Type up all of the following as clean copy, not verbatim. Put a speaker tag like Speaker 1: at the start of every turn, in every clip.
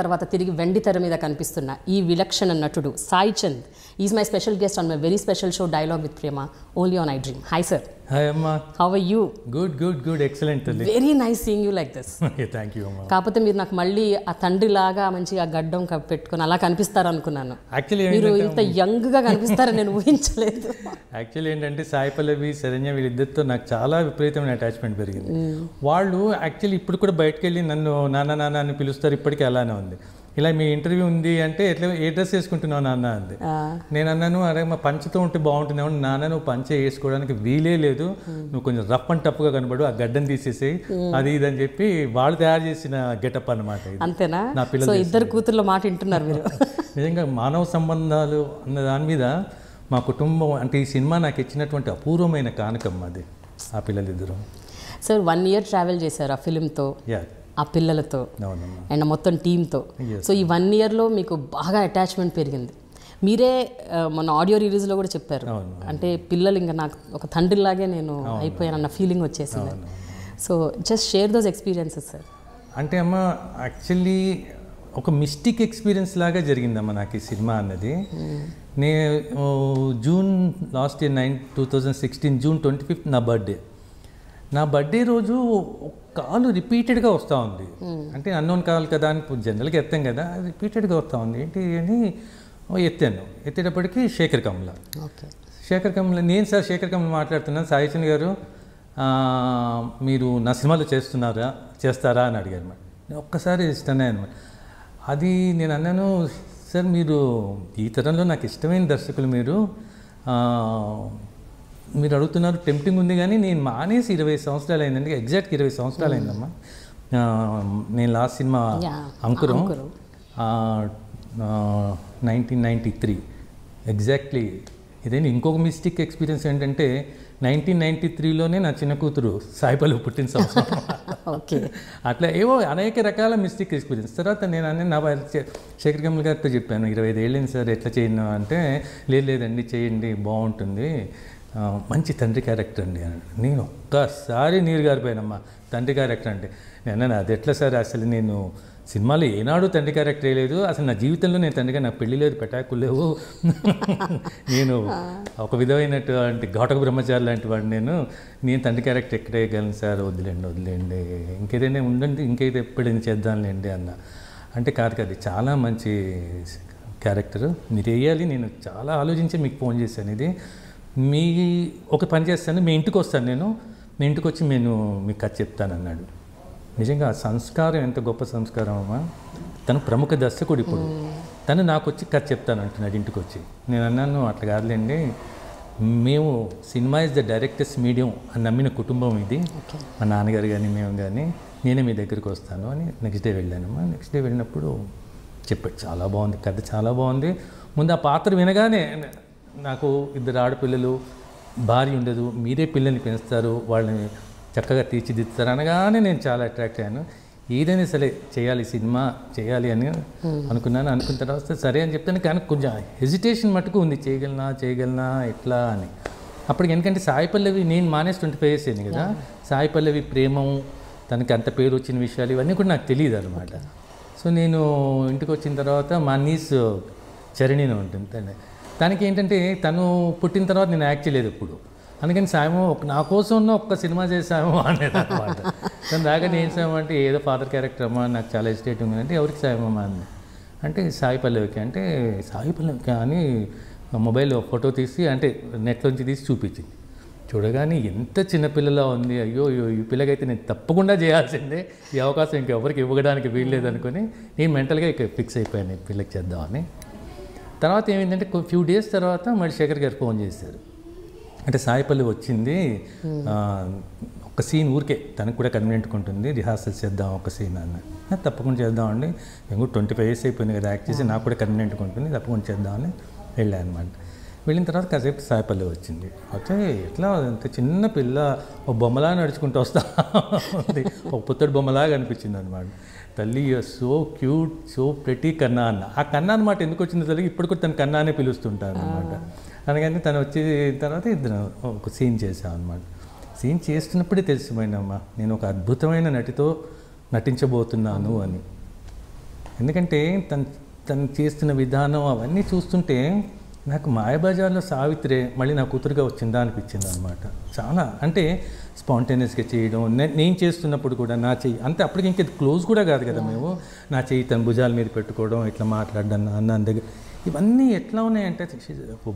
Speaker 1: తర్వాత తిరిగి వెండి తెర మీద కనిపిస్తున్న ఈ విలక్షణ నటుడు Sai Chand is my special guest on my very special show dialogue with Prema only on iDream. Hi sir.
Speaker 2: Hi అమ్మా.
Speaker 1: How are you?
Speaker 2: Good excellent.
Speaker 1: Very nice seeing you like this.
Speaker 2: Thank you అమ్మా.
Speaker 1: కాకపోతే మీరు నాకు మళ్ళీ ఆ తండ్రిలాగా మంచిగా గడ్డం పెట్టుకొని అలా కనిపిస్తారు అనుకున్నాను.
Speaker 2: యాక్చువల్లీ
Speaker 1: మీరు ఇంత యంగ్గా కనిపిస్తారని నేను ఊహించలేదు.
Speaker 2: యాక్చువల్లీ ఏంటంటే సాయి పల్లవి, శరణ్య వీళ్ళిద్దరితో నాకు చాలా విపరీతమైన అటాచ్మెంట్ పెరిగింది. వాళ్ళు యాక్చువల్లీ ఇప్పుడు కూడా బయటకు వెళ్ళి నన్ను నాన్న అని పిలుస్తారు, ఇప్పటికీ అలానే ఉంది. ఇలా మీ ఇంటర్వ్యూ ఉంది అంటే ఎట్లా ఏ డ్రెస్ వేసుకుంటున్నావు నాన్న అంది. నేను అన్నాను, అరే మా పంచతో ఉంటే బాగుంటుందేమో. నాన్న నువ్వు పంచ వేసుకోవడానికి వీలే లేదు, నువ్వు కొంచెం రఫ్ అండ్ టఫ్గా కనబడు, ఆ గడ్డం తీసేసేయి అది ఇది అని చెప్పి వాళ్ళు తయారు చేసిన గెటప్ అన్నమాట.
Speaker 1: అంతేనా? నా పిల్లలు ఇద్దరు కూతుర్ల మాట వింటున్నారు మీరు.
Speaker 2: నిజంగా మానవ సంబంధాలు అన్న దాని మీద మా కుటుంబం అంటే ఈ సినిమా నాకు ఇచ్చినటువంటి అపూర్వమైన కానుకమ్మ అది, ఆ పిల్లలిద్దరు.
Speaker 1: సార్ 1 year ట్రావెల్ చేశారు ఆ ఫిలింతో, ఆ పిల్లలతో అండ్ మొత్తం టీంతో. సో ఈ 1 yearలో మీకు బాగా అటాచ్మెంట్ పెరిగింది. మీరే మన ఆడియో రిలీజ్లో కూడా చెప్పారు, అంటే పిల్లలు ఇంకా నాకు ఒక తండ్రిలాగే నేను అయిపోయానన్న ఫీలింగ్ వచ్చేసింది. So just share those experiences sir.
Speaker 2: అంటే అమ్మ యాక్చువల్లీ ఒక మిస్టిక్ ఎక్స్పీరియన్స్ లాగా జరిగిందమ్మా నాకు ఈ సినిమా అన్నది. నేను June last year 2016 June 25th నా బర్త్డే రోజు కాలు రిపీటెడ్గా వస్తూ ఉంది. అంటే అన్నోన్ కాల్ కదా అని జనరల్గా ఎత్తాం కదా, రిపీటెడ్గా వస్తూ ఉంది. ఏంటి అని ఎత్తేటప్పటికి శేఖర్ కమల. నేను సార్ శేఖర్ కమల మాట్లాడుతున్నాను, సాయి చంద్ గారు మీరు నా సినిమాలో చేస్తారా అని అడిగారు అనమాట. నేను ఒక్కసారి ఇష్టమే అనమాట. అది నేను అన్నాను, సార్ మీరు ఈ తరంలో నాకు ఇష్టమైన దర్శకులు మీరు అడుగుతున్నారు, టెంప్టింగ్ ఉంది కానీ నేను మానేసి 20 సంవత్సరాలు అయిందండి, ఎగ్జాక్ట్గా 20 సంవత్సరాలు అయిందమ్మా. నేను లాస్ట్ సినిమా అంకురం 1993 ఎగ్జాక్ట్లీ. ఇదేంటి ఇంకొక మిస్టేక్ ఎక్స్పీరియన్స్ ఏంటంటే 1993లోనే నా చిన్న కూతురు సాయి పల్లవి పుట్టిన సంవత్సరం. అట్లా ఏవో అనేక రకాల మిస్టేక్ ఎక్స్పీరియన్స్. తర్వాత నేను నా శేఖర్ కమల్ గారితో చెప్పాను, 25 ఏళ్ళైంది సార్ ఎట్లా చేయను అంటే, లేదండి చేయండి బాగుంటుంది, మంచి తండ్రి క్యారెక్టర్ అండి అని. నేను ఒక్కసారి నీరు గారిపోయానమ్మా, తండ్రి క్యారెక్టర్ అంటే. నేను అది ఎట్లా సార్, అసలు నేను సినిమాలో ఏనాడు తండ్రి క్యారెక్టర్ వేయలేదు, అసలు నా జీవితంలో నేను తండ్రిగా, నాకు పెళ్ళి లేదు, పెటాకులు లేవు, నేను ఒక విధమైనటువంటి ఘాటక బ్రహ్మచారి లాంటి వాడు, నేను తండ్రి క్యారెక్టర్ ఎక్కడ వేయగలను సార్, వదిలేండి ఇంకేదైనా ఉండండి, ఇంకేదో ఎప్పుడైనా చేద్దాంలేండి అన్న. అంటే కాదు చాలా మంచి క్యారెక్టర్, మీరు వేయాలి. నేను చాలా ఆలోచించి మీకు ఫోన్ చేశాను. ఇది ఒక పని చేస్తాను, మీ ఇంటికి వస్తాను, మీ ఇంటికి వచ్చి నేను మీకు కథ చెప్తాను అన్నాడు. నిజంగా ఆ సంస్కారం ఎంత గొప్ప సంస్కారం అమ్మా. తను ప్రముఖ దర్శకుడు, ఇప్పుడు తను నాకు వచ్చి కథ చెప్తాను అంటున్నాడు ఇంటికి వచ్చి. నేను అన్నాను, అట్లా కాదులేండి, మేము cinema is the directors medium అని నమ్మిన కుటుంబం ఇది, మా నాన్నగారు కానీ మేము కానీ, నేనే మీ దగ్గరికి వస్తాను అని. నెక్స్ట్ డే వెళ్ళానమ్మా. నెక్స్ట్ డే వెళ్ళినప్పుడు చెప్పాడు, చాలా బాగుంది కథ, చాలా బాగుంది. ముందు ఆ పాత్ర వినగానే నాకు 2 ఆడపిల్లలు, భార్య ఉండదు, మీరే పిల్లల్ని పెంచుతారు, వాళ్ళని చక్కగా తీర్చిదిద్దుతారు అనగానే నేను చాలా అట్రాక్ట్ అయ్యాను. ఏదైనా సరే చేయాలి, సినిమా చేయాలి అని అనుకున్న తర్వాత సరే అని చెప్తాను. కానీ కొంచెం హెజిటేషన్ మటుకు ఉంది, చేయగలనా ఎట్లా అని. అప్పటికి ఎందుకంటే సాయి పల్లవి నేను మానేసి 25 years అయింది కదా, సాయి పల్లవి ప్రేమం, తనకి అంత పేరు వచ్చిన విషయాలు ఇవన్నీ కూడా నాకు తెలియదు అనమాట. సో నేను ఇంటికి వచ్చిన తర్వాత మా నీస్ చరణిని ఉంటుంది, తనకి ఏంటంటే తను పుట్టిన తర్వాత నేను యాక్ట్ చేయలేదు ఎప్పుడు, అందుకని సాయమో నా కోసం ఉన్న ఒక్క సినిమా చేసామో అనేది అనమాట. తను రాగానే ఏం సాయం అంటే, ఏదో ఫాదర్ క్యారెక్టర్ అమ్మా, నాకు చాలా ఎస్టేట్ ఉంది అంటే, ఎవరికి సాయమమ్మా అంది. అంటే సాయి పల్లవికి. అంటే సాయి పల్లవికి అని మొబైల్లో ఫోటో తీసి, అంటే నెట్లోంచి తీసి చూపించింది. చూడగానే ఎంత చిన్నపిల్లలా ఉంది, అయ్యో ఈ పిల్లకైతే నేను తప్పకుండా చేయాల్సిందే, ఈ అవకాశం ఇంకెవరికి ఇవ్వడానికి వీల్లేదు అనుకుని నేను మెంటల్గా ఇక ఫిక్స్ అయిపోయాను, పిల్లకి చేద్దామని. తర్వాత ఏమైందంటే ఫ్యూ డేస్ తర్వాత మళ్ళీ శేఖర్ గారు ఫోన్ చేశారు. అంటే సాయి పల్లవి వచ్చింది, ఒక సీన్ ఊరికే తనకు కూడా కన్వీనియంట్గా ఉంటుంది, రిహార్సల్ చేద్దాం ఒక సీన్ అన్న. తప్పకుండా చేద్దామండి, మేము కూడా 25 years అయిపోయింది కదా యాక్ట్ చేసి, నాకు కూడా కన్వీనియంట్గా ఉంటుంది, తప్పకుండా చేద్దామని వెళ్ళాను అనమాట. వెళ్ళిన తర్వాత కాసేపు సాయి పల్లవి వచ్చింది. వచ్చే ఎట్లా అంత చిన్న పిల్ల ఒక బొమ్మలా నడుచుకుంటూ వస్తా ఉంది, ఒక పుత్తడి బొమ్మలాగా అనిపించింది అనమాట. తల్లి సో క్యూట్, సో ప్రెటీ కన్నా అన్న. ఆ కన్నా అనమాట ఎందుకు వచ్చిందో తెలియదు, ఇప్పుడు కూడా తను కన్నా అనే పిలుస్తుంటారు అనమాట. అందుకని తను వచ్చిన తర్వాత ఇద్దరు ఒక సీన్ చేసాం అనమాట. సీన్ చేస్తున్నప్పుడే తెలిసిపోయిందమ్మా, నేను ఒక అద్భుతమైన నటితో నటించబోతున్నాను అని. ఎందుకంటే తను చేస్తున్న విధానం అవన్నీ చూస్తుంటే నాకు మాయాబజార్లో సావిత్రి మళ్ళీ నా కూతురుగా వచ్చిందా అనిపించింది అనమాట. చాలా అంటే స్పాంటేనియస్గా చేయడం, నేను చేస్తున్నప్పుడు కూడా నా చెయ్యి అంతే, అప్పటికి ఇంక క్లోజ్ కూడా కాదు కదా మేము, నా చెయ్యి తన భుజాల మీద పెట్టుకోవడం, ఇట్లా మాట్లాడడం అన్న దగ్గర, ఇవన్నీ ఎట్లా ఉన్నాయంటే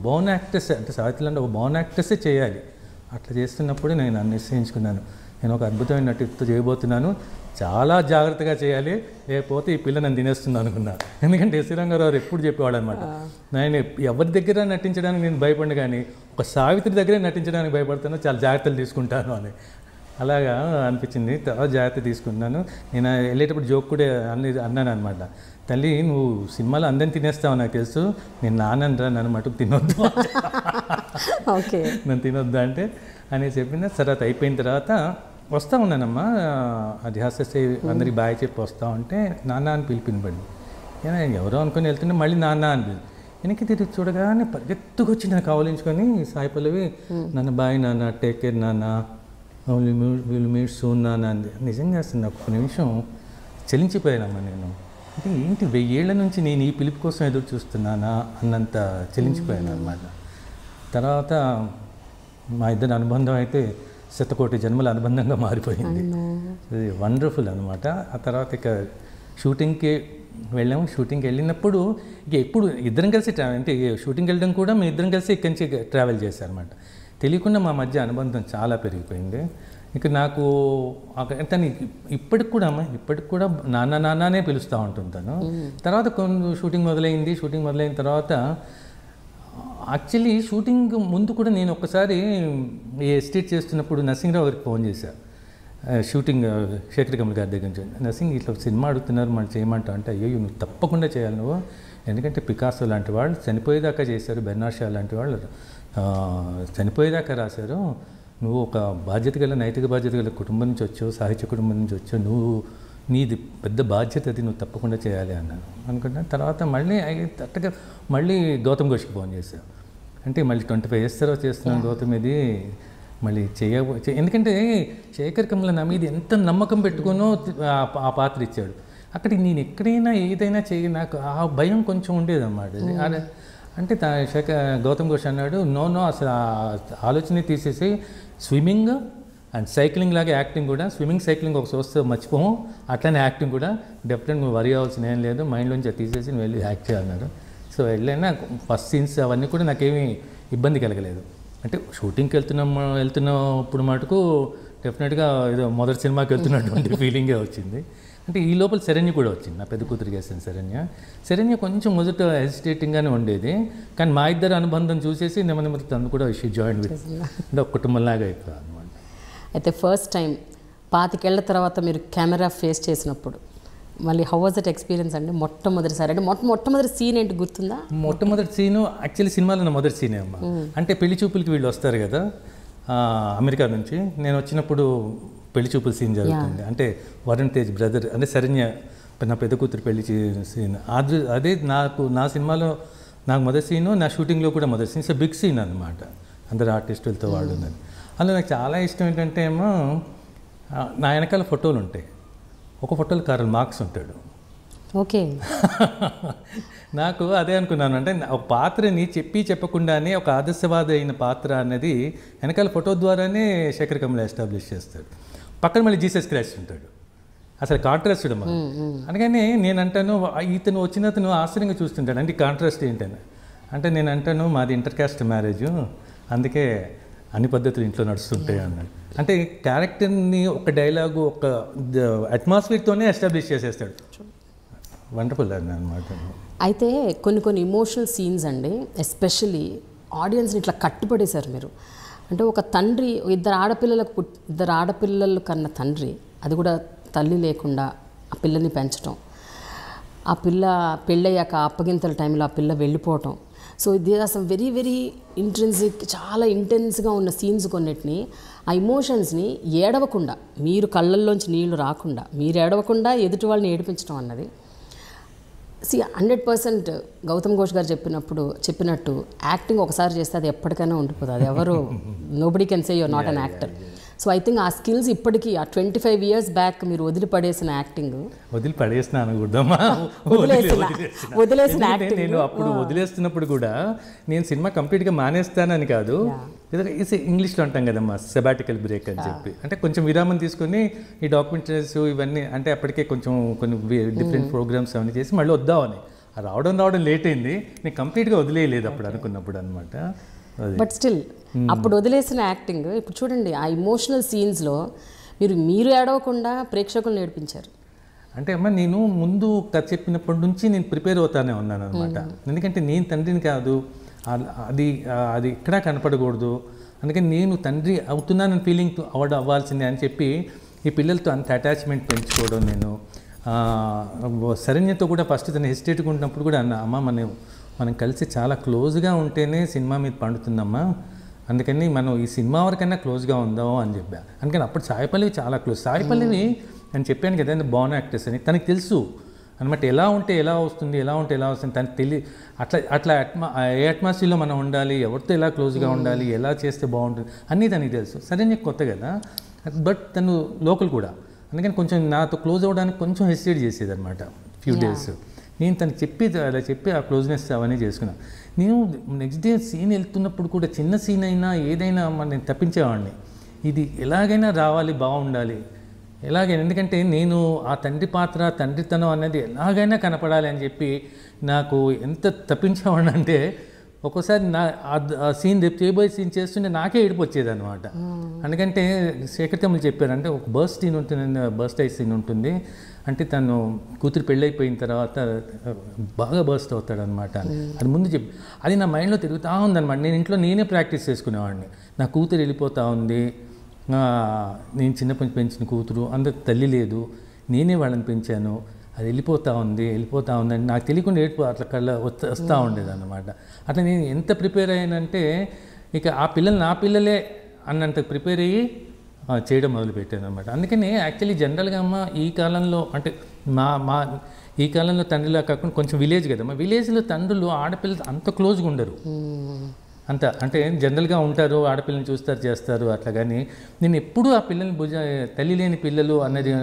Speaker 2: బోర్న్ యాక్ట్రెస్, అంటే సావిత్రి అంటే ఒక బోర్న్ యాక్ట్రెస్సే చేయాలి. అట్లా చేస్తున్నప్పుడు నేను నిశ్చయించుకున్నాను, నేను ఒక అద్భుతమైన నటితో చేయబోతున్నాను, చాలా జాగ్రత్తగా చేయాలి, లేకపోతే ఈ పిల్ల నన్ను తినేస్తుంది అనుకున్నాను. ఎందుకంటే ఎస్వి రంగారావు ఎప్పుడు చెప్పేవాడు అనమాట, నేను ఎవరి దగ్గర నటించడానికి నేను భయపడి, కానీ ఒక సావిత్రి దగ్గరే నటించడానికి భయపడతాను, చాలా జాగ్రత్తలు తీసుకుంటాను అని. అలాగా అనిపించింది, చాలా జాగ్రత్త తీసుకున్నాను. నేను వెళ్ళేటప్పుడు జోక్ కూడా అన్నాను అనమాట, తల్లి నువ్వు సినిమాలో అందరిని తినేస్తావు నాకు తెలుసు, నేను నాన్నరా, నన్ను మటుకు తినొద్దు,
Speaker 1: ఓకే
Speaker 2: నన్ను తినొద్దు అంటే అని చెప్పింది. తర్వాత అయిపోయిన తర్వాత వస్తూ ఉన్నానమ్మా, అది హాస్యస్తే అందరికి బాయ్ చెప్పి వస్తూ ఉంటే నాన్న అని పిలిపినపడి, ఎవరో అనుకుని వెళ్తుంటే మళ్ళీ నాన్న అని వెనక్కి తిరిగి చూడగానే పరిగెత్తుకొచ్చి నాకు కావలించుకొని సాయి పల్లవి నన్ను బాయ్ నాన్న, టేక్ కేర్ నాన్న, విల్ మీట్ సూన్ నాన్న అంది. నిజంగా అసలు నాకు ఒక నిమిషం చెలించిపోయానమ్మా నేను. అంటే ఏంటి 1000 ఏళ్ల నుంచి నేను ఈ పిలుపు కోసం ఎదురు చూస్తున్నానా అన్నంత చెలించిపోయాను అనమాట. తర్వాత మా ఇద్దరి అనుబంధం అయితే శతకోటి జన్మల అనుబంధంగా మారిపోయింది. ఇది వండర్ఫుల్ అనమాట. ఆ తర్వాత ఇక షూటింగ్కి వెళ్ళాము. షూటింగ్కి వెళ్ళినప్పుడు ఇక ఎప్పుడు ఇద్దరం కలిసి అంటే షూటింగ్కి వెళ్ళడం కూడా మేము ఇద్దరం కలిసి ఇక్కడి నుంచి ట్రావెల్ చేశారనమాట. తెలియకుండా మా మధ్య అనుబంధం చాలా పెరిగిపోయింది. ఇక నాకు తను ఇప్పటికి కూడా నాన్న నాన్ననే పిలుస్తూ ఉంటుంటాను. తర్వాత కొన్ని షూటింగ్ మొదలైన తర్వాత యాక్చువల్లీ షూటింగ్ ముందు కూడా నేను ఒక్కసారి ఈ ఎస్టేట్ చేస్తున్నప్పుడు నరసింహరావు గారికి ఫోన్ చేశాను. షూటింగ్ శేఖర్ కమల్ గారి దగ్గర నుంచి, నరసింగ్ ఇట్లా సినిమా అడుగుతున్నారు, మనం చేయమంటావు అంటే, అయ్యో నువ్వు తప్పకుండా చేయాలి నువ్వు, ఎందుకంటే పికాసో లాంటి వాళ్ళు చనిపోయేదాకా చేశారు, బెర్నాడ్ షా లాంటి వాళ్ళు చనిపోయేదాకా రాశారు, నువ్వు ఒక బాధ్యత గల నైతిక బాధ్యత గల కుటుంబం నుంచి వచ్చావు, సాహిత్య కుటుంబం నుంచి వచ్చావు, నీది పెద్ద బాధ్యత, అది నువ్వు తప్పకుండా చేయాలి అన్నాను అనుకుంటాను. తర్వాత మళ్ళీ తట్టగా మళ్ళీ గౌతమ్ ఘోష్కి ఫోన్ చేశాను. అంటే మళ్ళీ 25 years తర్వాత చేస్తున్నాను గౌతమ్, ఇది మళ్ళీ ఎందుకంటే శేఖర్ కమల నా మీద ఎంత నమ్మకం పెట్టుకునో ఆ పాత్ర ఇచ్చాడు. అక్కడికి నేను ఎక్కడైనా ఏదైనా నాకు ఆ భయం కొంచెం ఉండేదన్నమాట. అంటే గౌతమ్ ఘోష్ అన్నాడు, నో అసలు ఆలోచన తీసేసి స్విమ్మింగ్ అండ్ సైక్లింగ్ లాగా యాక్టింగ్ కూడా, స్విమ్మింగ్ సైక్లింగ్ ఒక చూస్తే మర్చిపోము, అట్లనే యాక్టింగ్ కూడా డెఫినెట్గా నువ్వు వరి అవ్వాల్సిన ఏం లేదు, మైండ్లోంచి తీసేసి నువ్వు వెళ్ళి యాక్ట్ చేయాలన్నాడు. సో వెళ్ళైనా ఫస్ట్ సీన్స్ అవన్నీ కూడా నాకేమీ ఇబ్బంది కలగలేదు. అంటే షూటింగ్కి వెళ్తున్నప్పుడు మటుకు డెఫినెట్గా ఏదో మొదటి సినిమాకి వెళ్తున్నటువంటి ఫీలింగే వచ్చింది. అంటే ఈ లోపల శరణ్య కూడా వచ్చింది, నా పెద్ద కూతురికి వేసిన శరణ్య కొంచెం మొదట హెసిటేటింగ్గానే ఉండేది, కానీ మా ఇద్దరు అనుబంధం చూసేసి నెమ్మది తను కూడా షీ జాయిన్ విత్, అంటే ఒక కుటుంబంలాగా అయిపోయింది అనమాట.
Speaker 1: అయితే ఫస్ట్ టైం 25 ఏళ్ల తర్వాత మీరు కెమెరా ఫేస్ చేసినప్పుడు మళ్ళీ హౌ వాజ్ దట్ ఎక్స్పీరియన్స్ అండి? మొట్టమొదటిసారి అంటే మొట్టమొదటి సీన్ ఏంటి గుర్తుందా?
Speaker 2: మొట్టమొదటి సీను యాక్చువల్లీ సినిమాలో నా మొదటి సీనే అమ్మ. అంటే పెళ్లి చూపులకి వీళ్ళు వస్తారు కదా అమెరికా నుంచి, నేను వచ్చినప్పుడు పెళ్లి చూపుల సీన్ జరుగుతుంది. అంటే వరుణ్ తేజ్ బ్రదర్ అంటే శరణ్య నా పెద్ద కూతురు పెళ్లి సీన్, అదే నా సినిమాలో నాకు మొదటి సీను, నా షూటింగ్లో కూడా మొదటి సీన్. సో బిగ్ సీన్ అనమాట, అందరు ఆర్టిస్టులతో వాళ్ళు ఉన్నారు. అందులో నాకు చాలా ఇష్టం ఏంటంటే ఏమో నా వెనకాల ఫోటోలు ఉంటాయి, ఒక ఫోటోలో కార్ల్ మార్క్స్ ఉంటాడు.
Speaker 1: ఓకే,
Speaker 2: నాకు అదే అనుకున్నాను, అంటే ఒక పాత్రని చెప్పకుండానే ఒక ఆదర్శవాద అయిన పాత్ర అనేది వెనకాల ఫోటో ద్వారానే శేఖర్ కమల్ ఎస్టాబ్లిష్ చేస్తాడు. పక్కన మళ్ళీ జీసస్ క్రైస్ట్ ఉంటాడు, అసలు కాంట్రాస్ట్ అమ్మా. అందుకని నేను అంటాను, ఇతను వచ్చిన అతను ఆశ్చర్యంగా చూస్తుంటాడు, అంటే కాంట్రాస్ట్ ఏంటని. అంటే నేను అంటాను, మాది ఇంటర్ కాస్ట్ మ్యారేజ్, అందుకే అన్ని పద్ధతులు ఇంట్లో నడుస్తుంటాయి అన్నాడు. అంటే క్యారెక్టర్ని ఒక డైలాగు ఒక అట్మాస్ఫియర్తోనే ఎస్టాబ్లిష్ చేసేస్తాడు. వండర్ఫుల్ అనమాట.
Speaker 1: అయితే కొన్ని ఇమోషనల్ సీన్స్ అండి, ఎస్పెషల్లీ ఆడియన్స్ని ఇట్లా కట్టుపడేశారు మీరు. అంటే ఒక తండ్రి ఇద్దరు ఆడపిల్లలు కన్న తండ్రి, అది కూడా తల్లి లేకుండా ఆ పిల్లని పెంచడం, ఆ పిల్ల పెళ్ళయ్యాక అప్పగింతల టైంలో ఆ పిల్ల వెళ్ళిపోవటం. So they are some very very intrinsic, చాలా ఇంటెన్స్గా ఉన్న సీన్స్ కొన్నిటిని, ఆ ఇమోషన్స్ని ఏడవకుండా, మీరు కళ్ళల్లోంచి నీళ్లు రాకుండా, మీరు ఏడవకుండా ఎదుటి వాళ్ళని ఏడిపించడం అన్నది 100% గౌతమ్ ఘోష్ గారు చెప్పినట్టు యాక్టింగ్ ఒకసారి చేస్తే అది ఎప్పటికైనా ఉండిపోతుంది. అది ఎవరు nobody can say you're not an actor. So I think ఆ స్కిల్స్ ఇప్పటికీ ఆ 25 years బ్యాక్ మీరు వదిలిపడేసిన యాక్టింగ్,
Speaker 2: వదిలిపడేసినాను కూడమ్మా,
Speaker 1: వదిలేసిన యాక్టింగ్.
Speaker 2: నేను అప్పుడు వదిలేస్తున్నప్పుడు కూడా నేను సినిమా కంప్లీట్గా మానేస్తానని కాదు, ఇంగ్లీష్లో అంటాం కదమ్మా సెబాటికల్ బ్రేక్ అని చెప్పి, అంటే కొంచెం విరామం తీసుకొని ఈ డాక్యుమెంటరీస్ ఇవన్నీ అంటే అప్పటికే కొంచెం కొన్ని డిఫరెంట్ ప్రోగ్రామ్స్ అవన్నీ చేసి మళ్ళీ వద్దామని, రావడం లేట్ అయింది, నేను కంప్లీట్గా వదిలేయలేదు అప్పుడు అనుకున్నప్పుడు అనమాట.
Speaker 1: బట్ స్టిల్ అప్పుడు వదిలేసిన యాక్టింగ్ ఇప్పుడు చూడండి, ఆ ఇమోషనల్ సీన్స్లో మీరు ఏడవకుండా ప్రేక్షకులు నేర్పించారు.
Speaker 2: అంటే అమ్మ నేను ముందు కథ చెప్పినప్పటి నుంచి నేను ప్రిపేర్ అవుతానే ఉన్నాను అనమాట. ఎందుకంటే నేను తండ్రిని కాదు, అది అది ఎక్కడా కనపడకూడదు, అందుకని నేను తండ్రి అవుతున్నానని ఫీలింగ్ అవ్వాల్సిందే అని చెప్పి ఈ పిల్లలతో అంత అటాచ్మెంట్ పెంచుకోవడం. నేను శరణ్యతో కూడా ఫస్ట్ తను హెసిటేట్గా ఉన్నప్పుడు కూడా అన్న, అమ్మ మనం కలిసి చాలా క్లోజ్గా ఉంటేనే సినిమా మీద పండుతుందమ్మా, అందుకని మనం ఈ సినిమా వరకైనా క్లోజ్గా ఉందాము అని చెప్పా. అందుకని అప్పుడు సాయిపల్లివి చాలా క్లోజ్. సాయిపల్లివి నేను చెప్పాను కదా బాన్ యాక్టర్స్ అని, తనకు తెలుసు అనమాట, ఎలా ఉంటే ఎలా వస్తుంది, ఎలా ఉంటే ఎలా వస్తుంది తనకు అట్లా ఏ అట్మాస్ఫియర్లో మనం ఉండాలి, ఎవరితో ఎలా క్లోజ్గా ఉండాలి, ఎలా చేస్తే బాగుంటుంది అన్నీ తనకి తెలుసు. సరే నీకు కొత్త కదా, బట్ తను లోకల్ కూడా, అందుకని కొంచెం నాతో క్లోజ్ అవ్వడానికి కొంచెం హెసిటేట్ చేసేది అనమాట ఫ్యూ డేస్. నేను తనకి అలా చెప్పి ఆ క్లోజ్నెస్ అవన్నీ చేసుకున్నాను. నేను నెక్స్ట్ డే సీన్ వెళ్తున్నప్పుడు కూడా చిన్న సీన్ అయినా ఏదైనా నేను తప్పించేవాడిని, ఇది ఎలాగైనా రావాలి, బాగుండాలి ఎలాగైనా, ఎందుకంటే నేను ఆ తండ్రి పాత్ర తండ్రితనం అనేది ఎలాగైనా కనపడాలి అని చెప్పి నాకు ఎంత తప్పించేవాడిని అంటే ఒక్కోసారి ఆ సీన్ రేపు చేయబోయే సీన్ చేస్తుంటే నాకే ఏడుపు వచ్చేది అనమాట. ఎందుకంటే శేఖర్ తమ్ములు చెప్పారు, అంటే ఒక బర్స్ట్ సీన్ ఉంటుంది, బర్స్ట్ అయ్యే సీన్ ఉంటుంది, అంటే తను కూతురు పెళ్ళైపోయిన తర్వాత బాగా బర్స్ట్ అవుతాడనమాట. అది ముందు చెప్పి అది నా మైండ్లో తిరుగుతూ ఉందన్నమాట. నేను ఇంట్లో నేనే ప్రాక్టీస్ చేసుకునేవాడిని, నా కూతురు వెళ్ళిపోతూ ఉంది, నేను చిన్నప్పటి నుంచి పెంచిన కూతురు, అందరికి తల్లి లేదు, నేనే వాళ్ళని పెంచాను, అది వెళ్ళిపోతూ ఉందని నాకు తెలియకుండా ఏడుపు అట్లా వస్తూ ఉండేది అన్నమాట. అట్లా నేను ఎంత ప్రిపేర్ అయ్యానంటే ఇక ఆ పిల్లలు నా పిల్లలే అన్నంత ప్రిపేర్ అయ్యి చేయడం మొదలుపెట్టాను అనమాట. అందుకని యాక్చువల్లీ జనరల్గా అమ్మ ఈ కాలంలో అంటే మా ఈ కాలంలో తండ్రిలా కాకుండా కొంచెం విలేజ్ కదమ్మా, విలేజ్లో తండ్రులు ఆడపిల్లలు అంత క్లోజ్గా ఉండరు, అంత అంటే జనరల్గా ఉంటారు, ఆడపిల్లని చూస్తారు చేస్తారు అట్లా. కానీ నేను ఎప్పుడూ ఆ పిల్లల్ని తల్లి లేని పిల్లలు అన్నది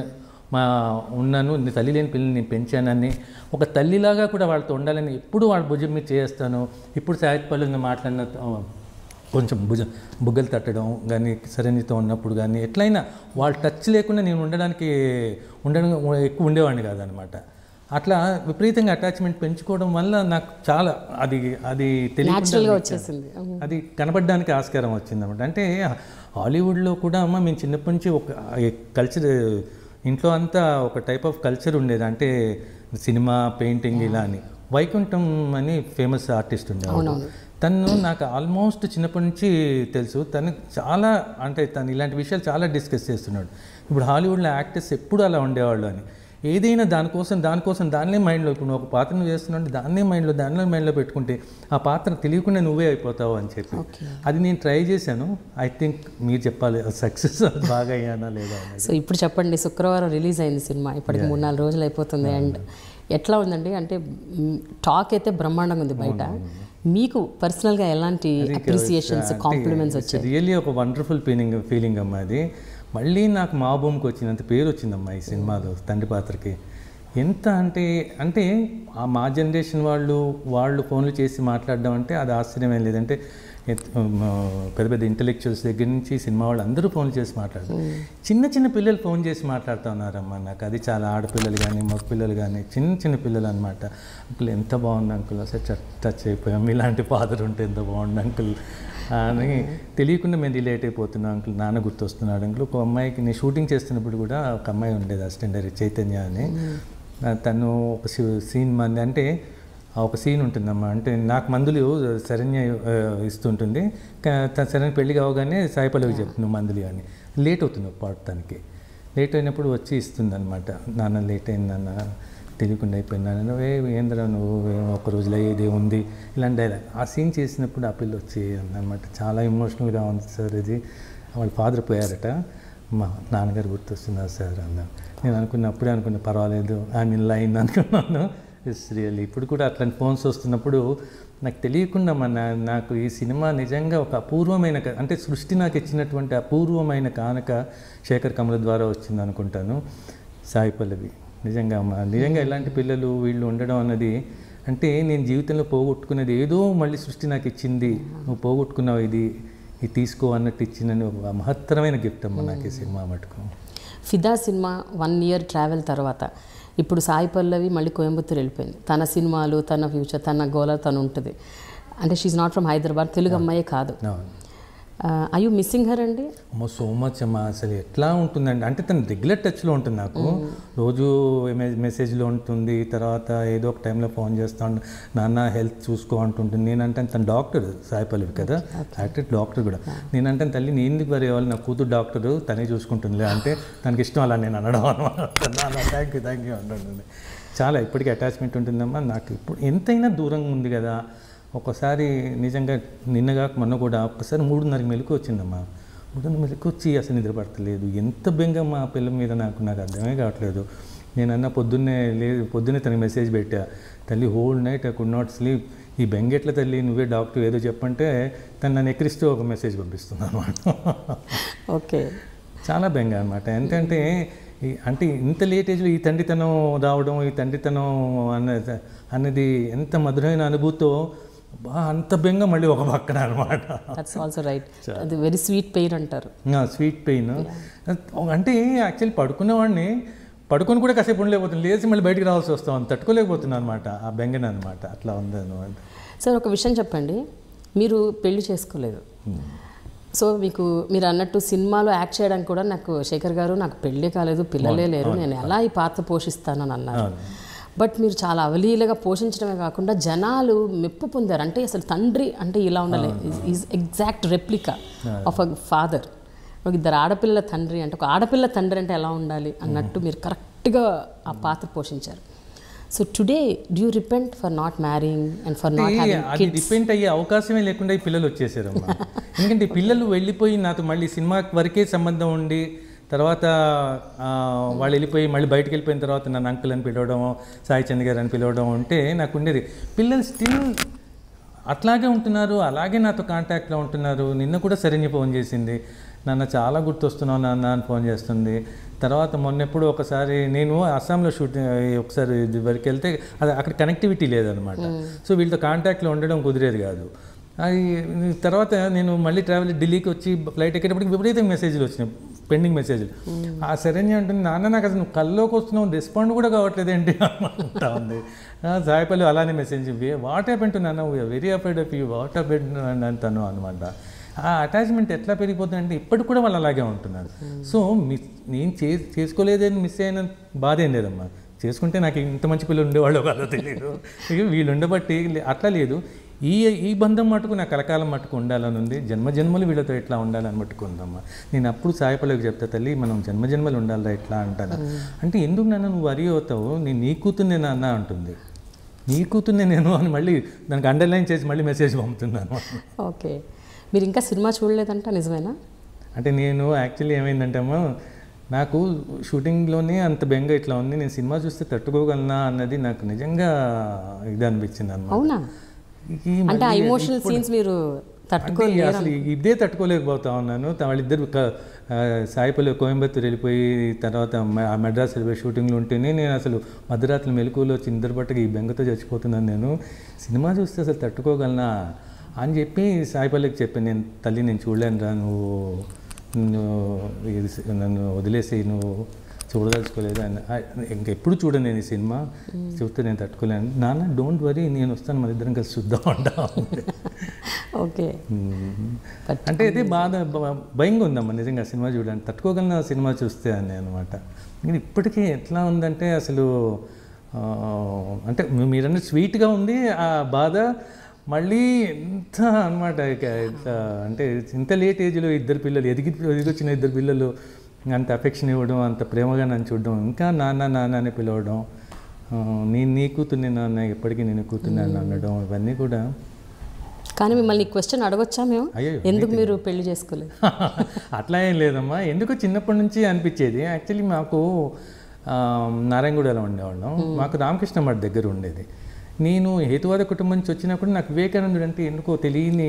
Speaker 2: ఉన్నాను, తల్లి లేని పిల్లల్ని నేను పెంచానని ఒక తల్లిలాగా కూడా వాళ్ళతో ఉండాలని ఎప్పుడు వాళ్ళ భుజం మీద చేస్తాను. ఇప్పుడు సాయిపల్లిని మాట్లాడిన కొంచెం బుగ్గలు తట్టడం కానీ సరైనతో ఉన్నప్పుడు కానీ ఎట్లయినా వాళ్ళ టచ్ లేకుండా నేను ఉండడం ఎక్కువ ఉండేవాడిని కాదనమాట. అట్లా విపరీతంగా అటాచ్మెంట్ పెంచుకోవడం వల్ల నాకు చాలా అది తెలియకుండా
Speaker 1: వచ్చేసింది,
Speaker 2: అది కనపడడానికి ఆస్కారం వచ్చిందన్నమాట. అంటే హాలీవుడ్లో కూడా అమ్మ మేము చిన్నప్పటి నుంచి ఒక కల్చర్ ఇంట్లో అంతా ఒక టైప్ ఆఫ్ కల్చర్ ఉండేది, అంటే సినిమా పెయింటింగ్ ఇలా అని. వైకుంఠం అని ఫేమస్ ఆర్టిస్ట్ ఉండేవాడు, తను నాకు ఆల్మోస్ట్ చిన్నప్పటి నుంచి తెలుసు. తను చాలా అంటే తను ఇలాంటి విషయాలు చాలా డిస్కస్ చేస్తున్నాడు. ఇప్పుడు హాలీవుడ్లో యాక్టర్స్ ఎప్పుడు అలా ఉండేవాళ్ళు అని, ఏదైనా దానికోసం దాన్నే మైండ్లో, ఇప్పుడు ఒక పాత్రను చేస్తున్నాడు దాన్నే మైండ్లో పెట్టుకుంటే ఆ పాత్ర తెలియకుండా నువ్వే అయిపోతావు అని చెప్పి అది నేను ట్రై చేశాను. ఐ థింక్ మీరు చెప్పాలి సక్సెస్ బాగా అయ్యానా లేదా.
Speaker 1: సో ఇప్పుడు చెప్పండి, శుక్రవారం రిలీజ్ అయింది సినిమా, ఇప్పటికి 3-4 రోజులు అయిపోతుంది. అండ్ ఎట్లా ఉందండి, అంటే టాక్ అయితే బ్రహ్మాండంగా ఉంది బయట, మీకు పర్సనల్గా ఎలాంటి అప్రిసియేషన్స్ కాంప్లిమెంట్స్ వచ్చాయి?
Speaker 2: రియల్లీ ఒక వండర్ఫుల్ ఫీలింగ్ అమ్మా. అది మళ్ళీ నాకు మా భూమికి వచ్చినంత పేరు వచ్చిందమ్మా ఈ సినిమాలో తండ్రి పాత్రకి. ఎంత అంటే మా జనరేషన్ వాళ్ళు ఫోన్లు చేసి మాట్లాడడం అంటే అది ఆశ్చర్యమేం లేదంటే పెద్ద ఇంటలెక్చువల్స్ దగ్గర నుంచి సినిమా వాళ్ళు అందరూ ఫోన్లు చేసి మాట్లాడతారు. చిన్న పిల్లలు ఫోన్ చేసి మాట్లాడుతూ ఉన్నారమ్మా నాకు. అది చాలా ఆడపిల్లలు కానీ మగ పిల్లలు కానీ చిన్న పిల్లలు అనమాట. అంకుల్ ఎంత బాగుంది అంకుల్, అసలు టచ్ అయిపోయాం, ఇలాంటి ఫాదర్ ఉంటే ఎంత బాగుంది అంకుల్ అని తెలియకుండా మేము రిలేట్ అయిపోతున్నాం అంకుల్, నాన్న గుర్తొస్తున్నాడు అంకుల్. ఒక అమ్మాయికి నేను షూటింగ్ చేస్తున్నప్పుడు కూడా ఒక అమ్మాయి ఉండేది అసిస్టెంట్ డైరెక్టర్ చైతన్య అని, తను ఒక సీన్ అంటే ఒక సీన్ ఉంటుందమ్మా, అంటే నాకు మందులు శరణ్య ఇస్తుంటుంది, శరణ్య పెళ్ళి కావగానే సాయిపల్లికి చెప్తున్నాను మందులు అని. లేట్ అవుతుంది పాడటానికి, లేట్ అయినప్పుడు వచ్చి ఇస్తుంది అనమాట. నాన్న లేట్ అయిందన్న, తెలియకుండా అయిపోయింది, ఏంద్రా నువ్వు ఒక రోజులో ఏదే ఉంది ఇలాంటి డైలాగ్. ఆ సీన్ చేసినప్పుడు ఆ పిల్ల వచ్చి అనమాట, చాలా ఎమోషనల్గా ఉంది సార్ ఇది. వాళ్ళ ఫాదర్ పోయారట, మా నాన్నగారు గుర్తొస్తున్నారు సార్ అన్న. నేను అప్పుడే అనుకున్నా పర్వాలేదు, నేను లైన్ అనుకున్నాను. ఇట్స్ రియల్లీ ఇప్పుడు కూడా అట్లాంటి ఫోన్స్ వస్తున్నప్పుడు నాకు తెలియకుండా నాకు ఈ సినిమా నిజంగా ఒక అపూర్వమైన అంటే సృష్టి నాకు ఇచ్చినటువంటి అపూర్వమైన కానుక శేఖర్ కమల ద్వారా వచ్చింది అనుకుంటాను. సాయి పల్లవి నిజంగా ఇలాంటి పిల్లలు వీళ్ళు ఉండడం అన్నది అంటే నేను జీవితంలో పోగొట్టుకునేది ఏదో మళ్ళీ సృష్టి నాకు ఇచ్చింది, నువ్వు పోగొట్టుకున్నావు ఇది తీసుకో అన్నట్టు ఇచ్చిన మహత్తరమైన గిఫ్ట్ అమ్మ నాకు ఈ సినిమా మటుకు.
Speaker 1: ఫిదా సినిమా 1 year ట్రావెల్ తర్వాత ఇప్పుడు సాయి పల్లవి మళ్ళీ కోయంబత్తూరు వెళ్ళిపోయింది. తన సినిమాలు, తన ఫ్యూచర్, తన గోల తను ఉంటుంది. అంటే she's not from Hyderabad, Telugu అమ్మాయే కాదు. ఐ యూ మిస్సింగ్ హర్ అండి?
Speaker 2: అమ్మో సో మచ్ అమ్మా. అసలు ఎట్లా ఉంటుందండి అంటే తను రెగ్యులర్ టచ్లో ఉంటుంది నాకు. రోజు మెసేజ్లో ఉంటుంది, తర్వాత ఏదో ఒక టైంలో ఫోన్ చేస్తూ ఉంటుంది, నాన్న హెల్త్ చూసుకో అంటుంటుంది. నేనంటే తను డాక్టర్, సాయి పల్లవి కదా, యాక్టర్ డాక్టర్ కూడా. నేనంటే తల్లి నేను ఎందుకు వరే వాళ్ళు, నా కూతురు డాక్టరు తనే చూసుకుంటుందిలే అంటే తనకి ఇష్టం అలా నేను అనడం అనమాట. థ్యాంక్ యూ అంటుంది. చాలా ఇప్పటికీ అటాచ్మెంట్ ఉంటుందమ్మా నాకు. ఇప్పుడు ఎంతైనా దూరంగా ఉంది కదా. ఒకసారి నిజంగా నిన్నగా మొన్న కూడా ఒక్కసారి 3:30 మెలకు వచ్చిందమ్మా. 3:30 మెలకు వచ్చి అసలు నిద్ర పడతలేదు. ఎంత బెంగమ్మా ఆ పిల్ల మీద నాకు అర్థమే కావట్లేదు. నేనన్నా పొద్దున్నే తనకి మెసేజ్ పెట్టా, తల్లి whole night I could not sleep, ఈ బెంగెట్ల తల్లి నువ్వే డాక్టర్ ఏదో చెప్పంటే తను నన్ను ఎక్కిరిస్తూ ఒక మెసేజ్ పంపిస్తుంది అనమాట.
Speaker 1: ఓకే,
Speaker 2: చాలా బెంగ అనమాట. ఎందుకంటే అంటే ఇంత లేట్ ఏజ్లో ఈ తండ్రితనం రావడం, ఈ తండ్రితనం అన్నది ఎంత మధురమైన అనుభూతో అంత బెంగ మళ్ళీ ఒక పక్కన అనమాట.
Speaker 1: That's also right. అది వెరీ స్వీట్ పెయిన్ అంటారు.
Speaker 2: స్వీట్ పెయిన్ అంటే యాక్చువల్లీ పడుకొని కూడా కాసేపు ఉండలేకపోతుంది, లేచి మళ్ళీ బయటికి రావాల్సి వస్తాం, తట్టుకోలేకపోతున్నాను అనమాట ఆ బెంగన అనమాట. అట్లా ఉంది అనమాట.
Speaker 1: సార్ ఒక విషయం చెప్పండి, మీరు పెళ్లి చేసుకోలేదు. సో మీరు అన్నట్టు సినిమాలో యాక్ట్ చేయడానికి కూడా నాకు శేఖర్ గారు నాకు పెళ్ళే కాలేదు, పిల్లలే లేరు, నేను ఎలా ఈ పాత్ర పోషిస్తానని అన్నారు. బట్ మీరు చాలా అవలీలగా పోషించడమే కాకుండా జనాలు మెప్పు పొందారు. అంటే అసలు తండ్రి అంటే ఇలా ఉండాలి, is exact replica of a father. ఒక 2 ఆడపిల్లల తండ్రి అంటే ఒక ఆడపిల్ల తండ్రి అంటే ఎలా ఉండాలి అన్నట్టు మీరు కరెక్ట్గా ఆ పాత్ర పోషించారు. So today do you repent for not మ్యారింగ్ and for not having kids?
Speaker 2: Repent అయ్యే అవకాశమే లేకుండా ఈ పిల్లలు వచ్చేసారమ్మా. ఎందుకంటే ఈ పిల్లలు వెళ్ళిపోయి నాతో మళ్ళీ సినిమా వరకే సంబంధం ఉండి తర్వాత వాళ్ళు వెళ్ళిపోయి మళ్ళీ బయటకు వెళ్ళిపోయిన తర్వాత నన్ను అంకుల్ అని పిలవడం, సాయి చంద్ గారు అని పిలవడం ఉంటే నాకు ఉండేది. పిల్లలు స్టిల్ అట్లాగే ఉంటున్నారు, అలాగే నాతో కాంటాక్ట్లో ఉంటున్నారు. నిన్న కూడా శరణ్య ఫోన్ చేసింది, నాన్న చాలా గుర్తొస్తున్నావు నాన్న అని ఫోన్ చేస్తుంది. తర్వాత మొన్నెప్పుడు ఒకసారి నేను అస్సాంలో షూటింగ్ ఒకసారి వరకు వెళ్తే అది అక్కడ కనెక్టివిటీ లేదనమాట. సో వీళ్ళతో కాంటాక్ట్లో ఉండడం కుదిరేది కాదు. అది తర్వాత నేను మళ్ళీ ఢిల్లీకి వచ్చి ఫ్లైట్ ఎక్కేటప్పటికి విపరీతంగా మెసేజ్లు వచ్చినాయి, పెండింగ్ మెసేజ్లు. ఆ శరణ్య అంటుంది, నాన్న నాకు అసలు నువ్వు కల్లోకి వస్తున్నావు, రెస్పాండ్ కూడా కావట్లేదు ఏంటి అంటా ఉంది. సాయి పల్లవి అలానే మెసేజ్, వాట్ హ్యాపెండ్ టు నాన్న, we're very afraid of you, what happened అని అంటాను అనమాట. ఆ అటాచ్మెంట్ ఎట్లా పెరిగిపోతుందంటే ఇప్పటికి కూడా వాళ్ళు అలాగే ఉంటున్నారు. సో నేను చేసుకోలేదని మిస్ అయిన బాధ ఏం లేదమ్మా. చేసుకుంటే నాకు ఇంత మంచి పిల్లలు ఉండేవాళ్ళు కాదో తెలియదు, వీళ్ళు ఉండబట్టి అట్లా లేదు. ఈ బంధం మటుకు నాకు కలకాలం మటుకు ఉండాలని ఉంది, జన్మజన్మలు వీళ్ళతో ఎట్లా ఉండాలని మటుకు ఉందమ్మా. నేను అప్పుడు సాయి పల్లవికి చెప్తా, తల్లి మనం జన్మజన్మలు ఉండాలిరా ఎట్లా అంటాను. అంటే ఎందుకు నన్ను నువ్వు వరి అవుతావు, నేను నీ కూతుర్నే నాన్న అంటుంది, నీ కూతుర్నే నేను అని మళ్ళీ దానికి అండర్లైన్ చేసి మళ్ళీ మెసేజ్ పంపుతున్నాను.
Speaker 1: ఓకే, మీరు ఇంకా సినిమా చూడలేదంట, నిజమేనా?
Speaker 2: అంటే నేను యాక్చువల్లీ ఏమైందంటేమో నాకు షూటింగ్లోనే అంత బెంగ ఇట్లా ఉంది, నేను సినిమా చూస్తే తట్టుకోగలనా అన్నది నాకు నిజంగా ఇది అనిపించింది అన్నమాట.
Speaker 1: అవునా? అంటే ఆ ఎమోషనల్ సీన్స్ మీరు తట్టుకోలేరు?
Speaker 2: అసలు ఇదే తట్టుకోలేకపోతా ఉన్నాను. వాళ్ళిద్దరు సాయి పల్లవి కోయంబత్తూరు వెళ్ళిపోయి తర్వాత మెడ్రాస్ వెళ్ళిపోయి షూటింగ్లు ఉంటేనే నేను అసలు మధ్యరాత్రి మెలకువలో వచ్చి నిద్రపట్టగా ఈ బెంగతో చచ్చిపోతున్నాను. నేను సినిమా చూస్తే అసలు తట్టుకోగలనా అని చెప్పి సాయి పల్లవికి చెప్పాను, నేను తల్లి నేను చూడలేనురా, నువ్వు నన్ను వదిలేసి నువ్వు చూడదలుచుకోలేదు అని. ఇంకెప్పుడు చూడను నేను ఈ సినిమా, చూస్తే నేను తట్టుకోలేను. నాన్న డోంట్ వరీ, నేను వస్తాను, మన ఇద్దరం కలిసి చూద్దాం అంటా.
Speaker 1: ఓకే,
Speaker 2: అంటే ఇది బాధ భయంగా ఉందమ్మా నిజంగా సినిమా చూడడానికి, తట్టుకోగలన సినిమా చూస్తే అని అనమాట. ఇది ఇప్పటికీ ఎట్లా ఉందంటే అసలు అంటే మీరన్నా స్వీట్గా ఉంది ఆ బాధ, మళ్ళీ ఎంత అనమాట. అంటే ఇంత లేట్ ఏజ్లో 2 పిల్లలు ఎదిగొచ్చిన 2 పిల్లలు అంత అఫెక్షన్ ఇవ్వడం, అంత ప్రేమగా నన్ను చూడడం, ఇంకా నాన్న నాన్న అని పిలవడం, నేను నీ కూతుర్ని నాన్న, ఎప్పటికీ నేను కూతుర్ని అని అనడం, ఇవన్నీ కూడా.
Speaker 1: కానీ మిమ్మల్ని క్వశ్చన్ అడగొచ్చా మేము, ఎందుకు మీరు పెళ్లి చేసుకోలేదు?
Speaker 2: అట్లా ఏం లేదమ్మా, ఎందుకో చిన్నప్పటి నుంచి అనిపించేది. యాక్చువల్లీ మాకు నారాయణగూడలో ఉండేవాళ్ళం. మాకు రామకృష్ణ మఠ్ దగ్గర ఉండేది. నేను హేతువాద కుటుంబం నుంచి వచ్చినప్పుడు నాకు వివేకానందుడు అంటే ఎందుకో తెలియని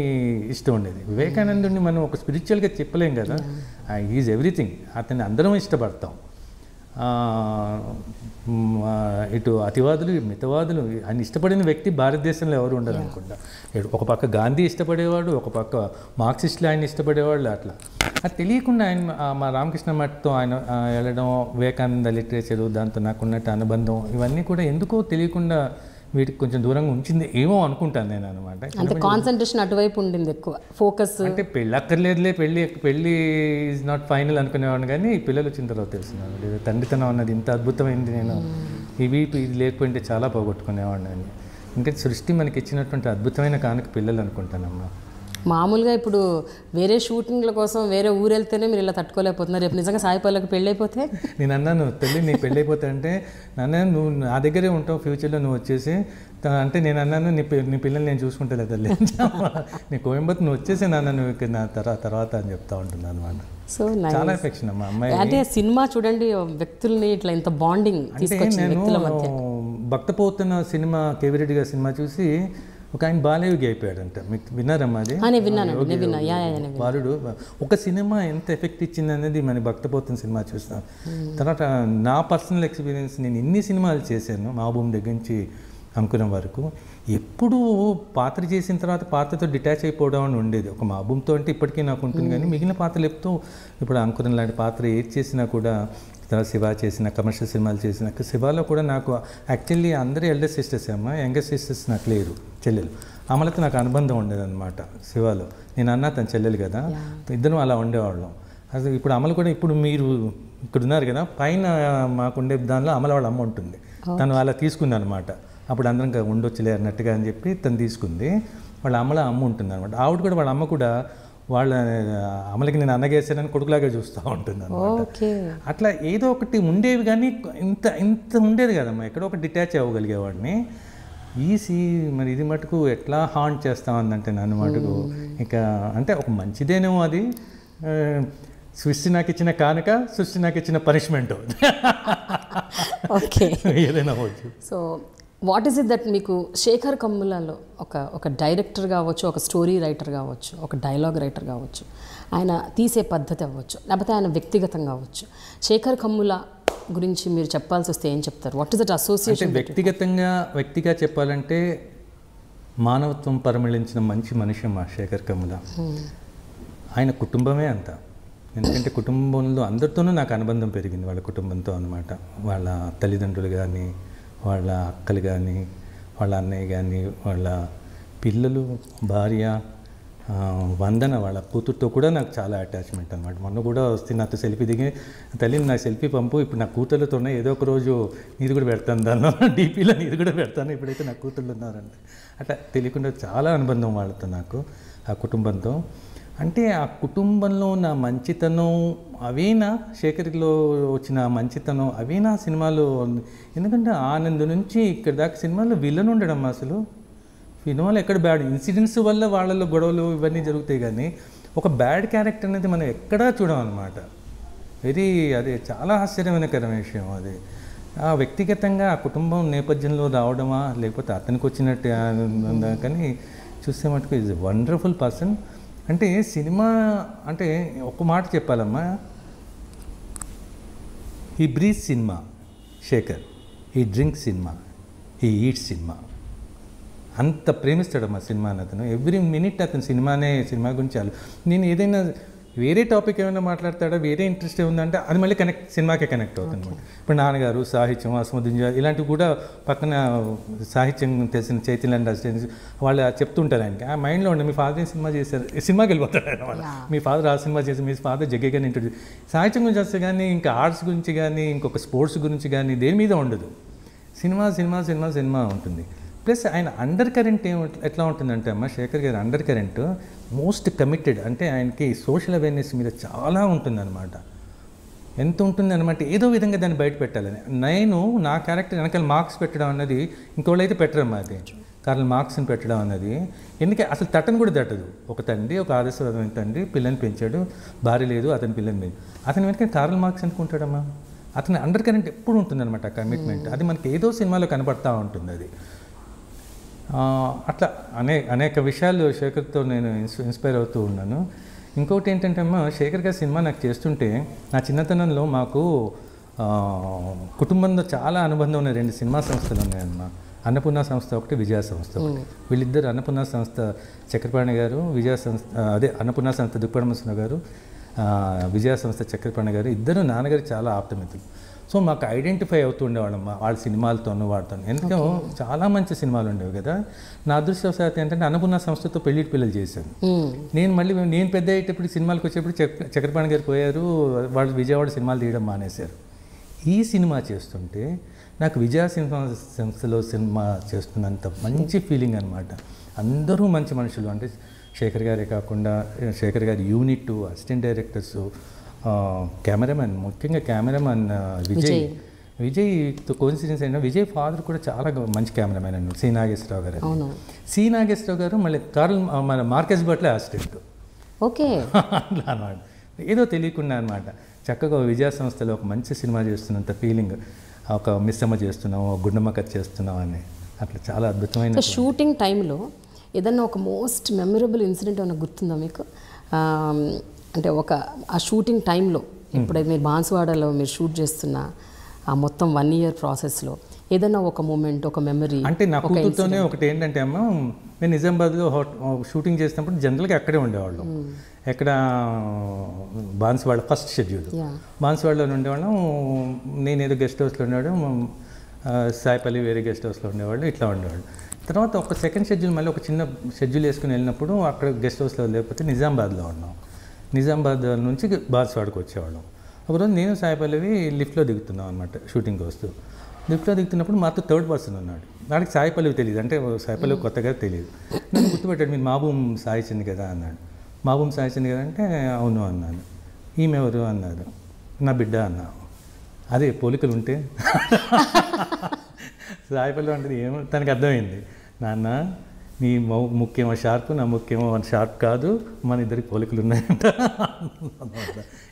Speaker 2: ఇష్టం ఉండేది. వివేకానందుడిని మనం ఒక స్పిరిచువల్గా చెప్పలేం కదా, ఈజ్ ఎవ్రీథింగ్. అతన్ని అందరం ఇష్టపడతాం. ఇటు అతివాదులు మితవాదులు ఆయన ఇష్టపడిన వ్యక్తి భారతదేశంలో ఎవరు ఉండరు అనుకుంటా. ఒక పక్క గాంధీ ఇష్టపడేవాడు, ఒక పక్క మార్క్సిస్టులు ఆయన ఇష్టపడేవాళ్ళు. అట్లా అది తెలియకుండా ఆయన మా రామకృష్ణ మఠ్తో ఆయన వెళ్ళడం, వివేకానంద లిటరేచరు, దాంతో నాకున్నట్టు అనుబంధం, ఇవన్నీ కూడా ఎందుకో తెలియకుండా వీటికి కొంచెం దూరంగా ఉంచింది ఏమో అనుకుంటాను నేను అనమాట.
Speaker 1: అంటే కాన్సన్ట్రేషన్ అటువైపు ఉండింది ఎక్కువ, ఫోకస్.
Speaker 2: అంటే పెళ్ళి అక్కర్లేదులే, పెళ్ళి ఈజ్ నాట్ ఫైనల్ అనుకునేవాడిని. కానీ పిల్లలు వచ్చిన తర్వాత తెలిసినాను లేదా తండ్రితనం అన్నది ఇంత అద్భుతమైంది. నేను ఇది లేకపోయింటే చాలా పోగొట్టుకునేవాడిని అని. ఇంకా సృష్టి మనకి ఇచ్చినటువంటి అద్భుతమైన కానుక పిల్లలు అనుకుంటానమ్మా.
Speaker 1: మామూలుగా ఇప్పుడు వేరే షూటింగ్ల కోసం వేరే ఊరు వెళ్తేనే మీరు ఇలా తట్టుకోలేకపోతున్నారు. రేపు నిజంగా సాయి పల్లవికి పెళ్ళైపోతే? నేను
Speaker 2: అన్నాను, తల్లి నీ పెళ్ళైపోతా అంటే నాన్న నువ్వు నా దగ్గరే ఉంటావు, ఫ్యూచర్లో నువ్వు వచ్చేసి అంటే నేను అన్నాను నీ పిల్లల్ని నేను చూసుకుంటా తల్లి, నీ కోయంబత్తు నువ్వు వచ్చేసి నాన్న నువ్వు నా తర్వాత అని చెప్తా ఉంటున్నాను అనమాట.
Speaker 1: సో
Speaker 2: చాలా ఎఫెక్షన్ అమ్మా అమ్మాయి.
Speaker 1: అంటే సినిమా చూడండి, వ్యక్తుల్ని ఇట్లా ఇంత బాండింగ్ తీసుకొచ్చింది వ్యక్తుల మధ్య.
Speaker 2: భక్తపోతున్న సినిమా, కేవిరెడ్డి గారి సినిమా చూసి ఒక ఆయన బాలయోగి అయిపోయాడంట. మీకు విన్నారమ్మా అది? బాలుడు. ఒక సినిమా ఎంత ఎఫెక్ట్ ఇచ్చింది అనేది మన భక్తపోతున్న సినిమా చూస్తాం. తర్వాత నా పర్సనల్ ఎక్స్పీరియన్స్, నేను ఇన్ని సినిమాలు చేశాను మహాభూమి దగ్గర నుంచి అంకురం వరకు. ఎప్పుడు పాత్ర చేసిన తర్వాత పాత్రతో డిటాచ్ అయిపోవడం అని ఉండేది. ఒక మహాభూమితో అంటే ఇప్పటికీ నాకు ఉంటుంది, కానీ మిగిలిన పాత్రలు ఎప్పుడూ ఇప్పుడు అంకురం లాంటి పాత్ర ఏది చేసినా కూడా, తర్వాత శివ చేసిన కమర్షియల్ సినిమాలు చేసిన శివాలో కూడా నాకు యాక్చువల్లీ అందరూ ఎల్డర్ సిస్టర్స్ అమ్మ, యంగర్ సిస్టర్స్ నాకు లేరు, చెల్లెలు. అమలతో నాకు అనుబంధం ఉండేదన్నమాట శివాలో. నేను అన్నా తన చెల్లెలు కదా, ఇద్దరం అలా ఉండేవాళ్ళం. అసలు ఇప్పుడు అమలు కూడా, ఇప్పుడు మీరు ఇక్కడ ఉన్నారు కదా, పైన మాకుండే దానిలో అమల వాళ్ళ అమ్మ ఉంటుంది. తను అలా తీసుకుంది అనమాట. అప్పుడు అందరం ఉండొచ్చులే అన్నట్టుగా అని చెప్పి తను తీసుకుంది. వాళ్ళ అమ్మ ఉంటుంది అనమాట. ఆవిడ కూడా, వాళ్ళ అమ్మ కూడా వాళ్ళ అమలకి నేను అన్నగేసానని కొడుకులాగా చూస్తూ ఉంటుంది అనమాట. అట్లా ఏదో ఒకటి ఉండేవి, కానీ ఇంత ఉండేది కదమ్మా, ఎక్కడో ఒకటి డిటాచ్ అవ్వగలిగేవాడిని. మరి ఇది మటుకు ఎట్లా హాంట్ చేస్తామందంటే నన్ను మటుకు ఇక అంటే ఒక మంచిదేనేమో అది. సృష్టి నాకు ఇచ్చిన కానుక, సృష్టి నాకు ఇచ్చిన పనిష్మెంట్,
Speaker 1: ఓకే
Speaker 2: ఏదైనా అవ్వచ్చు.
Speaker 1: So what is it that మీకు శేఖర్ కమ్ములలో ఒక డైరెక్టర్ కావచ్చు, ఒక స్టోరీ రైటర్ కావచ్చు, ఒక డైలాగ్ రైటర్ కావచ్చు, ఆయన తీసే పద్ధతి అవ్వచ్చు, లేకపోతే ఆయన వ్యక్తిగతంగా అవ్వచ్చు, శేఖర్ కమ్ముల గురించి మీరు చెప్పాల్సి వస్తే ఏం చెప్తారు? What is that association?
Speaker 2: వ్యక్తిగా చెప్పాలంటే మానవత్వం పరిమళించిన మంచి మనిషి మా శేఖర్ కమ్ముల. ఆయన కుటుంబమే అంత. ఎందుకంటే కుటుంబంలో అందరితోనూ నాకు అనుబంధం పెరిగింది, వాళ్ళ కుటుంబంతో అనమాట. వాళ్ళ తల్లిదండ్రులు కానీ, వాళ్ళ అక్కలు కానీ, వాళ్ళ అన్నయ్య కానీ, వాళ్ళ పిల్లలు, భార్య వందన, వాళ్ళ కూతురుతో కూడా నాకు చాలా అటాచ్మెంట్ అనమాట. మొన్న కూడా వస్తే నాతో సెల్ఫీ దిగి, తల్లి నా సెల్ఫీ పంపు, ఇప్పుడు నా కూతుర్లతోనే ఏదో ఒక రోజు నీది కూడా పెడతాను, దానిలో డీపీలో నీది కూడా పెడతాను, ఇప్పుడైతే నా కూతుర్లు ఉన్నారంటే. అట్లా తెలియకుండా చాలా అనుబంధం వాళ్ళతో నాకు, ఆ కుటుంబంతో. అంటే ఆ కుటుంబంలో నా మంచితనం అవేనా, శేఖర్లో వచ్చిన మంచితనం అవేనా సినిమాలో. ఎందుకంటే ఆనంద్ నుంచి ఇక్కడ దాకా సినిమాలో విలన్ ఉండడం, అసలు సినిమాలో ఎక్కడ బ్యాడ్ ఇన్సిడెంట్స్ వల్ల వాళ్ళలో గొడవలు ఇవన్నీ జరుగుతాయి, కానీ ఒక బ్యాడ్ క్యారెక్టర్ అనేది మనం ఎక్కడా చూడమన్నమాట. అదే చాలా ఆశ్చర్యకరమైన విషయం అది. ఆ వ్యక్తిగతంగా ఆ కుటుంబం నేపథ్యంలో రావడమా, లేకపోతే అతనికి వచ్చినట్టు ఉందా, కానీ చూస్తే మటుకు ఈజ్ వండర్ఫుల్ పర్సన్. అంటే సినిమా అంటే ఒక మాట చెప్పాలమ్మా, he breathe cinema Shekhar, he drink cinema, he eat cinema. అంత ప్రేమిస్తాడమ్మా సినిమాని అతను. ఎవ్రీ మినిట్ అతను సినిమా గురించి నేను ఏదైనా వేరే టాపిక్ ఏమైనా మాట్లాడతాడా, వేరే ఇంట్రెస్ట్ ఏముందంటే అది మళ్ళీ సినిమాకే కనెక్ట్ అవుతుంది. ఇప్పుడు నాన్నగారు, సాహిత్యం, అసముద్దింజ ఇలాంటివి కూడా పక్కన సాహిత్యం తెలిసిన చైతన్య ఇండస్ట్రీస్ వాళ్ళు చెప్తుంటారు ఆయనకి. ఆ మైండ్లో ఉండే మీ ఫాదర్ ఏం సినిమా చేశారు, సినిమాకి వెళ్ళిపోతాడు ఆయన. వాళ్ళ మీ ఫాదర్ ఆ సినిమా చేసి, మీ ఫాదర్ జగ్గగానే ఇంట్రొడ్యూస్. సాహిత్యం గురించి వస్తే కానీ, ఇంకా ఆర్ట్స్ గురించి కానీ, ఇంకొక స్పోర్ట్స్ గురించి కానీ దేని మీద ఉండదు. సినిమా ఉంటుంది. ప్లస్ ఆయన అండర్ కరెంట్ ఎట్లా ఉంటుందంటే అమ్మ, శేఖర్ గారి అండర్ కరెంట్ మోస్ట్ కమిటెడ్. అంటే ఆయనకి సోషల్ అవేర్నెస్ మీద చాలా ఉంటుందన్నమాట. ఎంత ఉంటుందన్నమాట, ఏదో విధంగా దాన్ని బయట పెట్టాలని. నేను నా క్యారెక్టర్ వెనకాల మార్క్స్ పెట్టడం అన్నది ఇంకోళ్ళైతే పెట్టరమ్మా. అది కార్ల్ మార్క్స్ని పెట్టడం అన్నది ఎందుకంటే అసలు తట్టను కూడా తట్టదు. ఒక తండ్రి, ఒక ఆదర్శవంతమైన తండ్రి పిల్లని పెంచాడు, భార్య లేదు, అతని పిల్లని పెంచాడు. అతని వెనక కార్ల్ మార్క్స్ అనుకుంటాడమ్మా. అతని అండర్ కరెంట్ ఎప్పుడు ఉంటుందన్నమాట ఆ కమిట్మెంట్. అది మనకి ఏదో సినిమాలో కనపడతా ఉంటుంది అది. అట్లా అనేక విషయాలు శేఖర్తో నేను ఇన్స్పైర్ అవుతూ ఉన్నాను. ఇంకోటి ఏంటంటే అమ్మ, శేఖర్ గారి సినిమా నాకు చేస్తుంటే నా చిన్నతనంలో మాకు కుటుంబంలో చాలా అనుబంధం ఉన్న 2 సినిమా సంస్థలు ఉన్నాయన్నమా. అన్నపూర్ణ సంస్థ ఒకటి, విజయ సంస్థ ఒకటి. వీళ్ళిద్దరు అన్నపూర్ణ సంస్థ చక్రపాణి గారు, విజయ సంస్థ అన్నపూర్ణ సంస్థ దుప్పడమసన గారు, విజయ సంస్థ చక్రపాణి గారు ఇద్దరు నాన్నగారు చాలా ఆప్తమిత్రులు. సో మాకు ఐడెంటిఫై అవుతూ ఉండేవాళ్ళం వాళ్ళ సినిమాలతోనూ వాడుతాను. ఎందుకంటే చాలా మంచి సినిమాలు ఉండేవి కదా. నా అదృష్టవశాత్తు ఏంటంటే అన్నపూర్ణ సంస్థతో పెళ్లిటి పిల్లలు చేశాను. నేను పెద్ద అయ్యేటప్పుడు సినిమాలకు వచ్చేప్పుడు చక్రపాణి గారు పోయారు, వాళ్ళు విజయవాడ సినిమాలు తీయడం మానేశారు. ఈ సినిమా చేస్తుంటే నాకు విజయ సినిమా సంస్థలో సినిమా చేస్తున్నంత మంచి ఫీలింగ్ అనమాట. అందరూ మంచి మనుషులు, అంటే శేఖర్ గారే కాకుండా శేఖర్ గారి యూనిట్, అసిస్టెంట్ డైరెక్టర్స్, కెమెరామెన్, ముఖ్యంగా కెమెరామెన్ విజయ్తో కోఇన్సిడెన్స్ అయినా విజయ్ ఫాదర్ కూడా చాలా మంచి కెమెరామెన్ అండి, సి నాగేశ్వరరావు గారు. సి నాగేశ్వరరావు గారు మళ్ళీ మన మార్కెస్ బట్లే అసిస్టెంట్.
Speaker 1: ఓకే,
Speaker 2: అట్లా అనమాట. ఏదో తెలియకుండా అనమాట. చక్కగా విజయ సంస్థలో ఒక మంచి సినిమా చేస్తున్నంత ఫీలింగ్, ఒక మిస్సమ్మ చేస్తున్నాం, గుండమ్మ కథ చేస్తున్నాం అని అట్లా చాలా అద్భుతమైన.
Speaker 1: షూటింగ్ టైంలో ఏదన్నా ఒక మోస్ట్ మెమరబుల్ ఇన్సిడెంట్ ఏమైనా గుర్తుందా మీకు? అంటే ఆ షూటింగ్ టైంలో ఎప్పుడైతే మీరు బాన్సువాడలో మీరు షూట్ చేస్తున్న ఆ మొత్తం 1 year ప్రాసెస్లో ఏదైనా ఒక మూమెంట్, ఒక మెమరీ?
Speaker 2: అంటే నా కూతురుతోనే ఒకటి ఏంటంటే అమ్మ, నేను నిజామాబాద్లో షూటింగ్ చేసినప్పుడు జనరల్గా అక్కడే ఉండేవాళ్ళం. ఎక్కడ బాన్సువాడ ఫస్ట్ షెడ్యూల్ బాన్సువాడలో ఉండేవాళ్ళం. నేను ఏదో గెస్ట్ హౌస్లో ఉండేవాడు, సాయిపల్లి వేరే గెస్ట్ హౌస్లో ఉండేవాళ్ళు, ఇట్లా ఉండేవాళ్ళు. తర్వాత ఒక సెకండ్ షెడ్యూల్ మళ్ళీ ఒక చిన్న షెడ్యూల్ వేసుకుని వెళ్ళినప్పుడు అక్కడ గెస్ట్ హౌస్లో లేకపోతే నిజామాబాద్లో ఉన్నాం. నిజామాబాద్ నుంచి బాన్సువాడకు వచ్చేవాళ్ళం. ఒకరోజు నేను సాయిపల్లివి లిఫ్ట్లో దిగుతున్నాం అనమాట, షూటింగ్కి వస్తూ. లిఫ్ట్లో దిగుతున్నప్పుడు మాతో 3rd person ఉన్నాడు. వాడికి సాయిపల్లివి తెలియదు, అంటే సాయిపల్లివి కొత్తగా తెలియదు. నేను గుర్తుపెట్టాడు, మీరు మాబూమ్ సాయిచంద్ కదా అన్నాడు. మాబూమ్ సాయిచంద్ కదా అంటే అవును అన్నాను. ఈమె ఎవరు అన్నారు. నా బిడ్డ అన్నా. అదే పోలికలు ఉంటే సాయిపల్లి అంటే ఏమో తనకు అర్థమైంది. నాన్న నీ ముఖ్యమో షార్ప్, నా ముఖ్యమో షార్ప్ కాదు, మన ఇద్దరికి పోలికలు ఉన్నాయంట.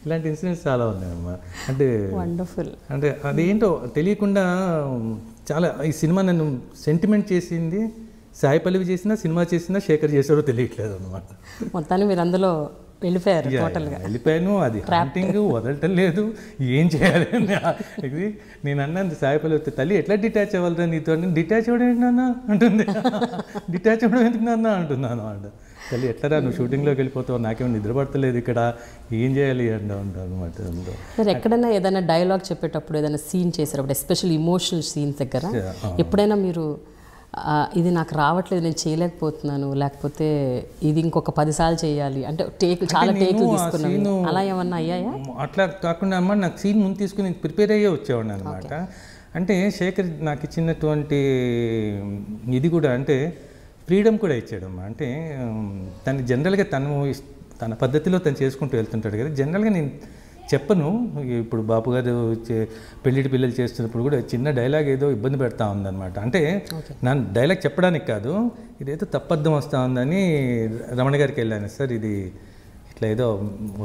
Speaker 2: ఇలాంటి ఇన్సిడెంట్స్ చాలా ఉన్నాయమ్మా. అంటే వండర్ఫుల్. అంటే అదేంటో తెలియకుండా చాలా ఈ సినిమా నన్ను సెంటిమెంట్ చేసింది. సాయిపల్లివి చేసినా, సినిమా చేసినా, శేఖర్ చేసారో తెలియట్లేదు అనమాట.
Speaker 1: మొత్తాన్ని మీరు అందులో వెళ్ళిపోయారు, టోటల్గా
Speaker 2: వెళ్ళిపోయాను. అది హ్యాంటింగ్ వదలటం లేదు, ఏం చేయాలి ఇది. నేను అన్నాను సాయిపల్లి వస్తే, తల్లి ఎట్లా డిటాచ్ అవ్వాలిరా నీతో? డిటాచ్ అవ్వడం ఏంటి నాన్న అంటుంది. డిటాచ్ అవ్వడం ఎందుకు నాన్న అంటున్నాను అంట. తల్లి ఎట్లరా నువ్వు షూటింగ్లోకి వెళ్ళిపోతావు, నాకేమో నిద్ర పడతలేదు ఇక్కడ, ఏం చేయాలి అంటూ ఉంటాను అనమాట.
Speaker 1: మీరు ఎక్కడైనా ఏదైనా డైలాగ్ చెప్పేటప్పుడు, ఏదైనా సీన్ చేసేటప్పుడు, ఎస్పెషల్లీ ఇమోషనల్ సీన్స్ దగ్గర ఎప్పుడైనా మీరు ఇది నాకు రావట్లేదు, నేను చేయలేకపోతున్నాను, లేకపోతే ఇది ఇంకొక 10 సార్లు చేయాలి అంటే చాలా టేకులు తీసుకున్నాను, అలా ఏమన్నా అయ్యాయా?
Speaker 2: అట్లా కాకుండా అమ్మ, నాకు సీన్ ముందు తీసుకుని ప్రిపేర్ అయ్యే వచ్చేవాడిని అనమాట. అంటే శేఖర్ నాకు ఇచ్చినటువంటి ఇది కూడా, అంటే ఫ్రీడమ్ కూడా ఇచ్చాడమ్మా. అంటే తను జనరల్గా తన పద్ధతిలో తను చేసుకుంటూ వెళ్తుంటాడు కదా. జనరల్గా నేను చెప్పను. ఇప్పుడు బాపు గారు పెళ్ళిటి పిల్లలు చేస్తున్నప్పుడు కూడా చిన్న డైలాగ్ ఏదో ఇబ్బంది పెడతా ఉందన్నమాట. అంటే నా డైలాగ్ చెప్పడానికి కాదు, ఇదేదో తప్పర్థం వస్తూ ఉందని రమణ గారికి వెళ్ళాను. సార్ ఇది ఇట్లా ఏదో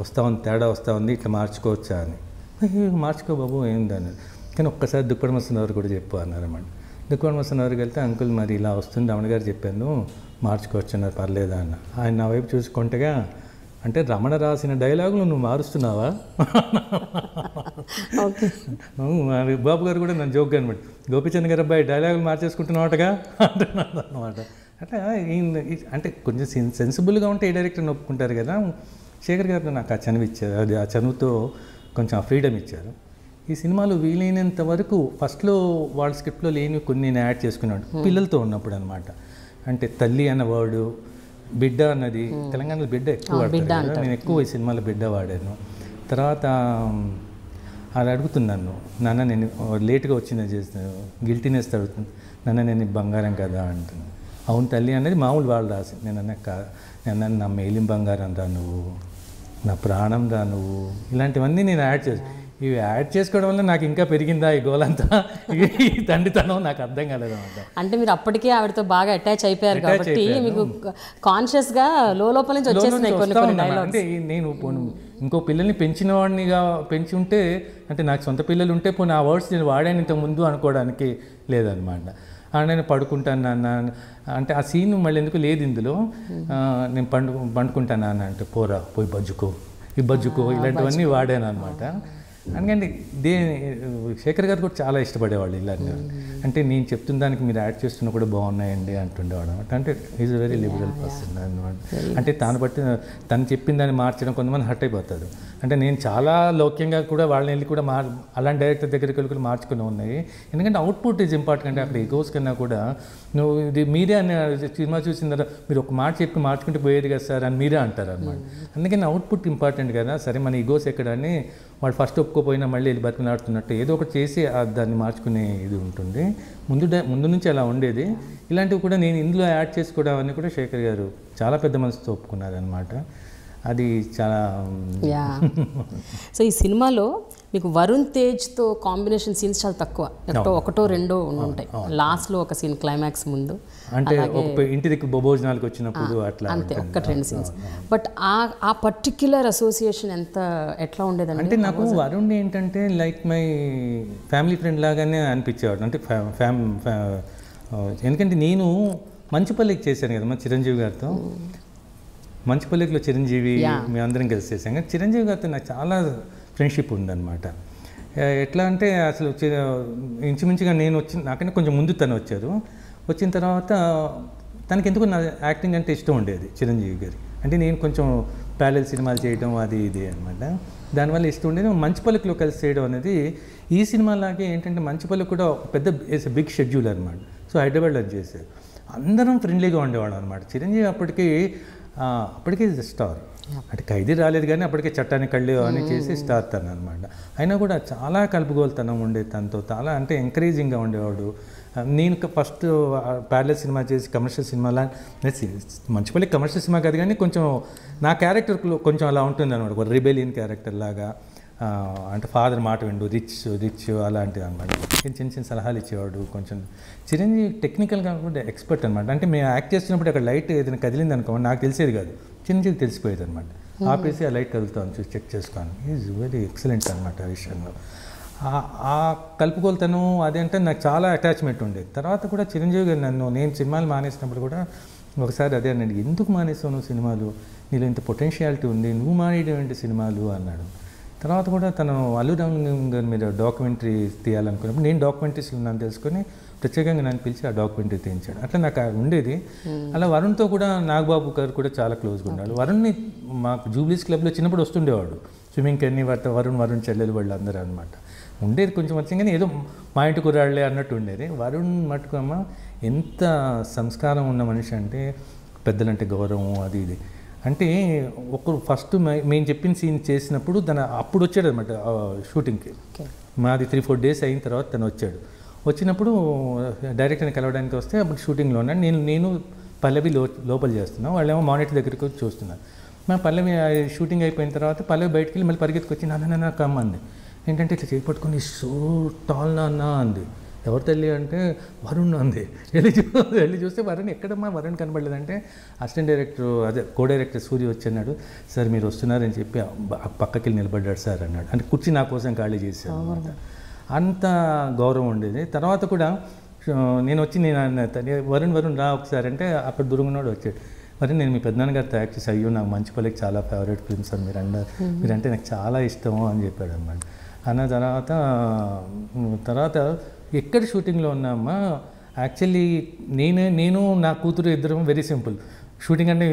Speaker 2: వస్తూ ఉంది, తేడా వస్తూ ఉంది, ఇట్లా మార్చుకోవచ్చా అని. మార్చుకో బాబు ఏందని. కానీ ఒక్కసారి దుప్పడమస్తున్నవారు కూడా చెప్పు అన్నారన్నమాట. దుప్పడమస్తున్నవారికి వెళ్తే అంకుల్ మరి ఇలా వస్తుంది, రమణ గారు చెప్పాను మార్చుకోవచ్చు అన్నారు, పర్లేదా అన్న. ఆయన నా వైపు చూసుకుంటేగా, అంటే రమణ రాసిన డైలాగులు నువ్వు మారుస్తున్నావా? బాబు గారు కూడా నన్ను జోక్గా అనమాట, గోపిచంద్ గారు అబ్బాయి డైలాగులు మార్చేసుకుంటున్నావాటగా అంటున్నాను అనమాట. అట్లా అంటే కొంచెం సెన్సిబుల్గా ఉంటే ఏ డైరెక్టర్ని ఒప్పుకుంటారు కదా. శేఖర్ గారు నాకు ఆ చనువు ఇచ్చారు, అది ఆ చనువుతో కొంచెం ఆ ఫ్రీడమ్ ఇచ్చారు. ఈ సినిమాలో వీలైనంత వరకు ఫస్ట్లో వాళ్ళ స్క్రిప్ట్లో లేని కొన్ని నేను యాడ్ చేసుకున్నాడు పిల్లలతో ఉన్నప్పుడు అనమాట. అంటే తల్లి అన్న వర్డు, బిడ్డ అన్నది తెలంగాణలో బిడ్డ ఎక్కువ వాడతారు, నేను ఎక్కువ ఈ సినిమాలో బిడ్డ వాడాను. తర్వాత అది అడుగుతున్నాను, నాన్న నేను లేట్గా వచ్చిందని చేస్తాను, గిల్టీనెస్ అడుగుతుంది, నాన్న నేను బంగారం కదా అంటున్నాను. అవును తల్లి అనేది మామూలు వాళ్ళు రాసి, నేను అన్న నా మేలిం బంగారం రా నువ్వు, నా ప్రాణం రా నువ్వు, ఇలాంటివన్నీ నేను యాడ్ చేస్తాను. ఇవి యాడ్ చేసుకోవడం వల్ల నాకు ఇంకా పెరిగిందా ఈ గోలంతా, ఈ తండ్రితనం నాకు అర్థం కాలేదన్నమాట.
Speaker 1: అంటే మీరు అప్పటికే ఆవిడతో బాగా అటాచ్ అయిపోయారు కాబట్టి మీకు కాన్షియస్గా లోపల నుంచి వచ్చేసినాయి కొన్ని డైలాగ్స్.
Speaker 2: అంటే నేను ఇంకో పిల్లల్ని పెంచిన వాడినిగా పెంచి ఉంటే, అంటే నాకు సొంత పిల్లలు ఉంటే పోనీ ఆ వర్డ్స్ నేను వాడాను ఇంత ముందు అనుకోవడానికి లేదనమాట. నేను పడుకుంటాను నాన్న అంటే ఆ సీన్ మళ్ళీ ఎందుకు లేదు ఇందులో. నేను పండుకుంటాను నాన్న అంటే పోరా పోయి బజ్జుకో ఈ బజ్జుకో ఇలాంటివన్నీ వాడాను అనమాట. అందుకని శేఖర్ గారు కూడా చాలా ఇష్టపడేవాళ్ళు ఇలాంటి. అంటే నేను చెప్తున్న దానికి మీరు యాడ్ చేస్తున్నా కూడా బాగున్నాయండి అంటుండేవాడు అనమాట. అంటే is a very liberal person అనమాట. అంటే తను చెప్పిన దాన్ని మార్చడం కొంతమంది హర్ట్ అయిపోతారు. అంటే నేను చాలా లౌక్యంగా కూడా వాళ్ళని వెళ్ళి కూడా అలాంటి డైరెక్టర్ దగ్గరికి వెళ్ళి కూడా మార్చుకుని ఉన్నాయి. ఎందుకంటే అవుట్పుట్ ఈజ్ ఇంపార్టెంట్. అంటే అక్కడ ఈగోస్ కన్నా కూడా నువ్వు ఇది మీరే అని సినిమా చూసిన తర్వాత మీరు ఒక మాట చెప్పి మార్చుకుంటే పోయేది కదా సార్ అని మీరే అంటారు అనమాట. అందుకని అవుట్పుట్ ఇంపార్టెంట్ కదా. సరే మన ఈగోస్ ఎక్కడ అని వాడు ఫస్ట్ ఒప్పుకోపోయినా మళ్ళీ వెళ్ళి బతికినాడుతున్నట్టు ఏదో ఒకటి చేసి దాన్ని మార్చుకునే ఇది ఉంటుంది. ముందు నుంచి అలా ఉండేది. ఇలాంటివి కూడా నేను ఇందులో యాడ్ చేసుకోవడం అన్నీ కూడా శేఖర్ గారు చాలా పెద్ద మనసుతో ఒప్పుకున్నారనమాట. అది చాలా
Speaker 1: సో ఈ సినిమాలో మీకు వరుణ్ తేజ్తో కాంబినేషన్ సీన్స్ చాలా తక్కువ, ఒకటో రెండో ఉంటాయి. లాస్ట్లో ఒక సీన్ క్లైమాక్స్ ముందు
Speaker 2: అంటే ఇంటి దగ్గర భోజనాలకు వచ్చినప్పుడు అట్లా
Speaker 1: అంతే, ఒక్కటి రెండు సీన్స్. బట్ ఆ పర్టిక్యులర్ అసోసియేషన్ ఎట్లా ఉండేదండి?
Speaker 2: అంటే నాకు వరుణ్ ఏంటంటే లైక్ మై ఫ్యామిలీ ఫ్రెండ్ లాగానే అనిపించేవాడు. అంటే ఎందుకంటే నేను మంచుపల్లికి చేశాను కదా మా చిరంజీవి గారితో. మంచుపల్లిలో చిరంజీవి మేము అందరం కలిసి చేసాం. కానీ చిరంజీవి గారితో నాకు చాలా ఫ్రెండ్షిప్ ఉందన్నమాట. ఎట్లా అంటే అసలు ఇంచుమించుగా నేను నాకంటే కొంచెం ముందు తను వచ్చారు. వచ్చిన తర్వాత తనకి ఎందుకు నా యాక్టింగ్ అంటే ఇష్టం ఉండేది చిరంజీవి గారి. అంటే నేను కొంచెం ప్యారలల్ సినిమాలు చేయడం అది ఇది అనమాట. దానివల్ల ఇష్టం ఉండేది. మంచుపల్లిలో కలిసి చేయడం అనేది ఈ సినిమాలాగే ఏంటంటే మంచుపల్లి కూడా పెద్ద బిగ్ షెడ్యూల్ అనమాట. సో హైదరాబాద్లో చేశారు. అందరం ఫ్రెండ్లీగా ఉండేవాళ్ళం అనమాట. చిరంజీవి అప్పటికే స్టార్. అంటే ఖైదీ రాలేదు కానీ అప్పటికే చట్టాన్ని కళ్ళు అని చేసి స్టార్ తను అనమాట. అయినా కూడా చాలా కలుపుగోలుతనం ఉండేది తనతో. చాలా అంటే ఎంకరేజింగ్గా ఉండేవాడు. నేను ఫస్ట్ ప్యారలల్ సినిమా చేసి కమర్షియల్ సినిమాలా మంచుపల్లి కమర్షియల్ సినిమా కాదు కానీ కొంచెం నా క్యారెక్టర్ కొంచెం అలా ఉంటుంది అనమాట. ఒక రిబెలియన్ క్యారెక్టర్ లాగా. అంటే ఫాదర్ మాట విండు రిచ్ అలాంటిది అనమాట. చిన్న చిన్న సలహాలు ఇచ్చేవాడు. కొంచెం చిరంజీవి టెక్నికల్గా కూడా ఎక్స్పర్ట్ అనమాట. అంటే మేము యాక్ట్ చేస్తున్నప్పుడు అక్కడ లైట్ ఏదైనా కదిలింది అనుకో నాకు తెలిసేది కాదు, చిరంజీవికి తెలిసిపోయేది అనమాట. ఆపేసి ఆ లైట్ కదులుతాను చూసి చెక్ చేసుకోను. ఈజ్ వెరీ ఎక్సలెంట్ అనమాట ఆ విషయంలో. ఆ కలుపుకోలుతను అదేంటే నాకు చాలా అటాచ్మెంట్ ఉండేది. తర్వాత కూడా చిరంజీవి గారు నేను సినిమాలు మానేసినప్పుడు కూడా ఒకసారి అదే అన్నాడు, ఎందుకు మానేస్తావు నువ్వు సినిమాలు, నీలో ఇంత పొటెన్షియాలిటీ ఉంది, నువ్వు మానేయడం సినిమాలు అన్నాడు. తర్వాత కూడా తను అల్లు రామలింగం గారి మీద డాక్యుమెంటరీ తీయాలనుకున్నప్పుడు నేను డాక్యుమెంటరీస్ ఉన్నాను తెలుసుకొని ప్రత్యేకంగా నన్ను పిలిచి ఆ డాక్యుమెంటరీ తీయించాడు. అట్లా నాకు ఉండేది. అలా వరుణ్తో కూడా నాగబాబు గారు కూడా చాలా క్లోజ్గా ఉన్నాడు. వరుణ్ని మాకు జూబ్లీస్ క్లబ్లో చిన్నప్పుడు వస్తుండేవాడు. స్విమ్మింగ్కి అన్ని వరుణ్ చెల్లెలు వాళ్ళు అందరూ అనమాట. ఉండేది కొంచెం వచ్చింది కానీ ఏదో మా ఇంటి కుర్రాళ్లే అన్నట్టు ఉండేది. వరుణ్ మటుకు అమ్మ ఎంత సంస్కారం ఉన్న మనిషి అంటే, పెద్దలంటే గౌరవం అది ఇది. అంటే ఒకరు ఫస్ట్ మేము చెప్పిన సీన్ చేసినప్పుడు అప్పుడు వచ్చాడు అనమాట షూటింగ్కి. మాది 3-4 డేస్ అయిన తర్వాత తను వచ్చాడు. వచ్చినప్పుడు డైరెక్టర్ని కలవడానికి వస్తే అప్పుడు షూటింగ్లో ఉన్నాడు. నేను పల్లవి లోపల చేస్తున్నాను, వాళ్ళేమో మానిటర్ దగ్గరికి వచ్చి చూస్తున్నారు. మా పల్లవి షూటింగ్ అయిపోయిన తర్వాత పల్లవి బయటికి వెళ్ళి మళ్ళీ పరిగెత్తుకు వచ్చి నాన్న కమ్మ అంది. ఏంటంటే ఇట్లా చేపట్టుకుని సో టాల్ నాన్న అంది. ఎవరు తల్లి అంటే వరుణ్ అంది. వెళ్ళి చూస్తే వరుణ్ ఎక్కడమ్మా వరుణ్ కనబడలేదంటే assistant director co director Surya వచ్చి అన్నాడు, సార్ మీరు వస్తున్నారని చెప్పి పక్కకి నిలబడ్డాడు సార్ అన్నాడు. అంటే కుర్చీ నా కోసం ఖాళీ చేశాను అనమాట. అంత గౌరవం ఉండేది. తర్వాత కూడా నేను వరుణ్ రా ఒకసారి అంటే అక్కడ దూరంగాడు వచ్చాడు. మరి నేను మీ పెద్దనాన్నగారితో యాక్ట్ చేసి అయ్యో నాకు మంచుపల్లికి చాలా ఫేవరెట్ ఫిల్మ్ సార్ మీరంటే నాకు చాలా ఇష్టము అని చెప్పాడు అనమాట. అన్న తర్వాత ఎక్కడ షూటింగ్లో ఉన్నామా యాక్చువల్లీ నేను నా కూతురు ఇద్దరం వెరీ సింపుల్. షూటింగ్ అంటే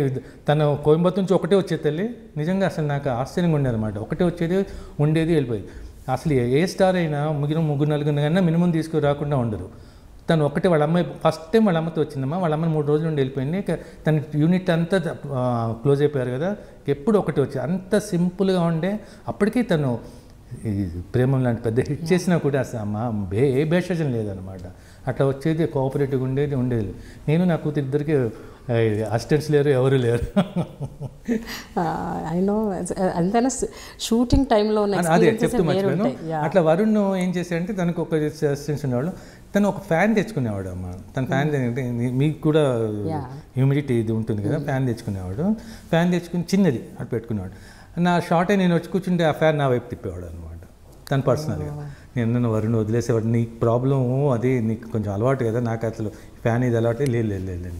Speaker 2: తను కోయంబత్తూర్ నుంచి ఒకటే వచ్చేది తల్లి. నిజంగా అసలు నాకు ఆశ్చర్యంగా ఉండేది అనమాట. ఒకటే వచ్చేది ఉండేది వెళ్ళిపోయేది. అసలు ఏ స్టార్ అయినా ముగ్గురు నలుగురు కన్నా మినిమం తీసుకురాకుండా ఉండరు. తను ఒక్కటే వాళ్ళ అమ్మాయి ఫస్ట్ టైం వాళ్ళ అమ్మతో వచ్చిందమ్మా. వాళ్ళ అమ్మని 3 రోజులు నుండి వెళ్ళిపోయింది. తన యూనిట్ అంతా క్లోజ్ అయిపోయారు కదా, ఎప్పుడు ఒకటి వచ్చి అంత సింపుల్గా ఉండే. అప్పటికీ తను ప్రేమం లాంటి పెద్ద హిట్ చేసినా కూడా అసలు ఏ భేషజం లేదనమాట. అట్లా వచ్చేది కోఆపరేటివ్గా ఉండేది. నేను నా కూతురు ఇద్దరికి అసిస్టెంట్స్ లేరు, ఎవరు లేరు.
Speaker 1: అంతేనా షూటింగ్ టైంలో
Speaker 2: అదే చెప్తూ మర్చిపోయాను. అట్లా వరుణ్ ఏం చేశాడంటే తనకు ఒక అసిస్టెంట్స్ ఉండేవాళ్ళు. తను ఒక ఫ్యాన్ తెచ్చుకునేవాడు అమ్మ. తన ఫ్యాన్ మీకు కూడా హ్యూమిడిటీ ఇది ఉంటుంది కదా, ఫ్యాన్ తెచ్చుకునేవాడు. ఫ్యాన్ తెచ్చుకుని చిన్నది అటు పెట్టుకునేవాడు. నా షార్టే నేను వచ్చి కూర్చుంటే ఆ ఫ్యాన్ నా వైపు తిప్పేవాడు అనమాట తను పర్సనల్గా. నేను వరుణ్ వదిలేసేవాడు, నీకు ప్రాబ్లము అది నీకు కొంచెం అలవాటు కదా, నాకు అసలు ఫ్యాన్ ఇది అలవాటే లేదు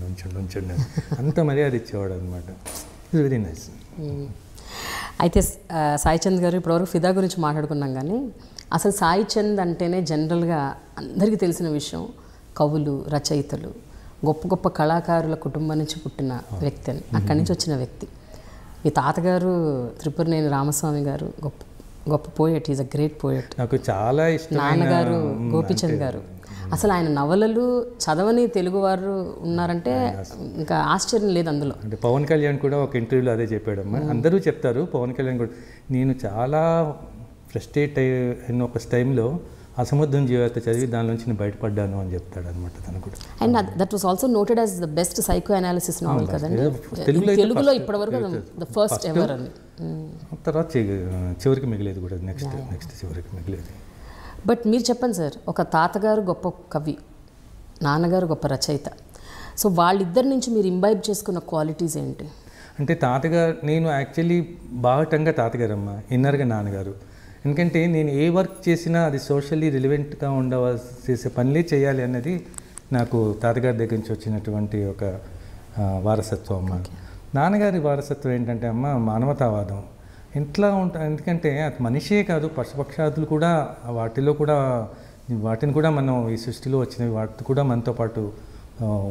Speaker 2: ఉంచండి అంత మర్యాద ఇచ్చేవాడు అనమాట. It's very nice.
Speaker 1: అయితే సాయి చంద్ గారు ఇప్పటివరకు ఫిదా గురించి మాట్లాడుకున్నాం, కానీ అసలు సాయి చంద్ అంటేనే జనరల్గా అందరికీ తెలిసిన విషయం కవులు, రచయితలు, గొప్ప గొప్ప కళాకారుల కుటుంబం నుంచి పుట్టిన వ్యక్తి అని, అక్కడి నుంచి వచ్చిన వ్యక్తి. మీ తాతగారు త్రిపురనేని రామస్వామి గారు గొప్ప గొప్ప poet, is a great poet.
Speaker 2: నాకు చాలా ఇష్టం.
Speaker 1: నాన్నగారు గోపీచంద్ గారు. అసలు ఆయన నవలలు చదవని తెలుగువారు ఉన్నారంటే ఇంకా ఆశ్చర్యం లేదు అందులో.
Speaker 2: అంటే పవన్ కళ్యాణ్ కూడా ఒక ఇంటర్వ్యూలో అదే చెప్పాడమ్మా. అందరూ చెప్తారు, పవన్ కళ్యాణ్ కూడా నేను చాలా ఫ్రస్ట్రేట్ అయిన ఒక టైంలో అసముద్రం జీవిత చదివి దాని నుంచి నేను బయటపడ్డాను అని చెప్తాడు అనమాట తను కూడా.
Speaker 1: And that was also noted as the best psychoanalysis novel కదండి తెలుగులో ఇప్పటివరకు, ద ఫస్ట్ ఎవర్ అని.
Speaker 2: తర్వాత చివరికి మిగిలేదు కూడా, నెక్స్ట్ చివరికి మిగిలేదు.
Speaker 1: బట్ మీరు చెప్పండి సార్, ఒక తాతగారు గొప్ప కవి, నాన్నగారు గొప్ప రచయిత, సో వాళ్ళిద్దరి నుంచి మీరు ఇంబైబ్ చేసుకున్న క్వాలిటీస్ ఏంటి?
Speaker 2: అంటే తాతగారు, నేను యాక్చువల్లీ బాహటంగా తాతగారమ్మ, ఇన్నర్గా నాన్నగారు. ఎందుకంటే నేను ఏ వర్క్ చేసినా అది సోషల్లీ రిలవెంట్గా చేసే పనులే చేయాలి అన్నది నాకు తాతగారి దగ్గర నుంచి వచ్చినటువంటి ఒక వారసత్వం అమ్మ. నాన్నగారి వారసత్వం ఏంటంటే అమ్మ మానవతావాదం. ఎట్లా ఉంటుంది, ఎందుకంటే అది మనిషే కాదు, పశుపక్షాదులు కూడా వాటిని కూడా మనం ఈ సృష్టిలో వచ్చినవి వాటిని కూడా మనతో పాటు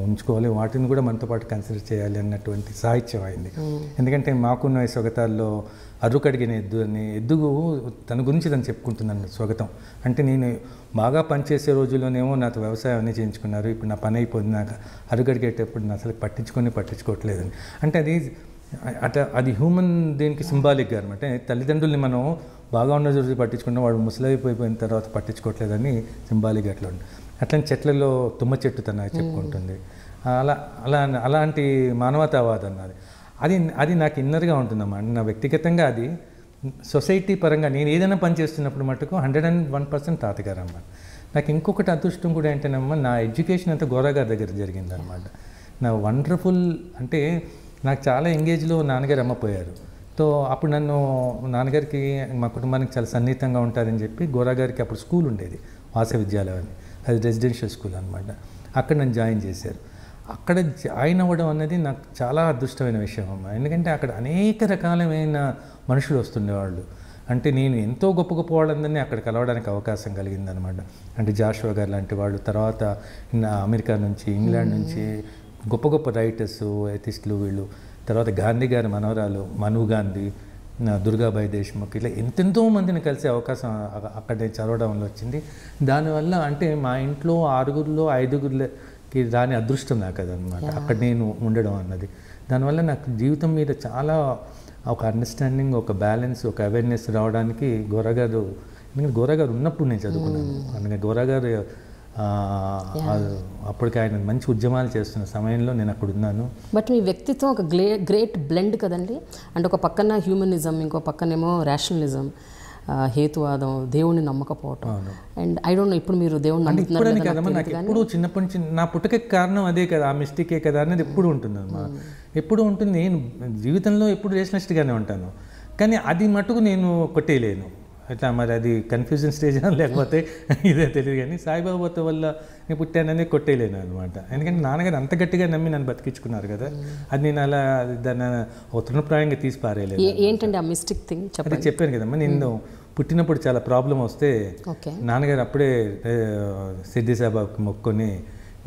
Speaker 2: ఉంచుకోవాలి, వాటిని కూడా మనతో పాటు కన్సిడర్ చేయాలి అన్నటువంటి సాహిత్యం అయింది. ఎందుకంటే మాకున్న స్వగతాల్లో అరుకడిగిన ఎద్దు అని, ఎద్దు తన గురించి తను చెప్పుకుంటుందండి స్వగతం. అంటే నేను బాగా పనిచేసే రోజుల్లోనేమో నాతో వ్యవసాయం అన్నీ చేయించుకున్నారు, ఇప్పుడు నా పని అయిపోయింది, నాకు అరుగడిగేటప్పుడు నా అసలు పట్టించుకోవట్లేదని. అంటే అది హ్యూమన్ దీనికి సింబాలిక్గా అనమాట. తల్లిదండ్రుల్ని మనం బాగా ఉన్న రోజు పట్టించుకుంటాం, వాడు ముసలైపోయిన తర్వాత పట్టించుకోవట్లేదని సింబాలిక్గా అట్లా ఉంటుంది. అట్లాంటి చెట్లలో తుమ్మ చెట్టు తన చెప్పుకుంటుంది. అలాంటి మానవతావాదం అన్నది అది నాకు ఇన్నర్గా ఉంటుందమ్మా. నా వ్యక్తిగతంగా అది సొసైటీ పరంగా నేను ఏదైనా పని చేస్తున్నప్పుడు మటుకు 101% తాతగారమ్మ. నాకు ఇంకొకటి అదృష్టం కూడా ఏంటంటేనమ్మా, నా ఎడ్యుకేషన్ అంతా గోరాగారి దగ్గర జరిగిందనమాట. నా వండర్ఫుల్ అంటే నాకు చాలా ఎంగేజ్లో నాన్నగారు అమ్మపోయారు. సో అప్పుడు నన్ను నాన్నగారికి మా కుటుంబానికి చాలా సన్నిహితంగా ఉంటారని చెప్పి గోరాగారికి అప్పుడు స్కూల్ ఉండేది, వాస విద్యాలయం అని, అది రెసిడెన్షియల్ స్కూల్ అనమాట. అక్కడ నన్ను జాయిన్ చేశారు. అక్కడ జాయిన్ అవ్వడం అనేది నాకు చాలా అదృష్టమైన విషయం అమ్మ. ఎందుకంటే అక్కడ అనేక రకాలమైన మనుషులు వస్తుండేవాళ్ళు. అంటే నేను ఎంతో గొప్ప గొప్ప వాళ్ళందరినీ అక్కడ కలవడానికి అవకాశం కలిగిందనమాట. అంటే జాషువా గారు లాంటి వాళ్ళు, తర్వాత అమెరికా నుంచి, ఇంగ్లాండ్ నుంచి గొప్ప గొప్ప రైటర్స్, ఎథిస్టులు వీళ్ళు, తర్వాత గాంధీ గారి మనవరాలు మను గాంధీ, దుర్గాబాయి దేశ్ముఖ్, ఇలా ఎంతెంతో మందిని కలిసే అవకాశం అక్కడ చదవడంలో వచ్చింది. దానివల్ల అంటే మా ఇంట్లో 6గురిలో 5గురికి రాని అదృష్టం నాకు అదనమాట, అక్కడ నేను ఉండడం అన్నది. దానివల్ల నాకు జీవితం మీద చాలా ఒక అండర్స్టాండింగ్, ఒక బ్యాలెన్స్, ఒక అవేర్నెస్ రావడానికి గోరాగారు, ఎందుకంటే గోరాగారు ఉన్నప్పుడు నేను చదువుకున్నాను. అందుకని గోరాగారు అప్పటికి ఆయన మంచి ఉద్యమాలు చేస్తున్న సమయంలో నేను అక్కడ ఉన్నాను.
Speaker 1: బట్ మీ వ్యక్తిత్వం ఒక గ్రేట్ బ్లెండ్ కదండి. అంటే ఒక పక్కన హ్యూమనిజం, ఇంకో పక్కనేమో రేషనలిజం, హేతువాదం, దేవుణ్ణి నమ్మకపోవటం. అండ్ ఐ డోంట్ నో ఇప్పుడు మీరు దేవుణ్ణి
Speaker 2: నమ్ముతున్నారు కదమ్మా. నాకు ఎప్పుడు చిన్నప్పటి నుంచి నా పుట్టుకకి కారణం అదే కదా, ఆ మిస్టేకే కదా అనేది ఎప్పుడు ఉంటుందమ్మా, ఎప్పుడు ఉంటుంది. నేను జీవితంలో ఎప్పుడు రేషనలిస్ట్గానే ఉంటాను, కానీ అది మటుకు నేను కొట్టేయలేను. అట్లా మరి అది కన్ఫ్యూజన్ స్టేజ్ లేకపోతే ఇదే తెలియదు, కానీ సాయిబాబాతో వల్ల నేను పుట్టానని కొట్టేయలేను అనమాట. ఎందుకంటే నాన్నగారు అంత గట్టిగా నమ్మి నన్ను బతికించుకున్నారు కదా, అది నేను అలా దాన్ని తృణప్రాయంగా తీసి పారేయలేదు.
Speaker 1: ఏంటంటే ఆ మిస్టేక్ థింగ్
Speaker 2: చెప్పాను కదమ్మా, నేను పుట్టినప్పుడు చాలా ప్రాబ్లం వస్తే నాన్నగారు అప్పుడే సిద్ధి సాబాకి మొక్కుకొని,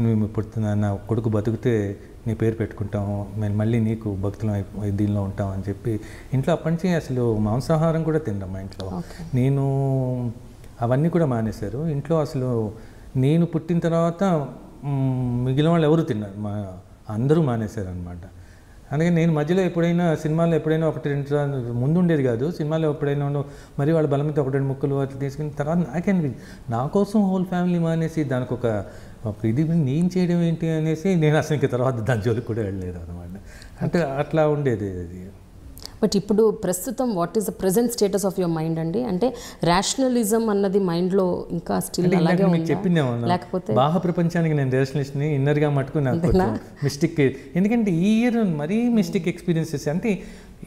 Speaker 2: నువ్వు పుడుతున్నా నా కొడుకు బతుకుతే నీ పేరు పెట్టుకుంటాము, మేము మళ్ళీ నీకు భక్తులం దీనిలో ఉంటాం అని చెప్పి ఇంట్లో అప్పటి నుంచి అసలు మాంసాహారం కూడా తింటాం మా ఇంట్లో. నేను అవన్నీ కూడా మానేశారు ఇంట్లో. అసలు నేను పుట్టిన తర్వాత మిగిలిన వాళ్ళు ఎవరు తిన్నారు, అందరూ మానేశారు అనమాట. అందుకే నేను మధ్యలో ఎప్పుడైనా సినిమాలో ఎప్పుడైనా 1-2 సార్లు ముందు ఉండేది కాదు, సినిమాలో ఎప్పుడైనా మరి వాళ్ళ బలమైతే 1-2 ముక్కలు అట్లా తీసుకుని తర్వాత నాకేంటి నా కోసం హోల్ ఫ్యామిలీ మానేసి దానికి ఒక ఇది నేను చేయడం ఏంటి అనేసి నేను అసలు ఇంక తర్వాత దాని జోలికి కూడా వెళ్ళలేదు అనమాట. అంటే అట్లా ఉండేది అది.
Speaker 1: బట్ ఇప్పుడు ప్రస్తుతం what is the present status of your mind అండి? అంటే రేషనలిజం అన్నది మైండ్లో ఇంకా స్టిల్ అలాగే ఉందా, లేకపోతే
Speaker 2: బాహ్య ప్రపంచానికి నేను రేషనలిస్ట్ని, ఇన్నర్గా మటుకు నాకు మిస్టేక్. ఎందుకంటే ఈ ఇయర్ మరీ మిస్టేక్ ఎక్స్పీరియన్సెస్. అంటే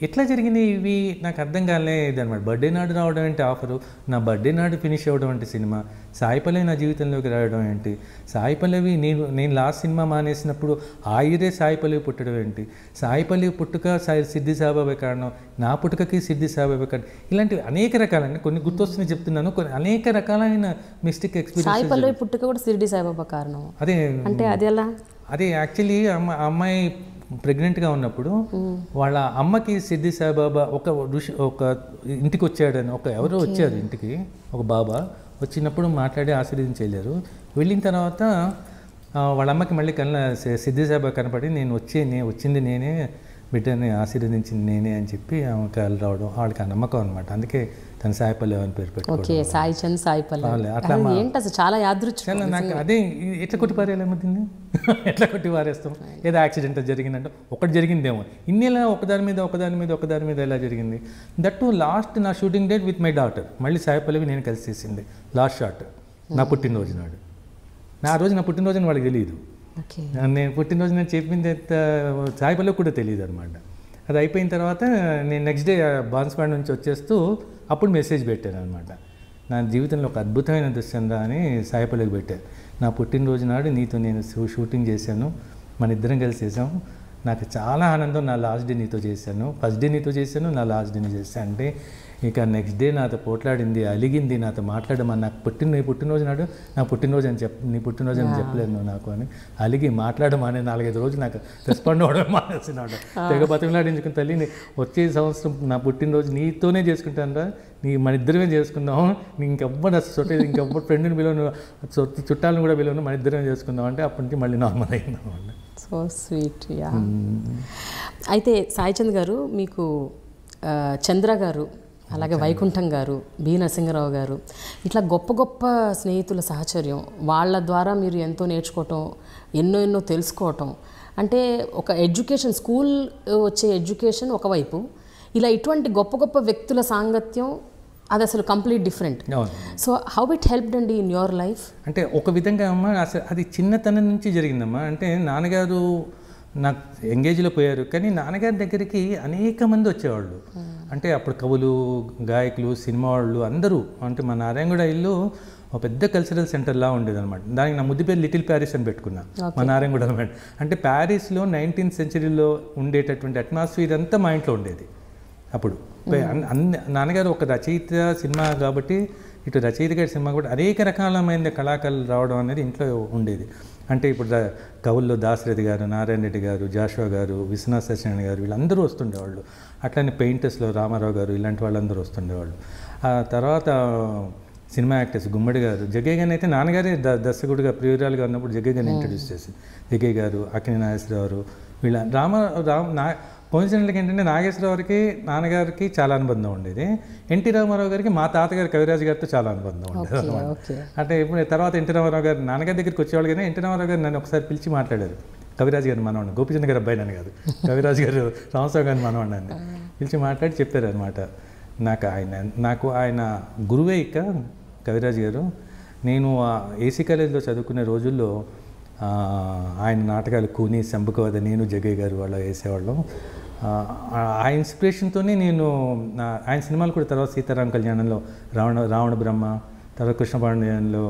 Speaker 2: ఎట్లా జరిగినాయి ఇవి నాకు అర్థం కాలేదు అనమాట. బర్త్డే నాడు రావడం ఏంటి ఆఫరు, నా బర్త్డే నాడు ఫినిష్ అవ్వడం అంటే సినిమా, సాయి పల్లవి నా జీవితంలోకి రావడం ఏంటి, సాయి పల్లవి నేను లాస్ట్ సినిమా మానేసినప్పుడు ఆ ఇయరే సాయి పల్లవి పుట్టడం ఏంటి, సాయి పల్లవి పుట్టుక సిద్ధి సాయిబాబా కారణం, నా పుట్టుకకి సిద్ధి సాయిబాబా కారణం, ఇలాంటివి అనేక రకాలండి. కొన్ని గుర్తొస్తున్నాయి చెప్తున్నాను, కొన్ని అనేక రకాలైన మిస్టేక్ ఎక్స్పీరియన్స్.
Speaker 1: సాయి పల్లవి పుట్టుక కూడా షిరిడి సాయిబాబా కారణం.
Speaker 2: అదే
Speaker 1: అంటే అది ఎలా?
Speaker 2: అదే యాక్చువల్లీ అమ్మాయి ప్రెగ్నెంట్గా ఉన్నప్పుడు వాళ్ళ అమ్మకి సిద్ధి సాయిబాబా ఒక ఇంటికి వచ్చాడని, ఎవరో వచ్చారు ఇంటికి, ఒక బాబా వచ్చినప్పుడు మాట్లాడి ఆశీర్వదించి వెళ్ళారు. వెళ్ళిన తర్వాత వాళ్ళ అమ్మకి మళ్ళీ సిద్ధి సాయిబాబా కనపడి వచ్చింది నేనే, బిడ్డని ఆశీర్వదించింది నేనే అని చెప్పి ఆమె కళ్ళు రావడం, వాళ్ళకి ఆ నమ్మకం అనమాట. అందుకే తన సాయి పల్లవి అని పేరు పెట్టుకోవడం.
Speaker 1: సాయి చంద్ సాయి పల్లవి అట్లా ఏంటి అసలు చాలా యాదృచ్ఛికం.
Speaker 2: నాకు అదే ఎట్లా కొట్టి పారేయాలేమవుతుంది, ఎట్లా కొట్టి పారేస్తాం, ఏదో యాక్సిడెంట్ జరిగిందంటే ఒకటి జరిగిందేమో, ఇన్నేలా ఒకదాని మీద ఎలా జరిగింది. దట్ టు లాస్ట్ నా shooting date with my daughter, మళ్ళీ సాయి పల్లవి నేను కలిసి చేసింది లాస్ట్ షాట్ నా పుట్టినరోజు నాడు. ఆ రోజు నా పుట్టినరోజు వాళ్ళకి తెలియదు, నేను పుట్టినరోజు నేను చెప్పింది సాయి పల్లవి కూడా తెలియదు అనమాట. అది అయిపోయిన తర్వాత నేను నెక్స్ట్ డే బాన్స్వాడ నుంచి వచ్చేస్తూ అప్పుడు మెసేజ్ పెట్టాను అనమాట, నా జీవితంలో ఒక అద్భుతమైన దృశ్యందా అని సాయి పల్లవికి పెట్టాను. నా పుట్టినరోజు నాడు నీతో నేను షూటింగ్ చేశాను, మన ఇద్దరం కలిసి చేసాం, నాకు చాలా ఆనందం, నా లాస్ట్ డే నీతో చేశాను, ఫస్ట్ డే నీతో చేశాను, నా లాస్ట్ డే చేశాను అంటే ఇక నెక్స్ట్ డే నాతో పోట్లాడింది, అలిగింది, నాతో మాట్లాడమని, నాకు పుట్టినరోజు నాడు నా పుట్టినరోజు అని నీ పుట్టినరోజు అని చెప్పలేదు నువ్వు నాకు అని అలిగి మాట్లాడమని 4-5 రోజులు నాకు రెస్పాండ్ అవ్వడం మానేసినాడు. తెగ బతిమలాడించుకుని తల్లి వచ్చే సంవత్సరం నా పుట్టినరోజు నీతోనే చేసుకుంటాను, మన ఇద్దరమే చేసుకుందాం, ఇంకెవ్వరు అసలు ఇంకెవ్వరు ఫ్రెండ్ని పిలవను, చుట్టాలను కూడా పిలవను, మన ఇద్దరమే చేసుకుందాం అంటే అప్పటి నుంచి మళ్ళీ నార్మల్ అయిందాం.
Speaker 1: So sweet. యా. అయితే సాయిచంద్ గారు, మీకు చంద్ర గారు, అలాగే వైకుంఠం గారు, బి నరసింహరావు గారు, ఇట్లా గొప్ప గొప్ప స్నేహితుల సహచర్యం, వాళ్ళ ద్వారా మీరు ఎంతో నేర్చుకోవటం, ఎన్నో తెలుసుకోవటం, అంటే ఒక ఎడ్యుకేషన్, స్కూల్ వచ్చే ఎడ్యుకేషన్ ఒకవైపు, ఇలా ఇటువంటి గొప్ప గొప్ప వ్యక్తుల సాంగత్యం అది అసలు complete different. So how it helped అండి ఇన్ యువర్ లైఫ్?
Speaker 2: అంటే ఒక విధంగా అమ్మ అసలు అది చిన్నతనం నుంచి జరిగిందమ్మా. అంటే నాన్నగారు నాకు ఎంగేజ్లో పోయారు, కానీ నాన్నగారి దగ్గరికి అనేక మంది వచ్చేవాళ్ళు. అంటే అప్పుడు కవులు, గాయకులు, సినిమా వాళ్ళు అందరూ, అంటే మా నారాయణగూడ ఇల్లు ఒక పెద్ద కల్చరల్ సెంటర్లా ఉండేది అనమాట. దానికి నా ముద్దు పేరు లిటిల్ ప్యారిస్ అని పెట్టుకున్నా, మా నారాయణగూడ అనమాట. అంటే ప్యారిస్లో 19th centuryలో ఉండేటటువంటి అట్మాస్ఫియర్ అంతా మా ఇంట్లో ఉండేది అప్పుడు. నాన్నగారు ఒక రచయిత సినిమా కాబట్టి, ఇటు రచయిత గారి సినిమా కూడా అనేక రకాలమైన కళాకారులు రావడం అనేది ఇంట్లో ఉండేది. అంటే ఇప్పుడు కవుల్లో దాశరథి గారు, నారాయణ రెడ్డి గారు, జాషువా గారు, విశ్వనాథ్ సత్యనారాయణ గారు, వీళ్ళందరూ వస్తుండేవాళ్ళు. అట్లనే పెయింటర్స్లో రామారావు గారు, ఇలాంటి వాళ్ళందరూ వస్తుండేవాళ్ళు. ఆ తర్వాత సినిమా యాక్టర్స్ గుమ్మడి గారు, జగ్గయ్య గారిని అయితే నాన్నగారే దర్శకుడిగా ప్రియురాలుగా ఉన్నప్పుడు జగ్గయ్య గారిని ఇంట్రడ్యూస్ చేసి, జగ్గయ్య గారు, అక్కినేని నాగేశ్వరరావు, వీళ్ళ కోయిన్సిడెంట్లకి ఏంటంటే నాగేశ్వరరావుకి నాన్నగారికి చాలా అనుబంధం ఉండేది, ఎన్టీ రామారావు గారికి మా తాతగారు కవిరాజు గారితో చాలా అనుబంధం ఉండేది అనమాట. అంటే ఇప్పుడు తర్వాత ఎన్టీ రామారావు గారు నాన్నగారి దగ్గరికి వచ్చేవాళ్ళు, కానీ ఎన్టీ రామారావు గారు నన్ను ఒకసారి పిలిచి మాట్లాడారు, కవిరాజు గారు మనవాడిని, గోపిచంద్ర గారు అబ్బాయి నన్ను కాదు, కవిరాజు గారు రామస్వామి గారిని మనవాడిని పిలిచి మాట్లాడి చెప్పారు అనమాట. నాకు ఆయన గురువే ఇక కవిరాజు గారు. నేను ఏసీ కాలేజీలో చదువుకునే రోజుల్లో ఆయన నాటకాలు కూని, శంభుకవద, నేను జగ్గయ్య గారు వాళ్ళు వేసేవాళ్ళం. ఆ ఇన్స్పిరేషన్తోనే నేను ఆయన సినిమాలు కూడా, తర్వాత సీతారామ కళ్యాణంలో రావణ బ్రహ్మ, తర్వాత కృష్ణపాండ్యంలో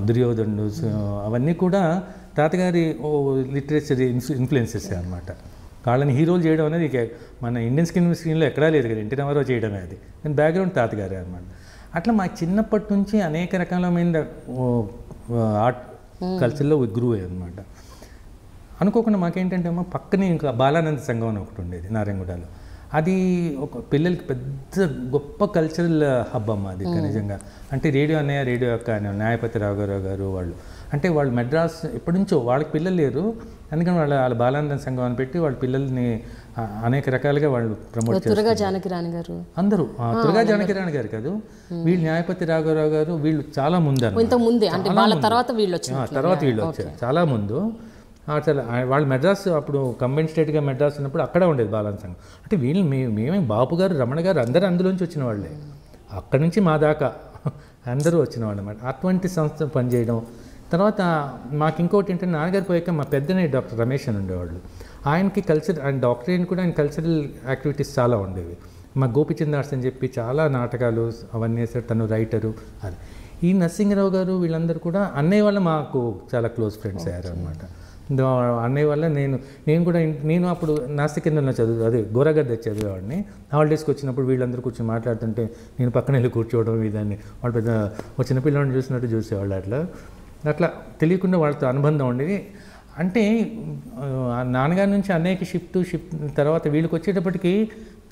Speaker 2: దుర్యోధనుడు, అవన్నీ కూడా తాతగారి లిటరేచర్ ఇన్ఫ్లుయెన్సెస్ అనమాట. వాళ్ళని హీరోలు చేయడం అనేది మన ఇండియన్ స్క్రీన్లో ఎక్కడా లేదు కదా, ఎన్టీ రామారావు చేయడమే అది, నేను బ్యాక్గ్రౌండ్ తాతగారే అనమాట. అట్లా మా చిన్నప్పటి నుంచి అనేక రకాలమైన ఆర్ట్ కల్చర్లో గురువు అనమాట. అనుకోకుండా మాకేంటంటే అమ్మ పక్కనే ఇంకా బాలానంద సంఘం అని ఒకటి ఉండేది నారాయణగూడలో. అది ఒక పిల్లలకి పెద్ద గొప్ప కల్చరల్ హబ్ అమ్మ అది నిజంగా. అంటే రేడియో అన్నయ్య, రేడియో అక్క అనే న్యాయపతి రాఘవరావు గారు వాళ్ళు, అంటే వాళ్ళు మెడ్రాస్ ఎప్పటి నుంచో, వాళ్ళకి పిల్లలు లేరు, అందుకని వాళ్ళ బాలానంద సంఘం అని పెట్టి వాళ్ళ పిల్లల్ని అనేక రకాలుగా వాళ్ళు ప్రమోట్ చేస్తారు.
Speaker 1: తురగా జానకిరాణి గారు అందరూ,
Speaker 2: తురగా జానకిరాణి గారు కాదు, వీళ్ళు న్యాయపతి రాఘవరావు గారు, వీళ్ళు చాలా ముందు
Speaker 1: తర్వాత వీళ్ళు
Speaker 2: వచ్చారు చాలా ముందు. అసలు వాళ్ళు మెడ్రాస్ అప్పుడు కంబైన్ స్టేట్గా మెడ్రాస్ ఉన్నప్పుడు అక్కడ ఉండేది బాలానంద సంఘం. అంటే వీళ్ళు మేమే బాపు గారు, రమణ గారు అందరూ అందులోంచి వచ్చిన వాళ్ళే, అక్కడి నుంచి మా దాకా అందరూ వచ్చిన వాళ్ళు అన్నమాట. అటువంటి సంస్థ పనిచేయడం. తర్వాత మాకు ఇంకోటి ఏంటంటే నాన్నగారు పోయాక మా పెద్దనే డాక్టర్ రమేష్ అని ఉండేవాళ్ళు, ఆయనకి ఆయన డాక్టరేట్ కూడా ఆయన కల్చరల్ యాక్టివిటీస్ చాలా ఉండేవి. మా గోపిచంద్ ఆర్ట్స్ అని చెప్పి చాలా నాటకాలు అవన్నీ వేసారు, తను రైటరు. అది ఈ నరసింహరావు గారు వీళ్ళందరూ కూడా అన్నయ్య వల్ల మాకు చాలా క్లోజ్ ఫ్రెండ్స్ అయ్యారు అనమాట. అన్నయ్య వల్ల నేను అప్పుడు నాస్తికేంద్రంలో అదే గోరగద్ద చదివేవాడిని. హాలిడేస్కి వచ్చినప్పుడు వీళ్ళందరూ కూర్చొని మాట్లాడుతుంటే నేను పక్కన వెళ్ళి కూర్చోవడం, ఇదాన్ని వాళ్ళు పెద్ద ఒక చిన్నపిల్లని చూసినట్టు చూసేవాళ్ళు. అట్లా తెలియకుండా వాళ్ళతో అనుబంధం ఉండేది. అంటే నాన్నగారి నుంచి అన్నయ్యకి షిఫ్ట్ తర్వాత వీళ్ళకి వచ్చేటప్పటికి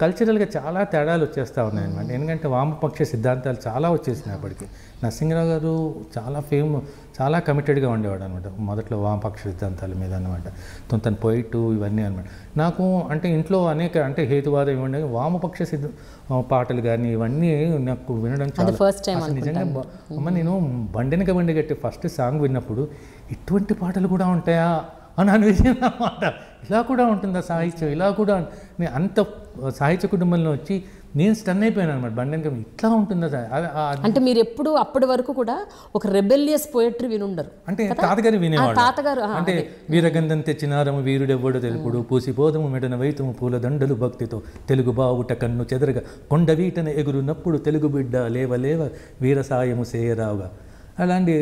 Speaker 2: కల్చరల్గా చాలా తేడాలు వచ్చేస్తూ ఉన్నాయన్నమాట. ఎందుకంటే వామపక్ష సిద్ధాంతాలు చాలా వచ్చేసినాయి అప్పటికి. నరసింహరావు గారు చాలా కమిటెడ్గా ఉండేవాడు అనమాట మొదట్లో వామపక్ష సిద్ధాంతాల మీద అనమాట. తన పొయిటు ఇవన్నీ అనమాట. నాకు అంటే ఇంట్లో అంటే హేతువాదం ఇవ్వండి, వామపక్ష పాటలు కానీ ఇవన్నీ నాకు వినడం చాలా
Speaker 1: ఫస్ట్ టైం.
Speaker 2: నిజంగా అమ్మ నేను బండెనక బండి కట్టి ఫస్ట్ సాంగ్ విన్నప్పుడు ఇటువంటి పాటలు కూడా ఉంటాయా అని అనిపించింది అన్నమాట. ఇలా కూడా ఉంటుందా సాహిత్యం, ఇలా కూడా నేను అంత సాహిత్య కుటుంబంలో వచ్చి నేను స్టన్ అయిపోయాను అనమాట. బండెనక ఇట్లా ఉంటుందా
Speaker 1: అంటే మీరు ఎప్పుడు అప్పటి వరకు కూడా ఒక రెబెలియస్ పోయట్రీ వినుండరు.
Speaker 2: అంటే తాతగారు వినేవాడు. అంటే వీరగంధం తెచ్చినారము వీరుడెవ్వడు తెలుపుడు పూసిపోదము మెడన వైతము పూల దండలు భక్తితో తెలుగు బావుట కన్ను చెదరగా కొండ వీటన ఎగురునప్పుడు తెలుగు బిడ్డ లేవలేవ వీర సాయము సేయరావుగా అలాంటి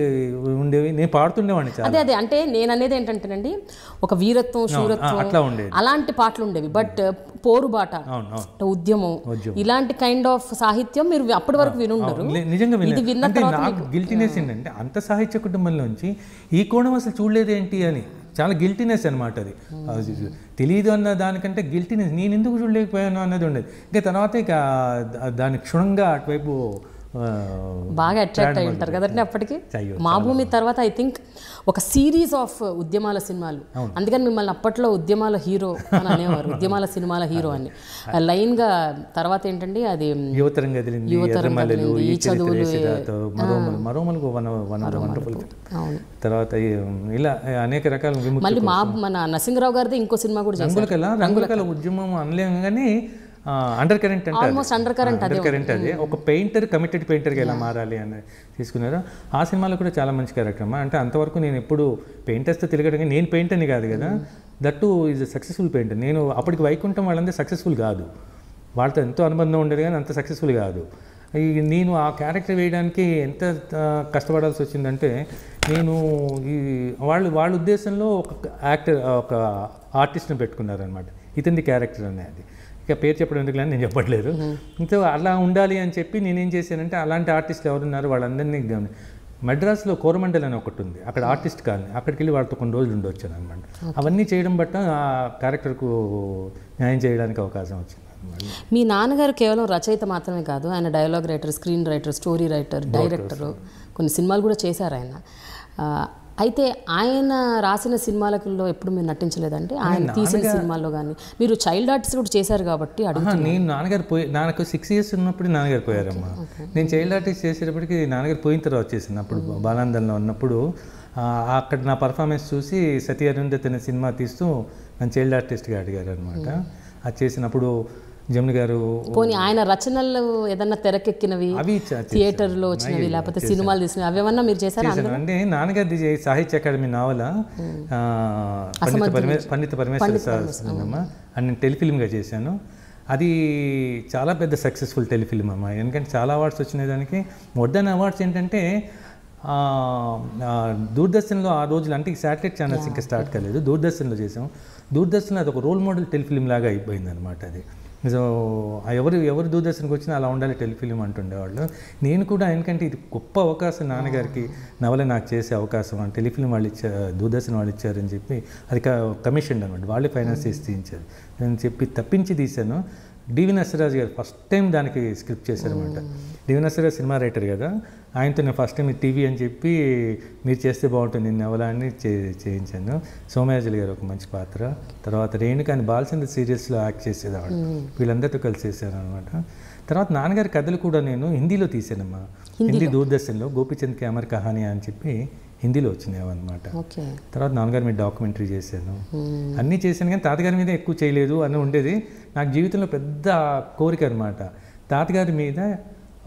Speaker 2: ఉండేవి. నేను పాడుతుండేవాడిని చాలా.
Speaker 1: అదే అంటే నేను అనేది ఏంటంటేనండి, ఒక వీరత్వం శూరత్వం
Speaker 2: అట్లా ఉండేది, అలాంటి
Speaker 1: పాటలు ఉండేవి. బట్ పోరుబాట, ఉద్యమం, ఇలాంటి కైండ్ ఆఫ్ సాహిత్యం మీరు అప్పటి వరకు వినుండరు.
Speaker 2: నిజంగా నాకు గిల్టీనెస్ ఏంటంటే అంత సాహిత్య కుటుంబంలోంచి ఈ కోణం అసలు చూడలేదేంటి అని చాలా గిల్టీనెస్ అనమాట. అది తెలియదు అన్న దానికంటే గిల్టీనెస్, నేను ఎందుకు చూడలేకపోయాను అన్నది ఉండేది. ఇంకా తర్వాత ఇక దాని క్షుణ్ణంగా అటువైపు
Speaker 1: బాగా అట్రాక్ట్ అయి ఉంటారు కదండి అప్పటికి. మా భూమి తర్వాత ఐ థింక్ ఒక సిరీస్ ఆఫ్ ఉద్యమాల సినిమాలు, అందుకని మిమ్మల్ని అప్పట్లో ఉద్యమాల హీరో అని అనేవారు, ఉద్యమాల సినిమాల హీరో అని లైన్గా. తర్వాత ఏంటండి అది యువతరం కదిలింది, ఈ చదువులు,
Speaker 2: తర్వాత ఇలా అనేక రకాల.
Speaker 1: మళ్ళీ మన నరసింహరావు గారిది ఇంకో సినిమా కూడా చేశారు,
Speaker 2: రంగుల ఉద్యమం అనలేము కానీ అండర్ కరెంట్ అంటే అదే ఒక పెయింటర్ కమిటెడ్ పెయింటర్గా ఎలా మారాలి అని తీసుకున్నారు. ఆ సినిమాలో కూడా చాలా మంచి కార్యక్రమం. అంటే అంతవరకు నేను ఎప్పుడు పెయింటర్స్తో తిరగడం, నేను పెయింటర్ని కాదు కదా, that is a successful painter. నేను అప్పటికి వైకుంఠం వాళ్ళందరూ సక్సెస్ఫుల్ కాదు, వాళ్ళతో ఎంతో అనుబంధం ఉండేది కానీ అంత సక్సెస్ఫుల్ కాదు. నేను ఆ క్యారెక్టర్ వేయడానికి ఎంత కష్టపడాల్సి వచ్చిందంటే, నేను వాళ్ళ ఉద్దేశంలో ఒక ఆర్టిస్ట్ని పెట్టుకున్నారనమాట, ఇతని క్యారెక్టర్ అనేది. ఇక పేరు చెప్పడం ఎందుకు నేను చెప్పట్లేదు. ఇంకా అలా ఉండాలి అని చెప్పి నేనేం చేశానంటే, అలాంటి ఆర్టిస్టులు ఎవరున్నారు వాళ్ళందరినీ మద్రాసులో కోరమండల్ అని ఒకటి ఉంది, అక్కడ ఆర్టిస్ట్ కాలనీ, అక్కడికి వెళ్ళి వాళ్ళతో కొన్ని రోజులు ఉండొచ్చాను అనమాట. అవన్నీ చేయడం బట్ట ఆ క్యారెక్టర్కు న్యాయం చేయడానికి అవకాశం వచ్చింది.
Speaker 1: మీ నాన్నగారు కేవలం రచయిత మాత్రమే కాదు, ఆయన dialogue writer, screen writer, story writer, director, కొన్ని సినిమాలు కూడా చేశారు ఆయన. అయితే ఆయన రాసిన సినిమాలలో ఎప్పుడు మీరు నటించలేదంటే, ఆయన తీసిన సినిమాల్లో కానీ మీరు చైల్డ్ ఆర్టిస్ట్ కూడా చేశారు కాబట్టి అడుగుతాను.
Speaker 2: నేను నాకు 6 years ఉన్నప్పుడు నాన్నగారు పోయారమ్మా. నేను చైల్డ్ ఆర్టిస్ట్ చేసేటప్పటికి నాన్నగారు పోయిన తర్వాత చేసింది. అప్పుడు బాలాందల్లో ఉన్నప్పుడు అక్కడ నా పర్ఫార్మెన్స్ చూసి సతీ అరుంధతి అనే సినిమా తీస్తూ నన్ను చైల్డ్ ఆర్టిస్ట్గా అడిగారు అనమాట. అది చేసినప్పుడు జమున గారు
Speaker 1: పోనీ ఆయన రచనలు ఏదన్నా తెరకెక్కినవి, థియేటర్లో వచ్చినవి, లేకపోతే సినిమాలు తీసినవి, అవేమన్నా మీరు చేశారా?
Speaker 2: అంటే నాన్నగారి సాహిత్య అకాడమీ నవల పండిత పరమేశ్వర అని టెలిఫిల్మ్గా చేశాను. అది చాలా పెద్ద సక్సెస్ఫుల్ టెలిఫిల్మ్ అమ్మా, ఎందుకంటే చాలా అవార్డ్స్ వచ్చినాయి దానికి. మొదటి అవార్డ్స్ ఏంటంటే దూరదర్శన్లో ఆ రోజులు, అంటే శాటిలైట్ ఛానల్స్ ఇంకా స్టార్ట్ కాలేదు, దూరదర్శన్లో చేసాం. దూరదర్శన్లో అది ఒక రోల్ మోడల్ టెలిఫిల్మ్ లాగా అయిపోయింది అనమాట. అది సో ఎవరు దూరదర్శన్కి వచ్చినా అలా ఉండాలి టెలిఫిల్మ్ అంటుండేవాళ్ళు. నేను కూడా, ఎందుకంటే ఇది గొప్ప అవకాశం నాన్నగారికి నవల నాకు చేసే అవకాశం, అని టెలిఫిల్మ్ వాళ్ళు ఇచ్చారు, దూరదర్శన్ వాళ్ళు ఇచ్చారని చెప్పి అది కమిషన్ అనమాట, వాళ్ళే ఫైనాన్స్ చేసి తీయించారు అని చెప్పి తప్పించి తీశాను. డివి నరసరాజు గారు ఫస్ట్ టైం దానికి స్క్రిప్ట్ చేశారనమాట. డివి నరసరాజు సినిమా రైటర్ కదా, ఆయనతో నేను ఫస్ట్ టైం టీవీ అని చెప్పి మీరు చేస్తే బాగుంటుంది నవల అని చేయించాను. సోమయాజులు గారు ఒక మంచి పాత్ర, తర్వాత రేణుక అని బాలచంద్ర సీరియల్స్లో యాక్ట్ చేసేదాడు, వీళ్ళందరితో కలిసి చేశాను అనమాట. తర్వాత నాన్నగారి కథలు కూడా నేను హిందీలో తీసానమ్మా. హిందీ దూరదర్శన్లో గోపీచంద్ కి అమర్ కహానీ అని చెప్పి హిందీలో వచ్చినాయి అనమాట. తర్వాత నాన్నగారి మీద డాక్యుమెంటరీ చేశాను, అన్నీ చేశాను. కానీ తాతగారి మీద ఎక్కువ చేయలేదు అని ఉండేది. నాకు జీవితంలో పెద్ద కోరిక అనమాట, తాతగారి మీద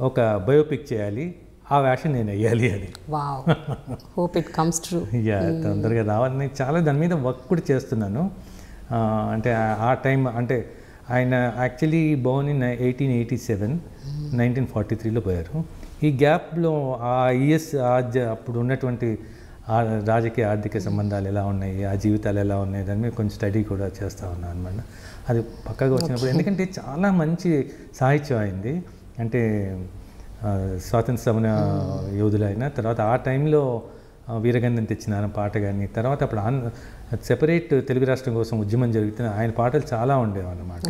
Speaker 2: ఒక బయోపిక్ చేయాలి, ఆ వేషన్ నేను వేయాలి అని.
Speaker 1: Hope it comes true.
Speaker 2: తొందరగా రావాలని చాలా దాని మీద వర్క్ కూడా చేస్తున్నాను. అంటే ఆ టైం అంటే ఆయన యాక్చువల్లీ బోర్న్ ఇన్ 1887, 1943లో పోయారు. ఈ గ్యాప్లో ఆ ఇయర్స్ అప్పుడు ఉన్నటువంటి రాజకీయ ఆర్థిక సంబంధాలు ఎలా ఉన్నాయి, ఆ జీవితాలు ఎలా ఉన్నాయి దాని మీద కొంచెం స్టడీ కూడా చేస్తూ ఉన్నాను అనమాట. అది పక్కగా వచ్చినప్పుడు ఎందుకంటే చాలా మంచి సాహిత్యం అయింది. అంటే స్వాతంత్ర సమర యోధులైన తర్వాత ఆ టైంలో వీరగంధం తెచ్చిన పాట కానీ, తర్వాత అప్పుడు సెపరేట్ తెలుగు రాష్ట్రం కోసం ఉద్యమం జరుగుతున్న ఆయన పాటలు చాలా ఉండేవి అన్నమాట.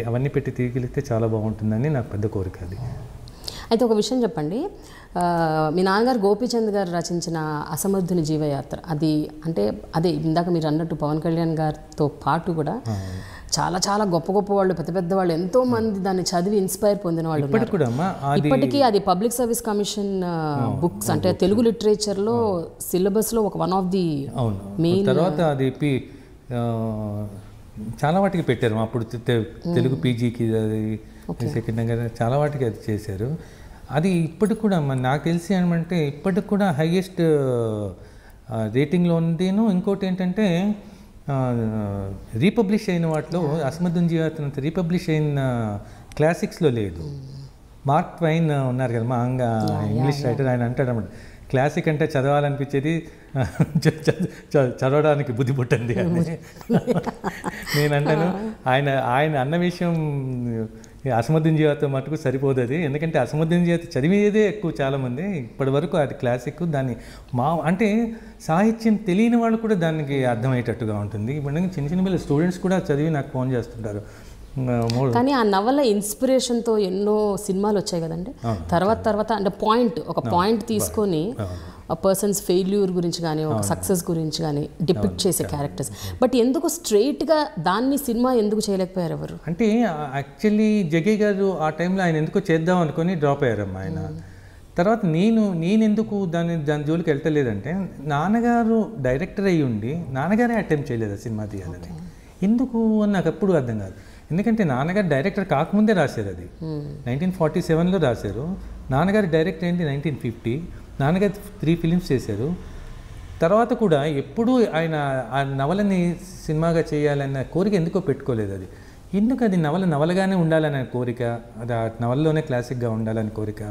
Speaker 2: అవన్నీ పెట్టి తీగలిస్తే చాలా బాగుంటుందని నాకు పెద్ద కోరిక అది.
Speaker 1: అయితే ఒక విషయం చెప్పండి, మీ నాన్నగారు గోపీచంద్ గారు రచించిన అసమర్థుని జీవయాత్ర, అది అంటే అదే ఇందాక మీరు అన్నట్టు పవన్ కళ్యాణ్ గారితో పాటు కూడా చాలా చాలా గొప్ప గొప్ప వాళ్ళు, పెద్ద పెద్ద వాళ్ళు, ఎంతో మంది దాన్ని చదివి ఇన్స్పైర్ పొందిన వాళ్ళు ఇప్పటికీ. అది పబ్లిక్ సర్వీస్ కమిషన్ బుక్స్, అంటే తెలుగు లిటరేచర్లో సిలబస్లో ఒక వన్ ఆఫ్ ది మెయిన్.
Speaker 2: తర్వాత అది చాలా వాటికి పెట్టారు అప్పుడు, తెలుగు పీజీకి అది సెకండ్ చాలా వాటికి అది చేశారు. అది ఇప్పటికి కూడా నాకు తెలిసి ఏమంటే ఇప్పటికి కూడా హైయెస్ట్ రేటింగ్లో ఉందేను. ఇంకోటి ఏంటంటే రీపబ్లిష్ అయిన వాటిలో అసమర్థుని జీవితం రీపబ్లిష్ అయిన క్లాసిక్స్లో లేదు. మార్క్ ట్వైన్ ఉన్నారు కదా మా ఇంగ్లీష్ రైటర్, ఆయన అంటాడు అన్నమాట, క్లాసిక్ అంటే చదవాలనిపించేది, చదవడానికి బుద్ధి పుట్టింది అని. నేను అంటాను ఆయన అన్న విషయం అసమర్థుని జీవితం మటుకు సరిపోదు అది. ఎందుకంటే అసమర్థుని జీవితం చదివేదే ఎక్కువ చాలామంది ఇప్పటి వరకు అది క్లాసిక్. దాన్ని అంటే సాహిత్యం తెలియని వాళ్ళు కూడా దానికి అర్థమయ్యేటట్టుగా ఉంటుంది. ఇప్పుడు చిన్న చిన్న పిల్లలు స్టూడెంట్స్ కూడా చదివి నాకు ఫోన్ చేస్తుంటారు.
Speaker 1: కానీ ఆ నవల ఇన్స్పిరేషన్తో ఎన్నో సినిమాలు వచ్చాయి కదండి. తర్వాత అంటే ఒక పాయింట్ తీసుకొని పర్సన్స్ ఫెయిల్యూర్ గురించి కానీ, ఒక సక్సెస్ గురించి కానీ డిపిక్ట్ చేసే క్యారెక్టర్స్. బట్ ఎందుకు స్ట్రైట్గా దాన్ని సినిమా ఎందుకు చేయలేకపోయారు ఎవరు?
Speaker 2: అంటే యాక్చువల్లీ జగ్గయ్య గారు ఆ టైంలో ఆయన ఎందుకో చేద్దాం అనుకొని డ్రాప్ అయ్యారమ్మా ఆయన. తర్వాత నేనెందుకు దాని జోలికి వెళ్తలేదంటే, నాన్నగారు డైరెక్టర్ అయ్యి ఉండి నాన్నగారే అటెంప్ట్ చేయలేదు సినిమా తీయాలని. ఎందుకు అని నాకు ఎప్పుడు అర్థం కాదు. ఎందుకంటే నాన్నగారు డైరెక్టర్ కాకముందే రాశారు అది. 1947లో రాశారు. నాన్నగారు డైరెక్టర్ అయింది 1950. నాన్నగారు 3 ఫిలిమ్స్ చేశారు. తర్వాత కూడా ఎప్పుడూ ఆయన ఆ నవలని సినిమాగా చేయాలన్న కోరిక ఎందుకో పెట్టుకోలేదు. అది ఎందుకు, అది నవలగానే ఉండాలనే కోరిక, అది ఆ నవలలోనే క్లాసిక్గా ఉండాలని కోరిక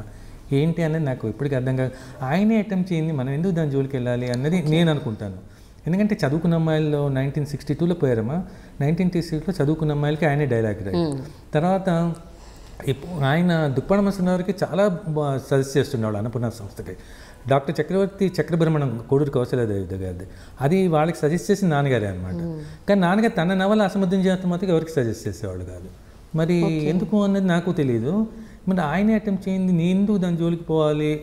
Speaker 2: ఏంటి అనేది నాకు ఇప్పటికీ అర్థం కాదు. ఆయనే అటెంప్ట్ చేయింది, మనం ఎందుకు దాని జోలికి వెళ్ళాలి అన్నది నేను అనుకుంటాను. ఎందుకంటే చదువుకున్న అమ్మాయిల్లో 1962లో పోయారమ్మా. 1936లో చదువుకున్న అమ్మాయిలకి ఆయనే డైలాగ్ రైటర్. తర్వాత ఆయన దుప్పాడ మసనవారికి చాలా సజెస్ట్ చేస్తున్నాడు అన్నపూర్ణ సంస్థకి. డాక్టర్ చక్రబ్రహ్మణం కోడూరు కౌశలదేవి గారిది, అది వాళ్ళకి సజెస్ట్ చేసిన నాన్నగారే అనమాట. కానీ నాన్నగారు తన నవల అసమర్థుని జీవితం మాత్రం ఎవరికి సజెస్ట్ చేసేవాళ్ళు కాదు. మరి ఎందుకు అన్నది నాకు తెలియదు. మరి ఆయనే అటెంప్ట్ చేయింది, నేను ఎందుకు దాని జోలికి పోవాలి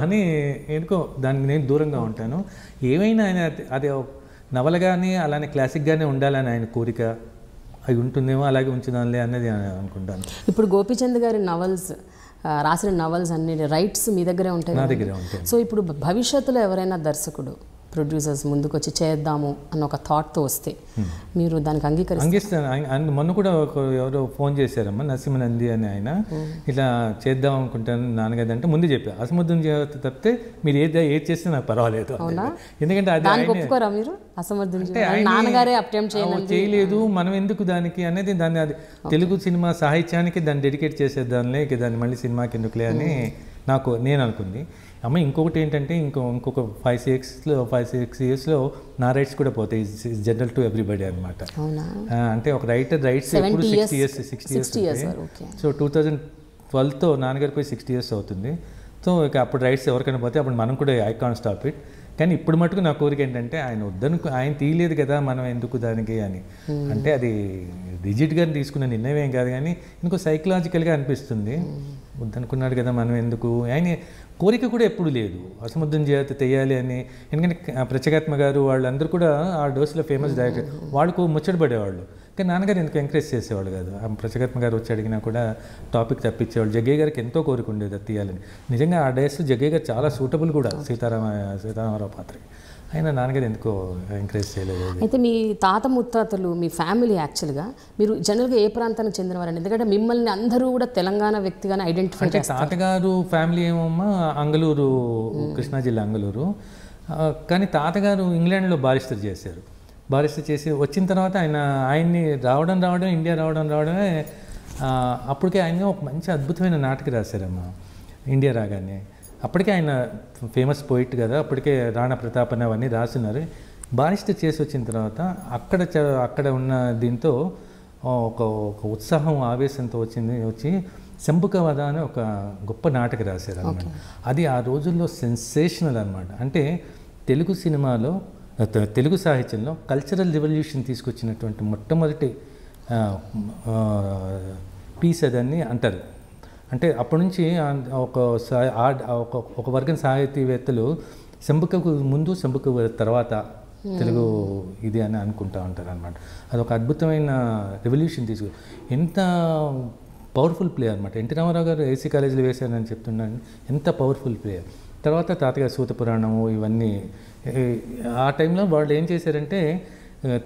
Speaker 2: అని ఎందుకో దానికి నేను దూరంగా ఉంటాను. ఏమైనా ఆయన అది నవలగానే అలానే క్లాసిక్గానే ఉండాలని ఆయన కోరిక అవి ఉంటుందేమో, అలాగే ఉంచుదాంలే అన్నది అనుకుంటాను.
Speaker 1: ఇప్పుడు గోపీచంద్ గారి రాసిన నవల్స్ అన్ని రైట్స్ మీ దగ్గరే ఉంటాయి,
Speaker 2: నా దగ్గరే ఉంటాయి.
Speaker 1: సో ఇప్పుడు భవిష్యత్తులో ఎవరైనా దర్శకుడు, ప్రొడ్యూసర్స్ ముందుకు వచ్చి చేద్దాము అన్న ఒక థాట్తో వస్తే మీరు దానికి
Speaker 2: అంగీకరిస్తాను. మొన్న కూడా ఎవరో ఫోన్ చేశారమ్మా, నరసింహనంది అని, ఆయన ఇట్లా చేద్దాం అనుకుంటాను నాన్నగారు అంటే ముందు చెప్పారు, అసమర్థుని జీవితం తప్పితే మీరు ఏది చేస్తే నాకు పర్వాలేదు. ఎందుకంటే అది
Speaker 1: ఒప్పుకోరా మీరు? అసమర్థుని నాన్నగారే అటెంప్ట్
Speaker 2: చేయలేదు, మనం ఎందుకు దానికి అనేది, దాన్ని అది తెలుగు సినిమా సాహిత్యానికి దాన్ని డెడికేట్ చేసేదానిలే, దాన్ని మళ్ళీ సినిమాకి ఎందుకులే అని నేను అనుకుంది. అమ్మ ఇంకొకటి ఏంటంటే ఇంకొక 5-6 ఇయర్స్లో నా రైట్స్ కూడా పోతాయి. జనరల్ టు ఎవ్రీబడి అనమాట. అంటే ఒక రైటర్ రైట్స్ ఎప్పుడు 60 ఇయర్స్. సో 2012తో నాన్నగారికి పోయి 60 ఇయర్స్ అవుతుంది. సో ఇక అప్పుడు రైట్స్ ఎవరికైనా పోతే అప్పుడు మనం కూడా ఐ కాంట్ స్టాప్ ఇట్. కానీ ఇప్పుడు మటుకు నా కోరిక ఏంటంటే ఆయన తీయలేదు కదా మనం ఎందుకు దానికి అని. అంటే అది రిజిడ్గా తీసుకున్న నిర్ణయం ఏం కాదు, కానీ ఇంకో సైకలాజికల్గా అనిపిస్తుంది. వద్దనుకున్నాడు కదా మనం ఎందుకు, ఆయన కోరిక కూడా ఎప్పుడు లేదు అసమర్థుని జీవితం తెయ్యాలి అని. ఎందుకంటే ప్రత్యేకాత్మ గారు వాళ్ళందరూ కూడా ఆ డోస్లో ఫేమస్ డైరెక్టర్, వాళ్ళకు ముచ్చటపడేవాళ్ళు. కానీ నాన్నగారు ఎందుకు ఎంకరేజ్ చేసేవాళ్ళు కాదు. ప్రత్యేకాత్మ గారు వచ్చి అడిగినా కూడా టాపిక్ తప్పించేవాళ్ళు. జగ్గయ్య గారికి ఎంతో కోరిక ఉండేది అది తీయాలని. నిజంగా ఆ డేస్లో జగ్గయ్య గారు చాలా సూటబుల్ కూడా సీతారామరావు పాత్రకి. అయినా నాన్నగారు ఎందుకో ఎంకరేజ్ చేయలేదు.
Speaker 1: అయితే మీ తాత ముత్తాతలు, మీ ఫ్యామిలీ యాక్చువల్గా మీరు జనరల్గా ఏ ప్రాంతానికి చెందినవారండి? ఎందుకంటే మిమ్మల్ని అందరూ కూడా తెలంగాణ వ్యక్తిగానే ఐడెంటిఫై చేస్తారు.
Speaker 2: తాతగారు ఫ్యామిలీ ఏమమ్మా అంగళూరు, కృష్ణా జిల్లా అంగళూరు. కానీ తాతగారు ఇంగ్లాండ్లో బారిస్టర్ చేశారు. బారిస్టర్ చేసి వచ్చిన తర్వాత ఆయన్ని రావడం ఇండియా రావడమే అప్పటికే ఆయన ఒక మంచి అద్భుతమైన నాటకం రాశారమ్మా ఇండియా రాగానే. అప్పటికే ఆయన ఫేమస్ పోయిట్ కదా, అప్పటికే రాణా ప్రతాప్ అని అవన్నీ రాస్తున్నారు. బారిస్టర్ చేసి వచ్చిన తర్వాత అక్కడ ఉన్న దీంతో ఒక ఉత్సాహం ఆవేశంతో వచ్చి శంభుకవధ అని ఒక గొప్ప నాటకం రాశారు అనమాట. అది ఆ రోజుల్లో సెన్సేషనల్ అనమాట. అంటే తెలుగు సినిమాలో తెలుగు సాహిత్యంలో కల్చరల్ రెవల్యూషన్ తీసుకొచ్చినటువంటి మొట్టమొదటి పీస్ అదని అంటారు. అంటే అప్పటి నుంచి ఒక వర్గం సాహితీవేత్తలు శంభుకకు ముందు శంభుక తర్వాత తెలుగు ఇది అని అనుకుంటూ ఉంటారు అనమాట. అదొక అద్భుతమైన రెవల్యూషన్ ఎంత పవర్ఫుల్ ప్లేయర్ అనమాట. ఎన్టీ రామారావు గారు ఏసీ కాలేజీలో వేశారని చెప్తున్నాను, ఎంత పవర్ఫుల్ ప్లేయర్. తర్వాత తాతగారు సూతపురాణము ఇవన్నీ ఆ టైంలో వాళ్ళు ఏం చేశారంటే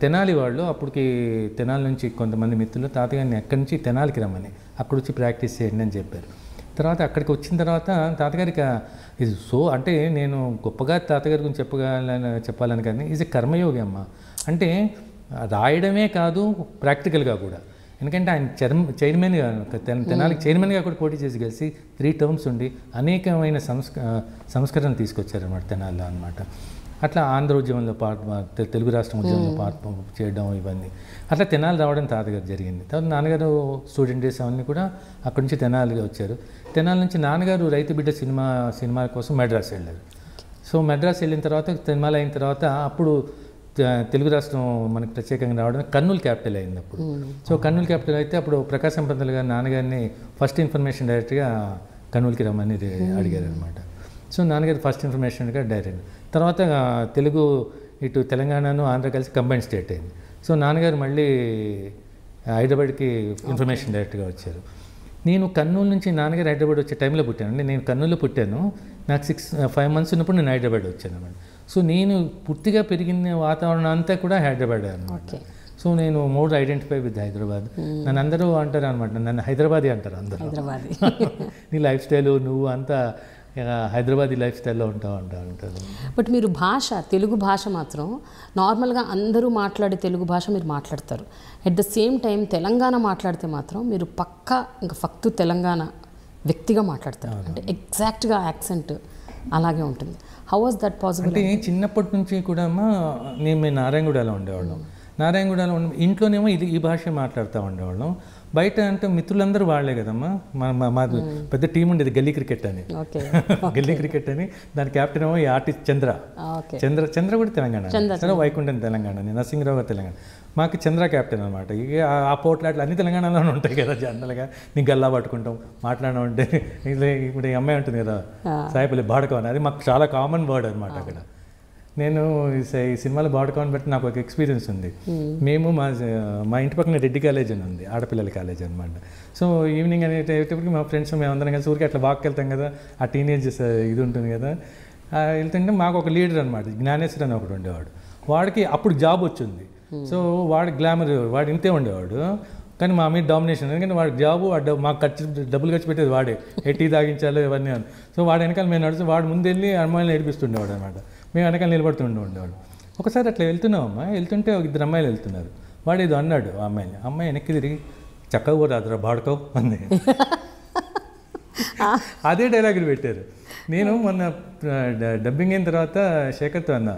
Speaker 2: తెనాలి వాళ్ళు అప్పటికి తెనాలి నుంచి కొంతమంది మిత్రులు తాతగారిని ఎక్కడి నుంచి తెనాలికి రమ్మని అక్కడ వచ్చి ప్రాక్టీస్ చేయండి అని చెప్పారు. తర్వాత అక్కడికి వచ్చిన తర్వాత తాతగారికి ఇది అంటే నేను గొప్పగా తాతగారి గురించి చెప్పాలని కానీ ఈజ్ ఎ కర్మయోగి అమ్మ. అంటే రాయడమే కాదు ప్రాక్టికల్గా కూడా. ఎందుకంటే ఆయన చైర్మన్గా తెనాలికి చైర్మన్గా కూడా పోటీ చేసి కలిసి 3 టర్మ్స్ ఉండి అనేకమైన సంస్కరణలు తీసుకొచ్చారన్నమాట తెనాలిలో అనమాట. అట్లా ఆంధ్ర ఉద్యమంలో తెలుగు రాష్ట్రం ఉద్యమంలో చేయడం ఇవన్నీ అట్లా తెనాలి రావడం తాతగారు జరిగింది. తర్వాత నాన్నగారు స్టూడెంట్ డేస్ అవన్నీ కూడా అక్కడి నుంచి తెనాలిగా వచ్చారు. తెనాలి నుంచి నాన్నగారు రైతు బిడ్డ సినిమా కోసం మెడ్రాస్ వెళ్ళారు. సో మెడ్రాస్ వెళ్ళిన తర్వాత తెనాలి అయిన తర్వాత అప్పుడు తెలుగు రాష్ట్రం మనకి ప్రత్యేకంగా రావడం కర్నూలు క్యాపిటల్ అయింది అప్పుడు. సో కర్నూలు క్యాపిటల్ అయితే అప్పుడు ప్రకాశం పంతులు గారు నాన్నగారిని ఫస్ట్ ఇన్ఫర్మేషన్ డైరెక్ట్గా కర్నూలుకి రమ్మని అడిగారు అనమాట. సో నాన్నగారు ఫస్ట్ ఇన్ఫర్మేషన్గా డైరెక్ట్. తర్వాత తెలుగు ఇటు తెలంగాణను ఆంధ్ర కలిసి కంబైన్ స్టేట్ అయింది. సో నాన్నగారు మళ్ళీ హైదరాబాద్కి ఇన్ఫర్మేషన్ డైరెక్ట్గా వచ్చారు. నేను కర్నూలు నుంచి నాన్నగారు హైదరాబాద్ వచ్చే టైంలో పుట్టాను. అంటే నేను కర్నూలులో పుట్టాను, నాకు 5 months ఉన్నప్పుడు నేను హైదరాబాద్ వచ్చాను అన్నమాట. సో నేను పూర్తిగా పెరిగిన వాతావరణం అంతా కూడా హైదరాబాద్ అనమాట. సో నేను మోర్ ఐడెంటిఫై విత్ హైదరాబాద్. నన్ను అందరూ అంటారు అనమాట, నన్ను హైదరాబాదీ అంటారు అందరూ. నీ లైఫ్ స్టైలు నువ్వు అంతా హైదరాబాదీ లైఫ్ స్టైల్లో ఉంటారు.
Speaker 1: బట్ మీరు తెలుగు భాష మాత్రం నార్మల్గా అందరూ మాట్లాడే తెలుగు భాష మీరు మాట్లాడతారు. At the same time Telangana మాట్లాడితే మాత్రం మీరు ఇంకా ఫక్తు తెలంగాణ వ్యక్తిగా మాట్లాడతారు. అంటే ఎగ్జాక్ట్గా యాక్సెంట్ అలాగే ఉంటుంది. How was that possible?
Speaker 2: అంటే చిన్నప్పటి నుంచి కూడా మేము నారాయణగూడలో ఉండేవాళ్ళం. నారాయణగూడలో ఇంట్లోనేమో ఈ భాష మాట్లాడుతూ ఉండేవాళ్ళం. బయట అంటే మిత్రులందరూ వాళ్ళే కదమ్మా. మాది పెద్ద టీం ఉండేది గల్లీ క్రికెట్ అని. గల్లీ క్రికెట్ అని దాని క్యాప్టెన్ ఏమో ఈ ఆర్టిస్ట్ చంద్ర కూడా తెలంగాణ, వైకుంఠం తెలంగాణ, నరసింహరావు గారు తెలంగాణ. మాకు చంద్ర క్యాప్టెన్ అనమాట. ఇక ఆ పోట్లాట్లు అన్ని తెలంగాణలోనే ఉంటాయి కదా జనరల్గా. నీకు గల్లా పట్టుకుంటాం మాట్లాడడం అంటే ఇప్పుడు ఈ అమ్మాయి ఉంటుంది కదా సాయిపల్లి బాడకవన్, అది మాకు చాలా కామన్ వర్డ్ అనమాట అక్కడ. నేను ఈ సినిమాలో బాడకవన్ బట్టి నాకు ఒక ఎక్స్పీరియన్స్ ఉంది. మేము మా ఇంటి పక్కన రెడ్డి కాలేజ్ అని ఉంది, ఆడపిల్లల కాలేజ్ అనమాట. సో ఈవినింగ్ అనేటప్పటికి మా ఫ్రెండ్స్ మేమందరం కలిసి ఊరికి అట్లా వాక్కి వెళ్తాం కదా, ఆ టీనేజెస్ ఇది ఉంటుంది కదా. వెళ్తుంటే మాకు ఒక లీడర్ అనమాట, జ్ఞానేశ్వర్ అని ఒకడు ఉండేవాడు. వాడికి అప్పుడు జాబ్ వచ్చింది. సో వాడు గ్లామర్, వాడు ఇంతే ఉండేవాడు. కానీ మా మీద డామినేషన్, ఎందుకంటే వాడి జాబు మాకు డబ్బులు ఖర్చు పెట్టేది వాడే, టీ తాగించాలి ఇవన్నీ అని. సో వాడు వెనకాల మేము నడుస్తూ వాడు ముందు వెళ్ళి అమ్మాయిలు నేర్పిస్తుండేవాడు అనమాట. మేము వెనకాల నిలబడుతుండేవాడు. ఒకసారి అట్లా వెళ్తున్నామమ్మా, వెళ్తుంటే 2 అమ్మాయిలు వెళ్తున్నారు. వాడు ఏదో అన్నాడు ఆ అమ్మాయి వెనక్కి తిరిగి చక్కగా కూడా రాదురా బాడుకోవు అంది. అదే డైలాగులు పెట్టారు. నేను మొన్న డబ్బింగ్ అయిన తర్వాత శేఖర్తో అన్నా,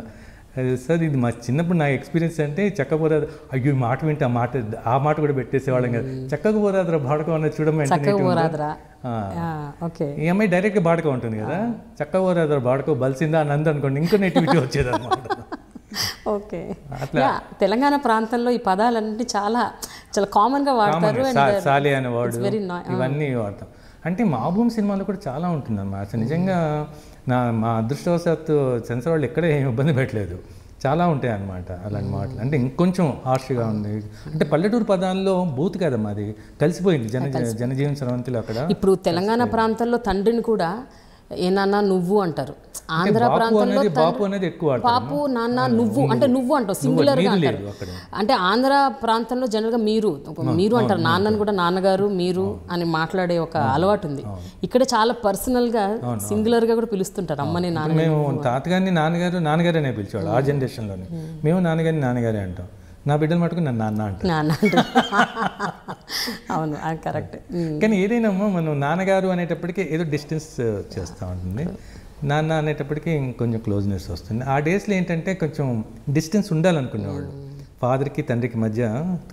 Speaker 2: సార్ ఇది మా చిన్నప్పుడు నా ఎక్స్పీరియన్స్ అంటే చక్కపోరాదు, అయ్యో మాట వింటే ఆ మాట కూడా పెట్టేసేవాళ్ళం కదా, చక్కగా పోరాదురా బాడకం అన్నది చూడమని. ఈ అమ్మాయి డైరెక్ట్గా బాడకం ఉంటుంది కదా, చక్కగా పోరాదురా బాడకం బలిసిందా అని అనుకోండి, ఇంకో నెటివిటీ వచ్చేది అనమాట.
Speaker 1: ఓకే, అట్లా తెలంగాణ ప్రాంతంలో ఈ పదాలన్నీ చాలా చాలా కామన్గా వాడతారు.
Speaker 2: సాలి అనే వర్డ్ ఇవన్నీ వాడతాం. అంటే మా భూమి సినిమాలో కూడా చాలా ఉంటుందన్నమాట. అసలు నిజంగా మా అదృష్టవశాత్తు సెన్సార్ వాళ్ళు ఎక్కడ ఏం ఇబ్బంది పెట్టలేదు, చాలా ఉంటాయి అన్నమాట అలాంటి మాటలు. అంటే ఇంకొంచెం హార్ష్గా ఉంది. అంటే పల్లెటూరు పదాల్లో బూత్ కదమ్మా, అది కలిసిపోయింది జనజీవన స్రవంతిలో. అక్కడ
Speaker 1: ఇప్పుడు తెలంగాణ ప్రాంతంలో తండ్రిని కూడా ఏనాన్న నువ్వు అంటారు. ఆంధ్ర ప్రాంతంలో
Speaker 2: బాపు అనేది ఎక్కువ
Speaker 1: పాపు నాన్న నువ్వు అంటే నువ్వు అంటావు సింగులర్గా అంటారు. అంటే ఆంధ్ర ప్రాంతంలో జనరల్గా మీరు అంటారు, నాన్నను కూడా నాన్నగారు మీరు అని మాట్లాడే ఒక అలవాటు ఉంది. ఇక్కడ చాలా పర్సనల్గా సింగులర్గా కూడా పిలుస్తుంటారు అమ్మని నాన్న.
Speaker 2: మేము తాతగారిని నాన్నగారు అనే పిలిచేవాళ్ళు ఆ జనరేషన్లోనే. మేము నాన్నగారిని నాన్నగారే అంటాం. నా బిడ్డలు మటుకు నన్ను నాన్న
Speaker 1: అంటారు. అవును, కరెక్ట్.
Speaker 2: కానీ ఏదైనా మనం నాన్నగారు అనేటప్పటికీ ఏదో డిస్టెన్స్ చేస్తూ ఉంటుంది, నాన్న అనేటప్పటికీ ఇంకొంచెం క్లోజ్నెస్ వస్తుంది. ఆ డేస్లో ఏంటంటే కొంచెం డిస్టెన్స్ ఉండాలనుకునేవాళ్ళు, ఫాదర్కి తండ్రికి మధ్య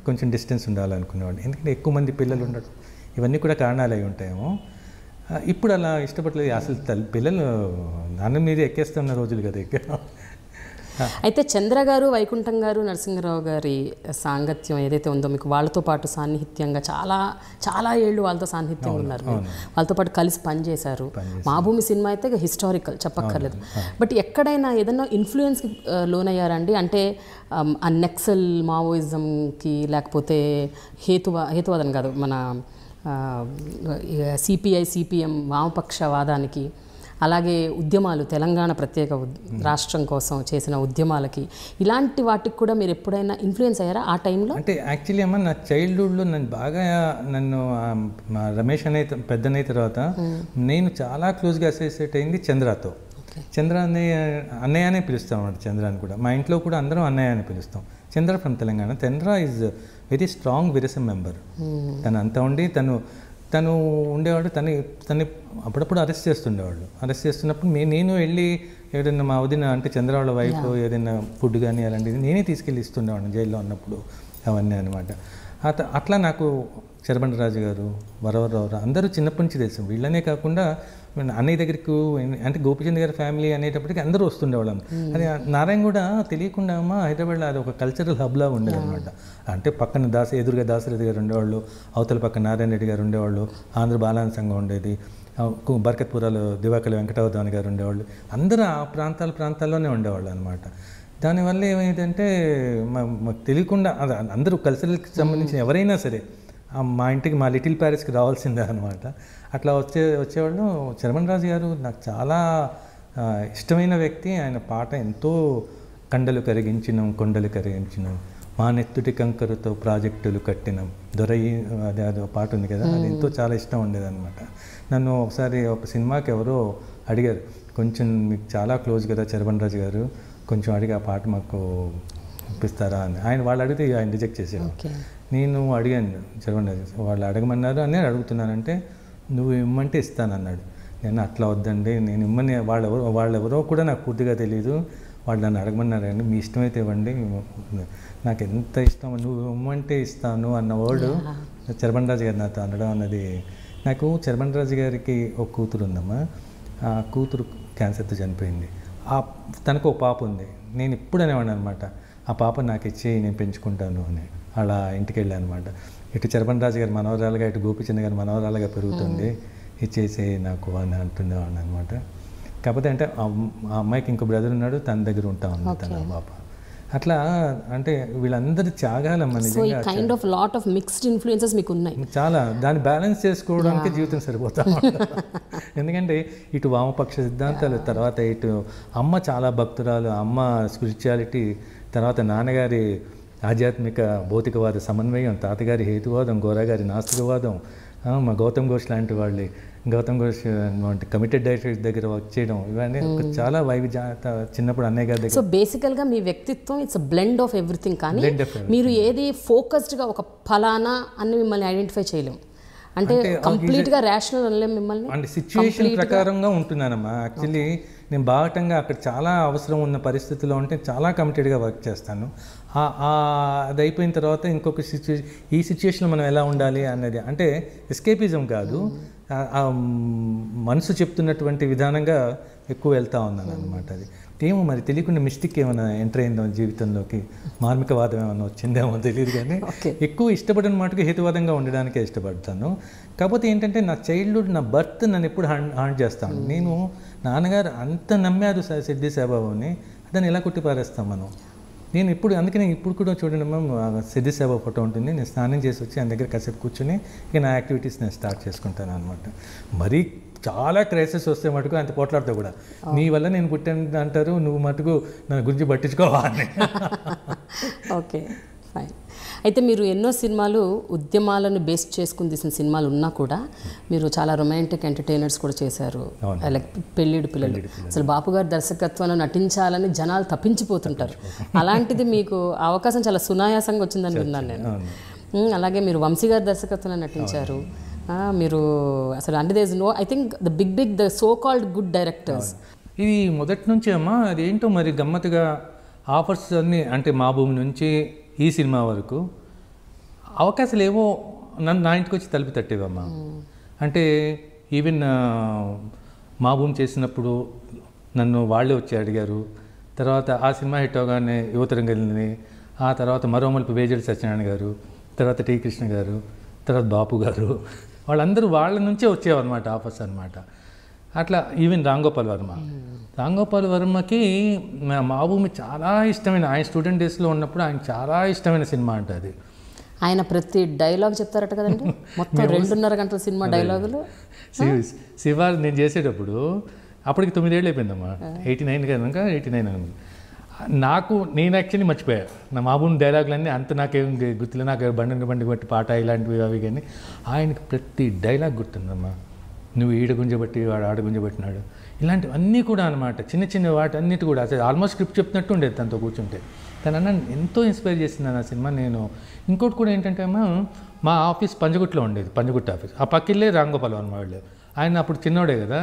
Speaker 2: కొంచెం డిస్టెన్స్ ఉండాలనుకునేవాళ్ళు. ఎందుకంటే ఎక్కువ మంది పిల్లలు ఉండడం, ఇవన్నీ కూడా కారణాలు అయి ఉంటాయేమో. ఇప్పుడు అలా ఇష్టపడలేదు. అసలు పిల్లలు నాన్న మీద ఎక్కేస్తున్న రోజులు కదా ఎక్కువ.
Speaker 1: అయితే చంద్ర గారు, వైకుంఠం గారు, నరసింహరావు గారి సాంగత్యం ఏదైతే ఉందో మీకు వాళ్ళతో పాటు సాన్నిహిత్యంగా చాలా ఏళ్ళు వాళ్ళతో సాన్నిహిత్యంగా ఉన్నారు, వాళ్ళతో పాటు కలిసి పనిచేశారు. మా భూమి సినిమా అయితే హిస్టారికల్ చెప్పక్కర్లేదు. బట్ ఎక్కడైనా ఏదైనా ఇన్ఫ్లుయెన్స్కి లోనయ్యారండి? అంటే ఆ నెక్సల్ మావోయిజంకి, లేకపోతే హేతువాదం కాదు, మన సిపిఎం వామపక్షవాదానికి, అలాగే ఉద్యమాలు, తెలంగాణ ప్రత్యేక రాష్ట్రం కోసం చేసిన ఉద్యమాలకి, ఇలాంటి వాటికి కూడా మీరు ఎప్పుడైనా ఇన్ఫ్లుయెన్స్ అయ్యారా ఆ టైంలో?
Speaker 2: అంటే యాక్చువల్లీ అమ్మ నా చైల్డ్హుడ్లో నన్ను రమేష్ పెద్దనైన తర్వాత నేను చాలా క్లోజ్గా అసోసియేట్ అయింది చంద్రతో. చంద్ర అన్నయ్య అనే పిలుస్తాం అన్నమాట. చంద్రాన్ని కూడా మా ఇంట్లో కూడా అందరం అన్నయ్య అని పిలుస్తాం. Chandra from Telangana. Chandra is very strong Virasam member. తను అంతా ఉండి తను ఉండేవాడు. తను అప్పుడప్పుడు అరెస్ట్ చేస్తుండేవాళ్ళు. అరెస్ట్ చేస్తున్నప్పుడు నేను వెళ్ళి ఏదైనా మా వదిన అంటే చంద్ర వాళ్ళ వైఫ్ ఏదైనా ఫుడ్ కానీ అలాంటిది నేనే తీసుకెళ్ళి ఇస్తుండేవాడిని జైల్లో ఉన్నప్పుడు అవన్నీ అనమాట. అట్లా నాకు చెరబండరాజు గారు, వరవరరావు అందరూ చిన్నప్పటి నుంచి తెలుసు. వీళ్ళనే కాకుండా అన్నయ్య దగ్గరికి అంటే గోపిచంద్ గారి ఫ్యామిలీ అనేటప్పటికి అందరూ వస్తుండేవాళ్ళం. అది నారాయణ కూడా తెలియకుండా హైదరాబాద్లో అది ఒక కల్చరల్ హబ్లా ఉండేది అనమాట. అంటే పక్కన ఎదురుగా దాశరథి గారు ఉండేవాళ్ళు, అవతల పక్కన నారాయణ రెడ్డి గారు ఉండేవాళ్ళు, ఆంధ్ర బాలాన సంఘం ఉండేది, బర్కత్పురాలో దివాకలి వెంకటావధాని గారు ఉండేవాళ్ళు. అందరూ ఆ ప్రాంతాల్లోనే ఉండేవాళ్ళు అనమాట. దానివల్ల ఏమైందంటే మాకు తెలియకుండా అందరూ కల్చరల్కి సంబంధించిన ఎవరైనా సరే మా ఇంటికి, మా లిటిల్ ప్యారిస్కి రావాల్సిందే అనమాట. అట్లా వచ్చేవాళ్ళు. చరమణరాజు గారు నాకు చాలా ఇష్టమైన వ్యక్తి. ఆయన పాట ఎంతో కొండలు కరిగించినం మా నెత్తుటి కంకరతో ప్రాజెక్టులు కట్టినాం దొరయి అదో పాట ఉంది కదా, అది ఎంతో చాలా ఇష్టం ఉండేది అనమాట. నన్ను ఒకసారి ఒక సినిమాకి ఎవరో అడిగారు, కొంచెం మీకు చాలా క్లోజ్ కదా చరమణరాజు గారు, కొంచెం అడిగి ఆ పాట మాకు ఇప్పిస్తారా అని. వాళ్ళు అడిగితే ఆయన రిజెక్ట్ చేశారు. నేను అడిగాను చరమణరాజు, వాళ్ళు అడగమన్నారు అని అడుగుతున్నానంటే నువ్వు ఇమ్మంటే ఇస్తానన్నాడు. నేను అట్లా వద్దండి, నేను ఇమ్మని వాళ్ళెవరో కూడా నాకు పూర్తిగా తెలియదు, వాళ్ళు నన్ను అడగమన్నారండి, మీ ఇష్టమైతే ఇవ్వండి, నాకు ఎంత ఇష్టం, నువ్వు ఇమ్మంటే ఇస్తాను అన్న వర్డ్ చరమణరాజు గారు నాతో అనడం అన్నది. నాకు చరమణరాజు గారికి ఒక కూతురు ఉందమ్మా. ఆ కూతురు క్యాన్సర్తో చనిపోయింది. తనకు ఒక పాప ఉంది. నేను ఇప్పుడు అనేవాడిని అనమాట, ఆ పాప నాకు ఇచ్చి నేను పెంచుకుంటాను అని. అలా ఇంటికి వెళ్ళాను అనమాట. ఇటు చరమణరాజు గారి మనవరాలుగా, ఇటు గోపిచంద్ గారి మనవరాలుగా పెరుగుతుంది, ఇచ్చేసి నాకు అని అంటుండేవాడిని అనమాట. కాకపోతే అంటే ఆ అమ్మాయికి ఇంకో బ్రదర్ ఉన్నాడు, తన దగ్గర ఉంటా ఉంది తన పాప. అట్లా అంటే వీళ్ళందరి త్యాగాలమ్మ నిజంగా.
Speaker 1: Kind of lot of mixed influences మీకు ఉన్నాయి.
Speaker 2: చాలా, దాన్ని బ్యాలెన్స్ చేసుకోవడానికి జీవితం సరిపోతాం. ఎందుకంటే ఇటు వామపక్ష సిద్ధాంతాలు, తర్వాత ఇటు అమ్మ చాలా భక్తురాలు, అమ్మ స్పిరిచువాలిటీ, తర్వాత నాన్నగారి ఆధ్యాత్మిక భౌతికవాద సమన్వయం, తాతగారి హేతువాదం, గోరాగారి నాస్తికవాదం, మా గౌతమ్ ఘోష్ లాంటి వాళ్ళు, గౌతమ్ ఘోష్ కమిటెడ్ డైరెక్టర్స్ దగ్గర వర్క్ చేయడం, ఇవన్నీ చాలా వైవిధ్యత చిన్నప్పుడు అన్నయ్య గారి దగ్గర.
Speaker 1: సో బేసికల్గా మీ వ్యక్తిత్వం ఇట్స్ బ్లెండ్ ఆఫ్ ఎవ్రీథింగ్. కానీ మీరు ఏది ఫోకస్డ్గా ఒక ఫలానా అని మిమ్మల్ని ఐడెంటిఫై చేయలేము. అంటే కంప్లీట్గా రేషనల్ అనలేము మిమ్మల్ని.
Speaker 2: అంటే సిచ్యువేషన్ ప్రకారంగా ఉంటున్నానమ్మా. యాక్చువల్లీ నేను బాహటంగా అక్కడ చాలా అవసరం ఉన్న పరిస్థితుల్లో ఉంటే చాలా కమిటెడ్గా వర్క్ చేస్తాను. అది అయిపోయిన తర్వాత ఇంకొక ఈ సిచ్యువేషన్లో మనం ఎలా ఉండాలి అన్నది, అంటే ఎస్కేపిజం కాదు, మనసు చెప్తున్నటువంటి విధానంగా ఎక్కువ వెళ్తూ ఉన్నాను అనమాట. అది ఏమో మరి తెలియకుండా మిస్టేక్ ఏమైనా ఎంటర్ అయిందో జీవితంలోకి, మార్మికవాదం ఏమైనా వచ్చిందేమో తెలియదు, కానీ ఎక్కువ ఇష్టపడిన మాటకు హేతువాదంగా ఉండడానికే ఇష్టపడతాను. కాకపోతే ఏంటంటే నా చైల్డ్హుడ్, నా బర్త్ నన్ను ఎప్పుడు హాంట్ చేస్తాను. నేను నాన్నగారు అంత నమ్మారు సిద్ధి సాయిబాబాని, దాన్ని ఎలా కొట్టిపారేస్తాం మనం. నేను అందుకనే ఇప్పుడు కూడా చూడండి మ్యామ్, సిద్ధి సాయిబాబా ఫోటో ఉంటుంది, నేను స్నానం చేసి వచ్చి ఆయన దగ్గర కాసేపు కూర్చొని ఇక నా యాక్టివిటీస్ నేను స్టార్ట్ చేసుకుంటాను అనమాట. మరీ చాలా క్రైసిస్ వస్తే మటుకు అంత పోట్లాడుతావు కూడా, నీ వల్ల నేను పుట్టాను అంటారు, నువ్వు మటుకు నన్ను గురించి పట్టించుకోవాలి.
Speaker 1: Okay, fine. అయితే మీరు ఎన్నో సినిమాలు ఉద్యమాలను బేస్ చేసుకుని తీసిన సినిమాలు ఉన్నా కూడా మీరు చాలా రొమాంటిక్ ఎంటర్టైనర్స్ కూడా చేశారు, లైక్ పెళ్ళిడు పిల్లలు. అసలు బాపు గారి దర్శకత్వంలో నటించాలని జనాలు తప్పించిపోతుంటారు. అలాంటిది మీకు అవకాశం చాలా సునాయాసంగా వచ్చిందని విన్నాను నేను. అలాగే మీరు వంశీ గారి దర్శకత్వంలో నటించారు. మీరు అసలు అంటే there is no, I think the so called good directors.
Speaker 2: ఇది మొదటి నుంచి అమ్మా అదేంటో మరి గమ్మత్తుగా ఆఫర్స్ అన్నీ, అంటే మా భూమి నుంచి ఈ సినిమా వరకు అవకాశాలు ఏవో నా ఇంటికి వచ్చి తలుపు తట్టేవమ్మా. అంటే ఈవెన్ మా భూమి చేసినప్పుడు నన్ను వాళ్ళే వచ్చి అడిగారు. తర్వాత ఆ సినిమా హిట్ అవగానే యువతరంగల్ని, ఆ తర్వాత మరోమలుపు వేజడి సత్యనారాయణ గారు, తర్వాత టి కృష్ణ గారు, తర్వాత బాపు గారు, వాళ్ళందరూ వాళ్ళ నుంచే వచ్చేవన్నమాట ఆఫర్స్ అనమాట. అట్లా ఈవెన్ రాంగోపాల్ వర్మకి మా భూమి చాలా ఇష్టమైన, ఆయన స్టూడెంట్ డేస్లో ఉన్నప్పుడు ఆయన చాలా ఇష్టమైన సినిమా అంట అది.
Speaker 1: ఆయన ప్రతి డైలాగ్ చెప్తారట కదండి, మొత్తం 2.5 గంటల సినిమా డైలాగులు.
Speaker 2: శివ నేను చేసేటప్పుడు అప్పటికి 9 ఏళ్ళు అయిపోయిందమ్మా, 89 కనుక 89 అని. నేను యాక్చువల్లీ మర్చిపోయాను నా మా భూమి డైలాగులన్నీ, అంత నాకేం గుర్తులే, నాకు బండి బట్టి పాట ఇలాంటివి అవి. కానీ ఆయనకి ప్రతి డైలాగ్ గుర్తుందమ్మా. నువ్వు ఈడ గుంజబట్టి వాడు ఆడ గుంజబట్టినాడు, ఇలాంటివన్నీ కూడా అనమాట. చిన్న వాటి అన్నిటి కూడా అసలు ఆల్మోస్ట్ స్క్రిప్ట్ చెప్పినట్టు ఉండేది తనతో కూర్చుంటే. తన ఎంతో ఇన్స్పైర్ చేసింది ఆ సినిమా. నేను ఇంకోటి కూడా ఏంటంటే అమ్మా, మా ఆఫీస్ పంజగుట్టలో ఉండేది, పంజగుట్ట ఆఫీస్. ఆ పక్కిల్లే రాంగోపాల్ వర్మ వాళ్ళు. ఆయన అప్పుడు చిన్నోడే కదా,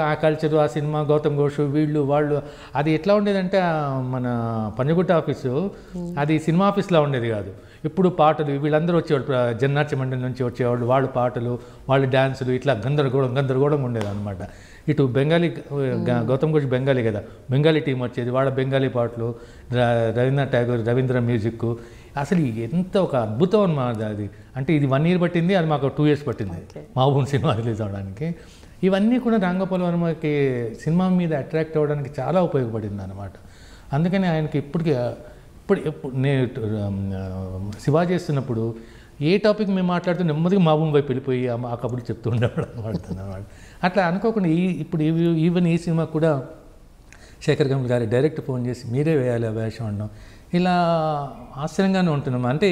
Speaker 2: ఆ కల్చరు, ఆ సినిమా, గౌతమ్ ఘోష్, వీళ్ళు వాళ్ళు, అది ఎట్లా ఉండేదంటే మన పంజగుట్ట ఆఫీసు అది సినిమా ఆఫీస్లా ఉండేది కాదు. ఇప్పుడు పాటలు వీళ్ళందరూ వచ్చేవాళ్ళు, జన్నాట్య మండలి నుంచి వచ్చేవాళ్ళు, వాళ్ళు పాటలు, వాళ్ళు డ్యాన్సులు, ఇట్లా గందరగోళంగా ఉండేది అనమాట. ఇటు బెంగాలీ, గౌతమ్ ఘోష్ బెంగాలీ కదా, బెంగాలీ టీం వచ్చేది, వాళ్ళ బెంగాలీ పాటలు, రవీంద్రనాథ్ ఠాగూర్, రవీంద్ర మ్యూజిక్. అసలు ఎంత ఒక అద్భుతం అన్నమాట అది. అంటే ఇది 1 year పట్టింది, అది మాకు 2 years పట్టింది మా ఊరి సినిమా రిలీజ్ అవ్వడానికి. ఇవన్నీ కూడా రాంగోపాల్ వర్మకి సినిమా మీద అట్రాక్ట్ అవ్వడానికి చాలా ఉపయోగపడింది అనమాట. అందుకని ఆయనకి ఇప్పుడు నేను శివ చేస్తున్నప్పుడు ఏ టాపిక్ మేము మాట్లాడుతూ నెమ్మదిగా మా భూమి వైపు వెళ్ళిపోయి ఆ కబుర్లు చెప్తూ ఉండేవాడు అనమాట. అట్లా అనుకోకుండా ఇప్పుడు ఈవెన్ ఈ సినిమా కూడా శేఖర్ కమల్ గారి డైరెక్ట్ ఫోన్ చేసి మీరే వేయాలి ఆ వేషం అనడం, ఇలా ఆశ్చర్యంగానే ఉంటున్నాం. అంటే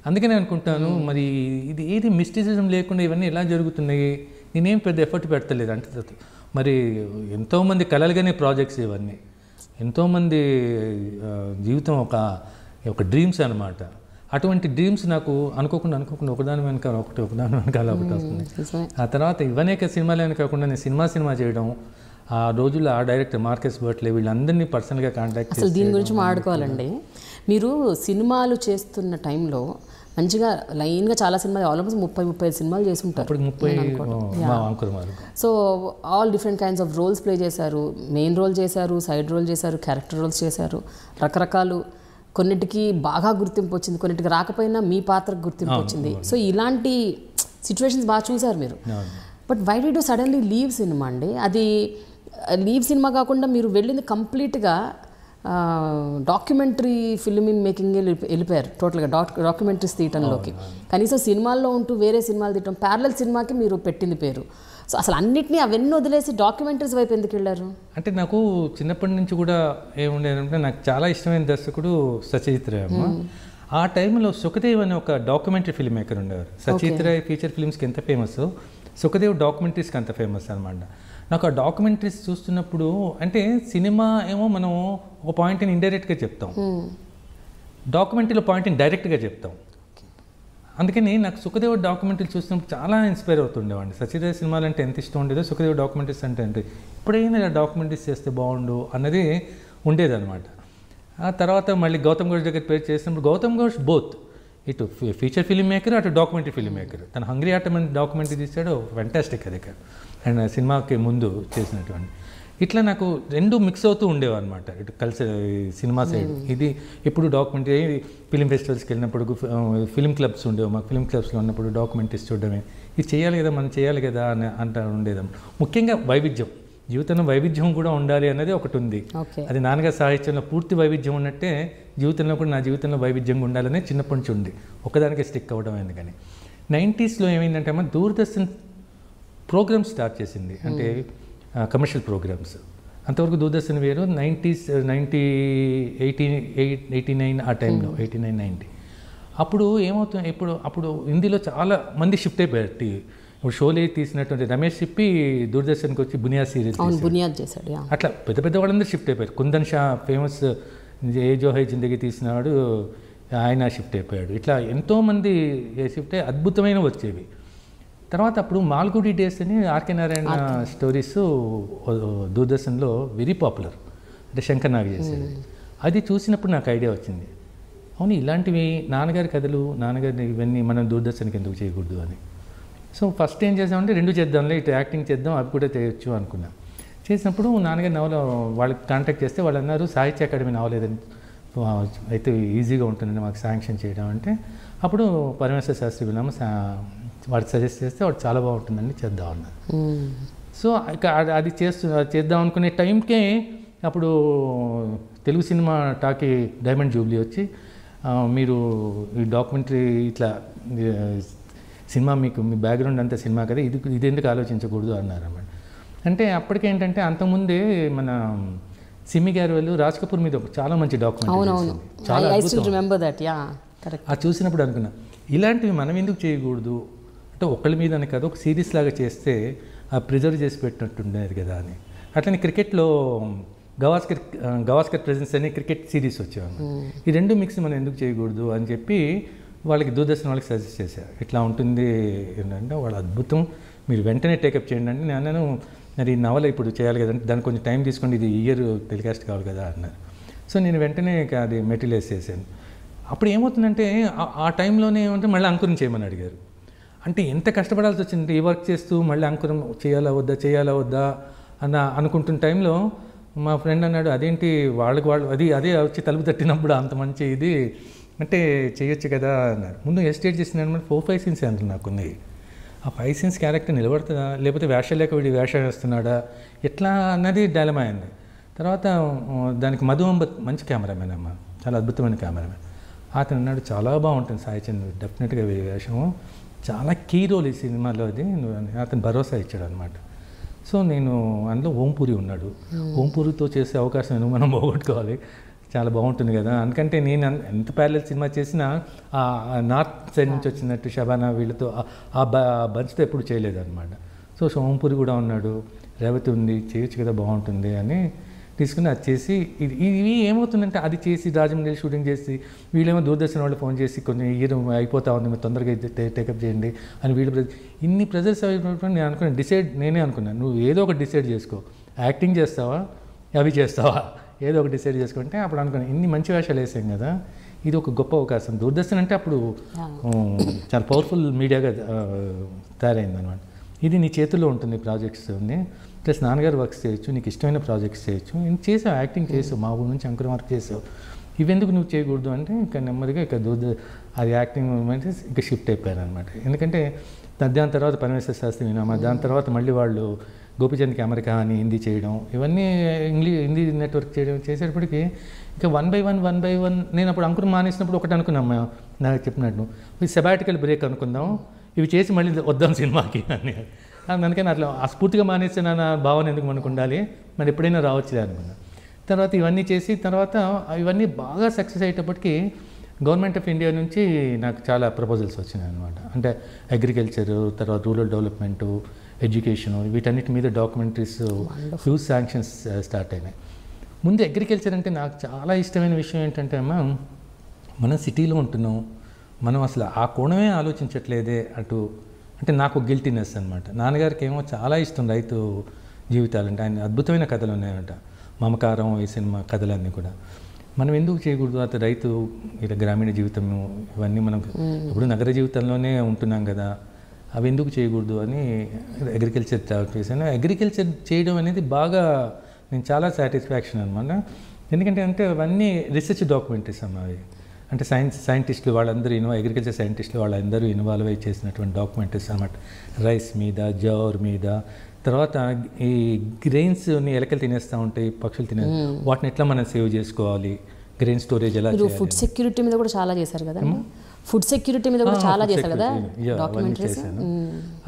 Speaker 2: అందుకనే అనుకుంటాను మరి ఇది ఏది మిస్టిసిజం లేకుండా ఇవన్నీ ఎలా జరుగుతున్నాయి. నేనేం పెద్ద ఎఫర్ట్ పెడతలేదు అంటే, మరి ఎంతోమంది కలలుగానే ప్రాజెక్ట్స్ ఇవన్నీ, ఎంతోమంది జీవితం ఒక డ్రీమ్స్ అనమాట. అటువంటి డ్రీమ్స్ నాకు అనుకోకుండా ఒకదాని వెనకాల ఒకటి వస్తుంది. ఆ తర్వాత ఇవనేక సినిమాలే కాకుండా నేను సినిమా చేయడం, ఆ రోజుల్లో ఆ డైరెక్టర్ మార్కెస్ బర్ట్లే వీళ్ళందరినీ పర్సనల్గా కాంటాక్ట్ చేసి.
Speaker 1: అసలు దీని గురించి మాట్లాడుకోవాలండి. మీరు సినిమాలు చేస్తున్న టైంలో మంచిగా లైన్గా చాలా సినిమాలు, ఆల్మోస్ట్ 30-35 సినిమాలు చేసి ఉంటారు. So all different kinds of roles play చేశారు. మెయిన్ రోల్ చేశారు, సైడ్ రోల్ చేశారు, క్యారెక్టర్ రోల్స్ చేశారు, రకరకాలు. కొన్నిటికి బాగా గుర్తింపు వచ్చింది, కొన్నిటికి రాకపోయినా మీ పాత్రకు గుర్తింపు వచ్చింది. సో ఇలాంటి సిచ్యువేషన్స్ బాగా చూసారు మీరు. But why did you suddenly leave cinema అండి? అది లీవ్ సినిమా కాకుండా మీరు వెళ్ళింది కంప్లీట్గా డాక్యుమెంటరీ ఫిల్మ్ మేకింగ్ వెళ్ళిపోయారు టోటల్గా, డాక్యుమెంటరీస్ తీయటంలోకి. కనీసం సినిమాల్లో ఉంటూ వేరే సినిమాలు తీయటం, ప్యారలల్ సినిమాకి మీరు పెట్టింది పేరు. సో అసలు అన్నిటినీ అవన్నీ వదిలేసి డాక్యుమెంటరీస్ వైపు ఎందుకు వెళ్ళారు?
Speaker 2: అంటే నాకు చిన్నప్పటి నుంచి కూడా ఏముండేదంటే, నాకు చాలా ఇష్టమైన దర్శకుడు సత్యజిత్ రే అమ్మ. ఆ టైంలో సుఖదేవ్ అనే ఒక డాక్యుమెంటరీ ఫిల్మ్ మేకర్ ఉండేవారు. సత్యజిత్ రే ఫీచర్ ఫిల్మ్స్కి ఎంత ఫేమస్, సుఖదేవ్ డాక్యుమెంటరీస్కి అంత ఫేమస్ అనమాట. నాకు ఆ డాక్యుమెంటరీస్ చూస్తున్నప్పుడు, అంటే సినిమా ఏమో మనం ఒక పాయింట్ని ఇండైరెక్ట్గా చెప్తాం, డాక్యుమెంటరీలో పాయింట్ని డైరెక్ట్గా చెప్తాం. అందుకని నాకు సుఖదేవ్ డాక్యుమెంటరీలు చూసినప్పుడు చాలా ఇన్స్పైర్ అవుతుండేవాడిని. సత్యదేవ్ సినిమాలు అంటే ఎంత ఇష్టం ఉండేదో, సుఖదేవ్ డాక్యుమెంటరీస్ అంటే ఇప్పుడైనా డాక్యుమెంటరీస్ చేస్తే బాగుండు అన్నది ఉండేదన్నమాట. ఆ తర్వాత మళ్ళీ గౌతమ్ ఘోష్ దగ్గర పేరు చేసినప్పుడు, గౌతమ్ ఘోష్ బోత్ ఇటు ఫీచర్ ఫిల్మ్ మేకర్, అటు డాక్యుమెంటరీ ఫిల్మ్ మేకర్. తను హంగ్రీ ఆటమ్ అని డాక్యుమెంటరీ తీసాడు, ఫ్యాంటాస్టిక్ అది. అండ్ సినిమాకి ముందు చేసినటువంటి ఇట్లా నాకు రెండు మిక్స్ అవుతూ ఉండేవి అనమాట. ఇటు కల్చర్, సినిమా సైడ్ ఇది. ఇప్పుడు డాక్యుమెంటరీ ఫిలిం ఫెస్టివల్స్కి వెళ్ళినప్పుడు, ఫిలిం క్లబ్స్ ఉండేవి మాకు. ఫిలిం క్లబ్స్లో ఉన్నప్పుడు డాక్యుమెంటరీస్ చూడడమే, ఇది చేయాలి కదా, మనం చేయాలి కదా అని అంటూ ఉండేదాం. ముఖ్యంగా వైవిధ్యం, జీవితంలో వైవిధ్యం కూడా ఉండాలి అనేది ఒకటి ఉంది. అది నాన్నగారి సాహిత్యంలో పూర్తి వైవిధ్యం ఉన్నట్టే జీవితంలో కూడా నా జీవితంలో వైవిధ్యంగా ఉండాలని చిన్నప్పటి నుంచి ఉంది. ఒకదానికి స్టిక్ అవ్వడం. ఎందుకని 90s ఏమైందంటే అమ్మ, దూరదర్శన్ ప్రోగ్రామ్స్ స్టార్ట్ చేసింది, అంటే కమర్షియల్ ప్రోగ్రామ్స్. అంతవరకు దూరదర్శన్ వేరు. 89 ఆ టైంలో 89-90 అప్పుడు ఏమవుతుంది, అప్పుడు హిందీలో చాలా మంది షిఫ్ట్ అయిపోయారు. ఇప్పుడు షోలే తీసినటువంటి రమేష్ సిప్పి దూరదర్శన్కి వచ్చి బునియాద్ సీరియల్
Speaker 1: చేశాడు. అట్లా
Speaker 2: పెద్ద పెద్ద వాళ్ళందరూ షిఫ్ట్ అయిపోయారు. కుందన్ షా ఫేమస్ ఏ జో హై జిందగీ తీసినాడు, ఆయన షిఫ్ట్ అయిపోయాడు. ఇట్లా ఎంతోమంది షిఫ్ట్ అయ్యి అద్భుతమైన వచ్చేవి. తర్వాత అప్పుడు మాల్గుడి డేస్ అని ఆర్కే నారాయణ స్టోరీస్ దూరదర్శన్లో వెరీ పాపులర్, అంటే శంకర్ నాగ్ చేసేది. అది చూసినప్పుడు నాకు ఐడియా వచ్చింది, అవును ఇలాంటివి నాన్నగారి కథలు, నాన్నగారి ఇవన్నీ మనం దూరదర్శన్కి ఎందుకు చేయకూడదు అని. సో ఫస్ట్ ఏం చేద్దామంటే రెండు చేద్దాంలే, ఇటు యాక్టింగ్ చేద్దాం, అవి కూడా చేయొచ్చు అనుకున్నాం. చేసినప్పుడు నాన్నగారి నవల వాళ్ళకి కాంటాక్ట్ చేస్తే వాళ్ళు అన్నారు సాహిత్య అకాడమీ నవలేదని అయితే ఈజీగా ఉంటుందని మాకు శాంక్షన్ చేయడం. అంటే అప్పుడు పరమేశ్వర శాస్త్రి విన్నాము, వాడికి సజెస్ట్ చేస్తే వాడు చాలా బాగుంటుందని చేద్దాం అన్నారు. సో ఇక అది చేద్దాం అనుకునే టైంకే అప్పుడు Telugu cinema talkie diamond jubilee వచ్చి మీరు ఈ డాక్యుమెంటరీ ఇట్లా సినిమా మీకు మీ బ్యాక్గ్రౌండ్ అంతా సినిమా కదా, ఇది ఎందుకు ఆలోచించకూడదు అన్నారు అన్నమాట. అంటే అప్పటికేంటంటే అంతకుముందే మన సిమ్మి గారి వాళ్ళు రాజ్ కపూర్ మీద చాలా మంచి డాక్యుమెంటరీ, చాలా అది చూసినప్పుడు అనుకున్నా ఇలాంటివి మనం ఎందుకు చేయకూడదు, అంటే ఒకళ్ళ మీదనే కదా ఒక సిరీస్ లాగా చేస్తే ఆ ప్రిజర్వ్ చేసి పెట్టినట్టుండేది కదా అని. అట్లనే క్రికెట్లో గవాస్కర్ ప్రెజెన్స్ అని క్రికెట్ సిరీస్ వచ్చాము, ఈ రెండు మిక్స్ మనం ఎందుకు చేయకూడదు అని చెప్పి వాళ్ళకి దూరదర్శన్ వాళ్ళకి సజెస్ట్ చేశారు. ఇట్లా ఉంటుంది ఏంటంటే వాళ్ళు అద్భుతం, మీరు వెంటనే టేకప్ చేయండి అంటే నేను మరి ఈ నవల ఇప్పుడు చేయాలి కదంటే దానికి కొంచెం టైం తీసుకోండి, ఇది ఇయర్ టెలికాస్ట్ కావాలి కదా అన్నారు. సో నేను వెంటనే అది మెటీరియలైజ్ చేశాను. అప్పుడు ఏమవుతుందంటే ఆ టైంలోనే ఏమంటే మళ్ళీ అంకురం చేయమని అడిగారు. అంటే ఎంత కష్టపడాల్సి వచ్చిందంటే ఈ వర్క్ చేస్తూ మళ్ళీ అంకురం చేయాలా వద్దా అనుకుంటున్న టైంలో మా ఫ్రెండ్ అన్నాడు, అదేంటి వాళ్ళు అదే వచ్చి తలుపు తట్టినప్పుడు అంత మంచి ఇది అంటే చేయొచ్చు కదా అన్నారు. ముందు ఎస్టేట్ చేసిన 4-5 సీన్స్ అంటారు నాకున్నాయి. ఆ 5 సీన్స్ క్యారెక్టర్ నిలబడుతుందా, లేకపోతే వేషం లేక వీడి వేషం వేస్తున్నాడా, ఎట్లా అన్నది డైలమా అయింది. తర్వాత దానికి మధు అంబత్ మంచి కెమెరామెన్ అమ్మ, చాలా అద్భుతమైన కెమెరామెన్. అతను అన్నాడు చాలా బాగుంటుంది సాయి చంద్ర, డెఫినెట్గా వేషము చాలా కీ రోల్ ఈ సినిమాలో అది, అతను భరోసా ఇచ్చాడు అనమాట. సో నేను అందులో ఓంపూరి ఉన్నాడు, ఓంపూరితో చేసే అవకాశం మనం పోగొట్టుకోవాలి, చాలా బాగుంటుంది కదా. అందుకంటే నేను ఎంత ప్యారలల్ సినిమా చేసినా నార్త్ సైడ్ నుంచి వచ్చినట్టు శబానా వీళ్ళతో ఆ బంచ్తో ఎప్పుడు చేయలేదు అనమాట. సో ఓంపూరి కూడా ఉన్నాడు, రేవతి ఉంది, చేయొచ్చు కదా బాగుంటుంది అని తీసుకుని అది చేసి ఇవి ఏమవుతుందంటే అది చేసి రాజమండ్రి షూటింగ్ చేసి వీళ్ళేమో దూరదర్శన్ వాళ్ళు ఫోన్ చేసి కొన్ని ఇయర్ అయిపోతా ఉంది మీరు తొందరగా టేకప్ చేయండి అని వీళ్ళు ఇన్ని ప్రెజర్స్ అయిపోయినప్పుడు నేనే అనుకున్నాను నువ్వు ఏదో ఒకటి డిసైడ్ చేసుకో, యాక్టింగ్ చేస్తావా అవి చేస్తావా, ఏదో ఒకటి డిసైడ్ చేసుకుంటే అప్పుడు అనుకున్నాను ఇన్ని మంచి వేషాలు వేసాం కదా, ఇది ఒక గొప్ప అవకాశం. దూరదర్శన్ అంటే అప్పుడు చాలా పవర్ఫుల్ మీడియాగా తయారైంది అనమాట. ఇది నీ చేతుల్లో ఉంటుంది ప్రాజెక్ట్స్ ఉంది, ప్లస్ నాన్నగారు వర్క్స్ చేయొచ్చు, నీకు ఇష్టమైన ప్రాజెక్ట్స్ చేయొచ్చు, నేను చేసావు, యాక్టింగ్ చేసావు, మా ఊరి నుంచి అంకురం వర్క్ చేసావు, ఇవెందుకు నువ్వు చేయకూడదు అంటే ఇంకా నెమ్మదిగా ఇక అది యాక్టింగ్ మూమెంట్స్ ఇక షిఫ్ట్ అయిపోయారు అనమాట. ఎందుకంటే దాని తర్వాత పరమేశ్వర శాస్త్రి వినామా, దాని తర్వాత మళ్ళీ వాళ్ళు గోపిచంద్కి అమెరికా అని హిందీ చేయడం, ఇవన్నీ హిందీ నెట్వర్క్ చేయడం చేసేటప్పటికి ఇంకా 1 by 1 నేను అప్పుడు అంకురం మానేసినప్పుడు ఒకటి అనుకున్నాం, నాకు చెప్పినట్టు ఇది సెబాటికల్ బ్రేక్ అనుకుందాం, ఇవి చేసి మళ్ళీ వద్దాం సినిమాకి అని. అందుకని అట్లా ఆ స్ఫూర్తిగా మానేస్తే నా భావన ఎందుకు మనకు ఉండాలి, మరి ఎప్పుడైనా రావచ్చులే అనుకున్నా. తర్వాత ఇవన్నీ చేసి తర్వాత ఇవన్నీ బాగా సక్సెస్ అయ్యేటప్పటికి గవర్నమెంట్ ఆఫ్ ఇండియా నుంచి నాకు చాలా ప్రపోజల్స్ వచ్చినాయి అనమాట. అంటే అగ్రికల్చర్, తర్వాత రూరల్ డెవలప్మెంటు, ఎడ్యుకేషను, వీటన్నిటి మీద డాక్యుమెంటరీస్ ఫ్యూజ్ శాంక్షన్స్ స్టార్ట్ అయినాయి. ముందు అగ్రికల్చర్ అంటే నాకు చాలా ఇష్టమైన విషయం ఏంటంటే అమ్మ, మనం సిటీలో ఉంటున్నాం, మనం అసలు ఆ కోణమే ఆలోచించట్లేదే అటు, అంటే నాకు గిల్టీనెస్ అనమాట. నాన్నగారికి ఏమో చాలా ఇష్టం రైతు జీవితాలు అంటే, ఆయన అద్భుతమైన కథలు ఉన్నాయంట, మమకారం, ఈ సినిమా కథలన్నీ కూడా. మనం ఎందుకు చేయకూడదు, అతను రైతు ఇలా గ్రామీణ జీవితం ఇవన్నీ మనం ఇప్పుడు నగర జీవితంలోనే ఉంటున్నాం కదా, అవి ఎందుకు చేయకూడదు అని అగ్రికల్చర్ చేశాను. అగ్రికల్చర్ చేయడం అనేది బాగా నేను చాలా సాటిస్ఫాక్షన్ అనమాట. ఎందుకంటే అవన్నీ రీసెర్చ్ డాక్యుమెంటరీస్ అమ్మ అవి, అంటే సైంటిస్టులు వాళ్ళందరూ అగ్రికల్చర్ సైంటిస్టులు వాళ్ళందరూ ఇన్వాల్వ్ అయ్యి చేసినటువంటి డాక్యుమెంటరీస్ అనమాట. రైస్ మీద, జౌర్ మీద, తర్వాత ఈ గ్రెయిన్స్ని ఎలకలు తినేస్తూ ఉంటాయి, పక్షులు తినే, వాటిని ఎట్లా మనం సేవ్ చేసుకోవాలి, గ్రెయిన్ స్టోరేజ్ ఎలా చేయాలి.
Speaker 1: ఫుడ్ సెక్యూరిటీ మీద కూడా చాలా చేశారు కదా, ఫుడ్ సెక్యూరిటీ మీద కూడా చాలా చేశారు కదా
Speaker 2: డాక్యుమెంటరీస్.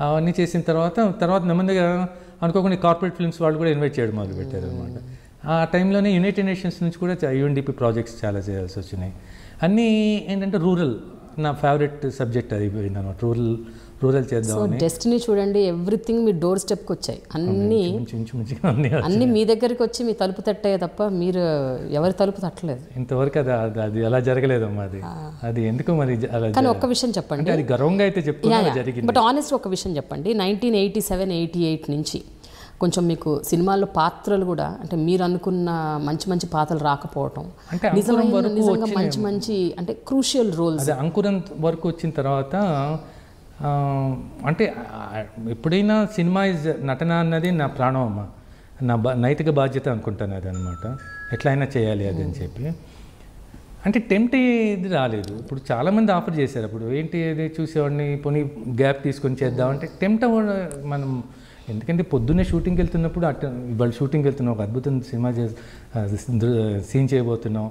Speaker 2: అవన్నీ చేసిన తర్వాత నెమ్మదిగా అనుకోకుండా కార్పొరేట్ ఫిల్మ్స్ వాళ్ళు కూడా ఇన్వైట్ చేయడం మొదలుపెట్టారు అనమాట. ఆ టైంలోనే యునైటెడ్ నేషన్స్ నుంచి కూడా UNDP ప్రాజెక్ట్స్ చాలా చేయాల్సి వచ్చినాయి. అన్నీ ఏంటంటే రూరల్, నా ఫేవరెట్ సబ్జెక్ట్ అది పోయింది అనమాట, రూరల్ చేద్దామని.
Speaker 1: డెస్టినీ చూడండి, ఎవ్రీథింగ్ మీ డోర్ స్టెప్కి వచ్చాయి, అన్నీ మీ దగ్గరికి వచ్చి మీ తలుపు తట్టాయి తప్ప మీరు ఎవరి తలుపు తట్టలేదు
Speaker 2: ఇంతవరకు. అది అలా జరగలేదమ్మా. అది ఎందుకు మరి అలా.
Speaker 1: కానీ ఒక్క విషయం చెప్పండి,
Speaker 2: అది గర్వంగా అయితే చెప్తున్నా జరిగింది.
Speaker 1: బట్ ఆనెస్ట్ ఒక విషయం చెప్పండి, 1987-88 నుంచి కొంచెం మీకు సినిమాల్లో పాత్రలు కూడా అంటే మీరు అనుకున్న మంచి మంచి పాత్రలు రాకపోవటం, నిజంగా మంచి అంటే క్రూషియల్ రోల్స్.
Speaker 2: అదే అంకురం వరకు వచ్చిన తర్వాత అంటే ఎప్పుడైనా సినిమా నటన అన్నది నా ప్రాణం అమ్మ, నా నైతిక బాధ్యత అనుకుంటాను అది అనమాట. ఎట్లయినా చేయాలి అది అని చెప్పి. అంటే టెంప్ట్ ఇది రాలేదు. ఇప్పుడు చాలామంది ఆఫర్ చేశారు, అప్పుడు ఏంటి అది చూసేవాడిని పోనీ గ్యాప్ తీసుకొని చేద్దామంటే టెంప్ట్ మనం. ఎందుకంటే పొద్దున్నే షూటింగ్కి వెళ్తున్నప్పుడు ఇవాళ షూటింగ్కి వెళ్తున్నాం, ఒక అద్భుతం సినిమా సీన్ చేయబోతున్నాం,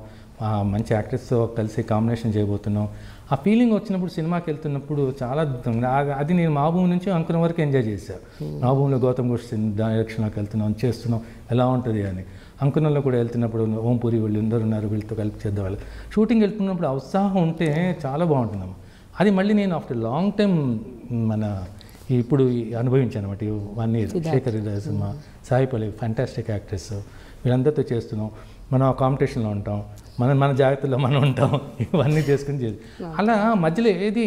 Speaker 2: మంచి యాక్టర్స్తో కలిసి కాంబినేషన్ చేయబోతున్నాం. ఆ ఫీలింగ్ వచ్చినప్పుడు సినిమాకి వెళ్తున్నప్పుడు చాలా అద్భుతంగా. అది నేను మాభూమి నుంచి అంకురం వరకు ఎంజాయ్ చేశాను. మాభూమిలో గౌతమ్ ఘోష్ డైరెక్షన్లోకి వెళ్తున్నాం, చేస్తున్నాం, ఎలా ఉంటుంది అని. అంకురంలో కూడా వెళ్తున్నప్పుడు ఓంపూరి వీళ్ళు అందరూ ఉన్నారు, వీళ్ళతో కలిపి చేద్దాం. వాళ్ళు షూటింగ్ వెళ్తున్నప్పుడు ఆ ఉత్సాహం ఉంటే చాలా బాగుంటుందమ్మ. అది మళ్ళీ నేను ఆఫ్టర్ లాంగ్ టైం ఇప్పుడు అనుభవించాను అనమాట. 1 year శేఖర్ సినిమా, సాయిపల్లి ఫ్యాంటాస్టిక్ యాక్టర్స్, వీళ్ళందరితో చేస్తున్నాం. మనం ఆ కాంపిటీషన్లో ఉంటాం, మన జాగ్రత్తలో మనం ఉంటాం, ఇవన్నీ చేసుకుని చేసి అలా మధ్యలో ఏది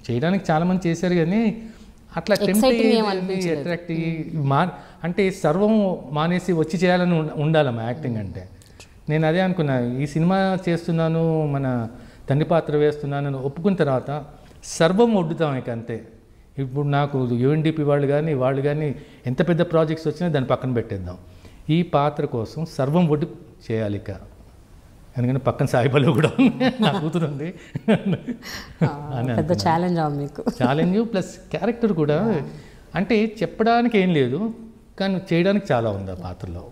Speaker 2: చేయడానికి చాలామంది చేశారు కానీ అట్లా అట్రాక్ట్ అంటే సర్వం మానేసి వచ్చి చేయాలని ఉండాలమ్మా యాక్టింగ్ అంటే. నేను అదే అనుకున్నా, ఈ సినిమా చేస్తున్నాను, మన తండ్రి పాత్ర వేస్తున్నాను ఒప్పుకున్న తర్వాత సర్వం వడ్డుతాం ఇక అంతే. ఇప్పుడు నాకు UNDP వాళ్ళు కానీ ఎంత పెద్ద ప్రాజెక్ట్స్ వచ్చినా దాన్ని పక్కన పెట్టేద్దాం, ఈ పాత్ర కోసం సర్వం వడ్డు చేయాలి ఇక. ఎందుకంటే పక్కన సాయిపల్లి కూడా నా కూతురు ఉంది,
Speaker 1: పెద్ద ఛాలెంజ్
Speaker 2: ప్లస్ క్యారెక్టర్ కూడా. అంటే చెప్పడానికి ఏం లేదు కానీ చేయడానికి చాలా ఉంది ఆ పాత్రలో.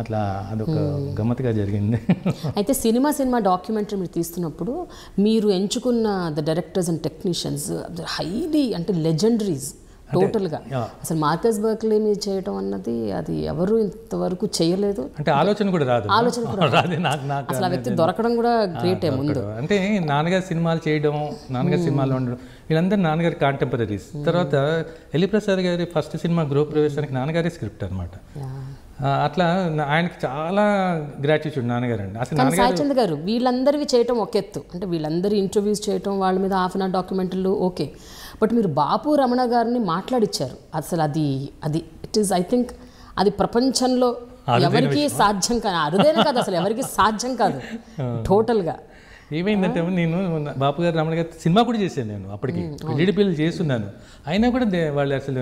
Speaker 2: అట్లా అదొక గమ్మత్తుగా జరిగింది.
Speaker 1: అయితే సినిమా డాక్యుమెంటరీ మీరు తీస్తున్నప్పుడు మీరు ఎంచుకున్న the directors and technicians highly అంటే లెజెండరీస్ టోటల్గా. అసలు మార్కస్ బర్క్లీ మీద చేయటం అన్నది అది ఎవరు ఇంతవరకు చేయలేదు.
Speaker 2: అంటే ఆలోచన కూడా రాదు
Speaker 1: అసలు ఆ వ్యక్తి దొరకడం కూడా గ్రేట్. ముందు
Speaker 2: అంటే నాన్నగారు సినిమాలు చేయడం, నాన్నగారు సినిమాలో ఉండడం, వీళ్ళందరూ నాన్నగారి కాంటెంపరీస్. తర్వాత ఎల్లి ప్రసాద్ గారి ఫస్ట్ సినిమా గృహప్రవేశానికి నాన్నగారి స్క్రిప్ట్ అనమాట. అట్లా ఆయనకి చాలా గ్రాటిట్యూడ్ నాన్నగారు అండి.
Speaker 1: అసలు సాయిచంద్ గారు వీళ్ళందరివి చేయటం ఒక ఎత్తు, అంటే వీళ్ళందరూ ఇంటర్వ్యూస్ చేయటం, వాళ్ళ మీద ½ an hour డాక్యుమెంటరీలు ఓకే. బట్ మీరు బాపు రమణ గారిని మాట్లాడిచ్చారు. అసలు అది ఇట్ ఈస్ ఐ థింక్ అది ప్రపంచంలో ఎవరికి సాధ్యం కాదు, అరుదైన కాదు, అసలు ఎవరికి సాధ్యం కాదు టోటల్గా.
Speaker 2: ఏమైందంటే నేను బాపు గారు రమణ గారు సినిమా కూడా చేశాను, నేను అప్పటికి పెళ్లి చేస్తున్నాను. అయినా కూడా వాళ్ళు అసలు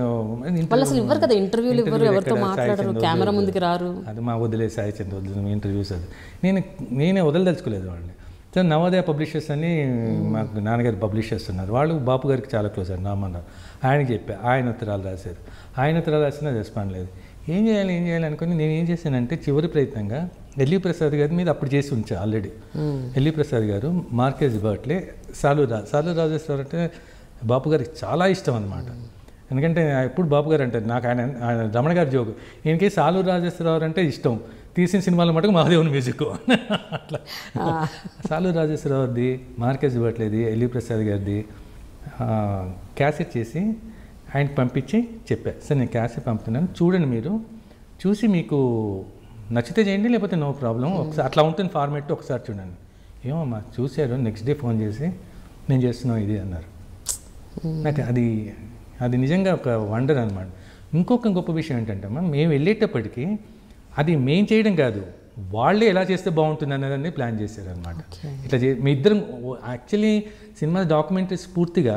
Speaker 1: ఇవ్వరు కదా ఇంటర్వ్యూలు, ఇవ్వరు, ఎవరితో మాట్లాడరు, కెమెరా ముందుకు రారు.
Speaker 2: అది మా వదిలే సాయిచంద్ వదిలిన ఇంటర్వ్యూస్. అది నేనే వదలదలుచుకోలేదు వాళ్ళని. సో నవోదయ పబ్లిషర్స్ అని మాకు నాన్నగారు పబ్లిష్ చేస్తున్నారు, వాళ్ళు బాపు గారికి చాలా క్లోజ్ అండి, నామన్నారు. ఆయనకి చెప్పా, ఆయన ఉత్తరాలు రాశారు. ఆయన ఉత్తరాలు రాసినా రెస్పాండ్ లేదు. ఏం చేయాలి అనుకుని నేను ఏం చేశానంటే చివరి ప్రయత్నంగా ఎల్లి ప్రసాద్ గారి మీద అప్పుడు చేసి ఉంచా ఆల్రెడీ. ఎల్లి ప్రసాద్ గారు, మార్కేజ్ బర్ట్లే, సాలూరు రాజేశ్వరరావు అంటే బాపు గారికి చాలా ఇష్టం అనమాట. ఎందుకంటే ఎప్పుడు బాపు గారు అంటారు, నాకు ఆయన రమణ గారి జోగు, ఈయనకి సాలూరు రాజేశ్వరరావు అంటే ఇష్టం, తీసిన సినిమాల మటుకు మహాదేవుని మ్యూజిక్. అట్లా సాలూరు రాజేశ్వరరావుది, మార్కేజ్ బర్ట్లేది, ఎల్లి ప్రసాద్ గారిది క్యాసెట్ చేసి ఆయనకి పంపించి చెప్పా, సార్ నేను క్యాసెట్ పంపుతున్నాను, చూడండి, మీరు చూసి మీకు నచ్చితే చేయండి, లేకపోతే నో ప్రాబ్లం, ఒకసారి అట్లా ఉంటుంది ఫార్మేట్, ఒకసారి చూడండి. ఏమమ్మా చూశారు, నెక్స్ట్ డే ఫోన్ చేసి నేను చేస్తున్నాం ఇది అన్నారు. నాకు అది నిజంగా ఒక వండర్ అనమాట. ఇంకొక గొప్ప విషయం ఏంటంటే మేము వెళ్ళేటప్పటికీ అది మేము చేయడం కాదు, వాళ్ళే ఎలా చేస్తే బాగుంటుంది అన్నదాన్ని ప్లాన్ చేశారనమాట. ఇట్లా మీ ఇద్దరం యాక్చువల్లీ సినిమా డాక్యుమెంటరీస్ పూర్తిగా